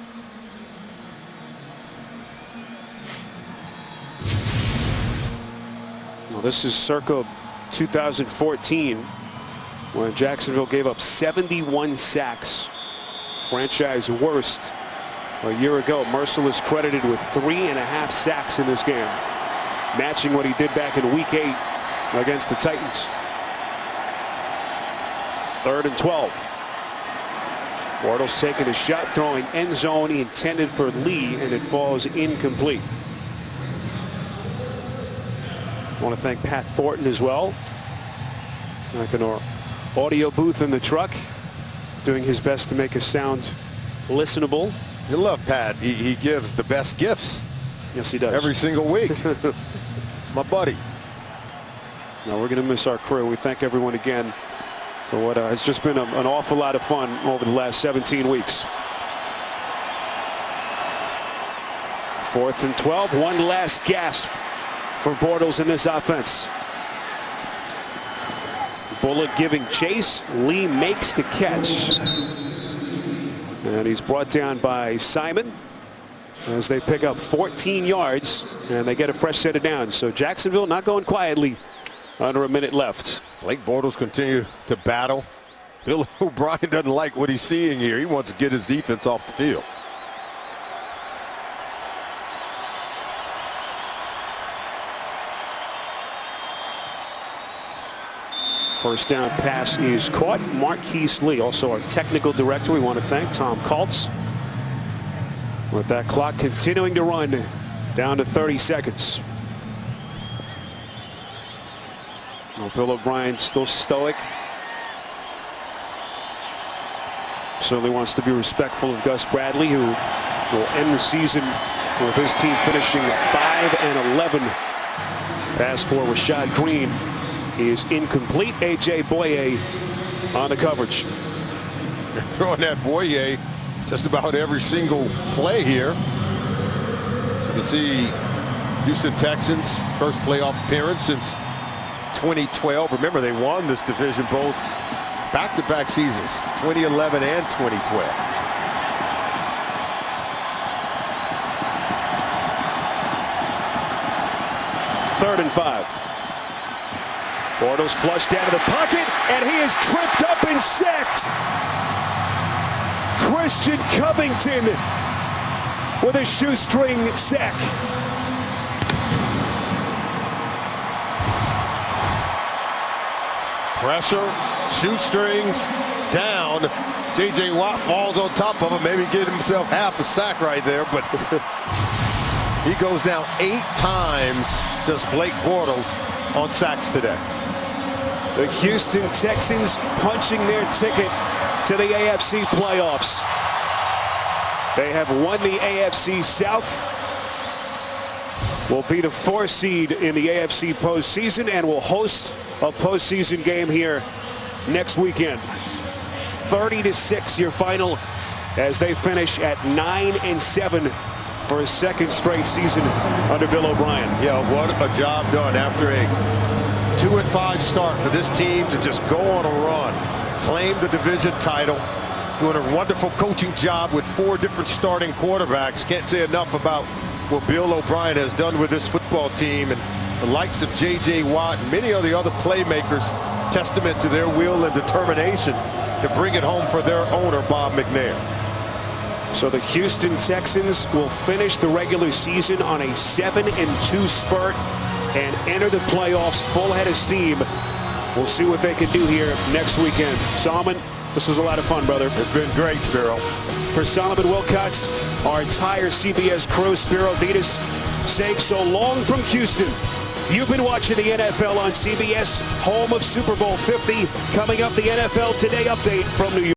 Well, this is circa 2014 when Jacksonville gave up 71 sacks. Franchise worst a year ago. Merciless credited with 3.5 sacks in this game, matching what he did back in week 8 against the Titans. 3rd and 12. Bortles taking a shot, throwing end zone. He intended for Lee, and it falls incomplete. I want to thank Pat Thornton as well. Like an audio booth in the truck, doing his best to make us sound listenable. You love Pat. He gives the best gifts. Yes, he does. Every single week. It's my buddy. No, we're going to miss our crew. We thank everyone again for what has just been an awful lot of fun over the last 17 weeks. 4th and 12. One last gasp for Bortles in this offense. Bullock giving chase. Lee makes the catch. And he's brought down by Simon as they pick up 14 yards and they get a fresh set of downs. So Jacksonville not going quietly under a minute left. Blake Bortles continue to battle. Bill O'Brien doesn't like what he's seeing here. He wants to get his defense off the field. First down pass is caught. Marquise Lee, also our technical director. We want to thank Tom Kaltz. With that clock continuing to run down to 30 seconds. Well, Bill O'Brien still stoic. Certainly wants to be respectful of Gus Bradley, who will end the season with his team finishing 5-11. Pass for Rashad Green is incomplete. A.J. Boye on the coverage. They're throwing that Boye just about every single play here. So to see Houston Texans first playoff appearance since 2012. Remember, they won this division both back-to-back seasons, 2011 and 2012. Third and 5. Bortles flushed out of the pocket, and he is tripped up and sacked. Christian Covington with a shoestring sack. Pressure, shoestrings down. J.J. Watt falls on top of him, maybe get himself half a sack right there, but he goes down 8 times, does Blake Bortles, on sacks today. The Houston Texans punching their ticket to the AFC playoffs. They have won the AFC South, will be the 4th seed in the AFC postseason, and will host a postseason game here next weekend. 30-6 your final as they finish at 9-7 for a 2nd straight season under Bill O'Brien. Yeah, what a job done after a 2-5 start for this team to just go on a run, claim the division title, doing a wonderful coaching job with 4 different starting quarterbacks. Can't say enough about what Bill O'Brien has done with this football team, and the likes of J.J. Watt and many of the other playmakers, testament to their will and determination to bring it home for their owner, Bob McNair. So the Houston Texans will finish the regular season on a 7-2 spurt and enter the playoffs full head of steam. We'll see what they can do here next weekend. Solomon, this was a lot of fun, brother. It's been great, Spiro. For Solomon Wilcots, our entire CBS crew, Spiro Ditas, saying so long from Houston. You've been watching the NFL on CBS, home of Super Bowl 50. Coming up, the NFL Today update from New York.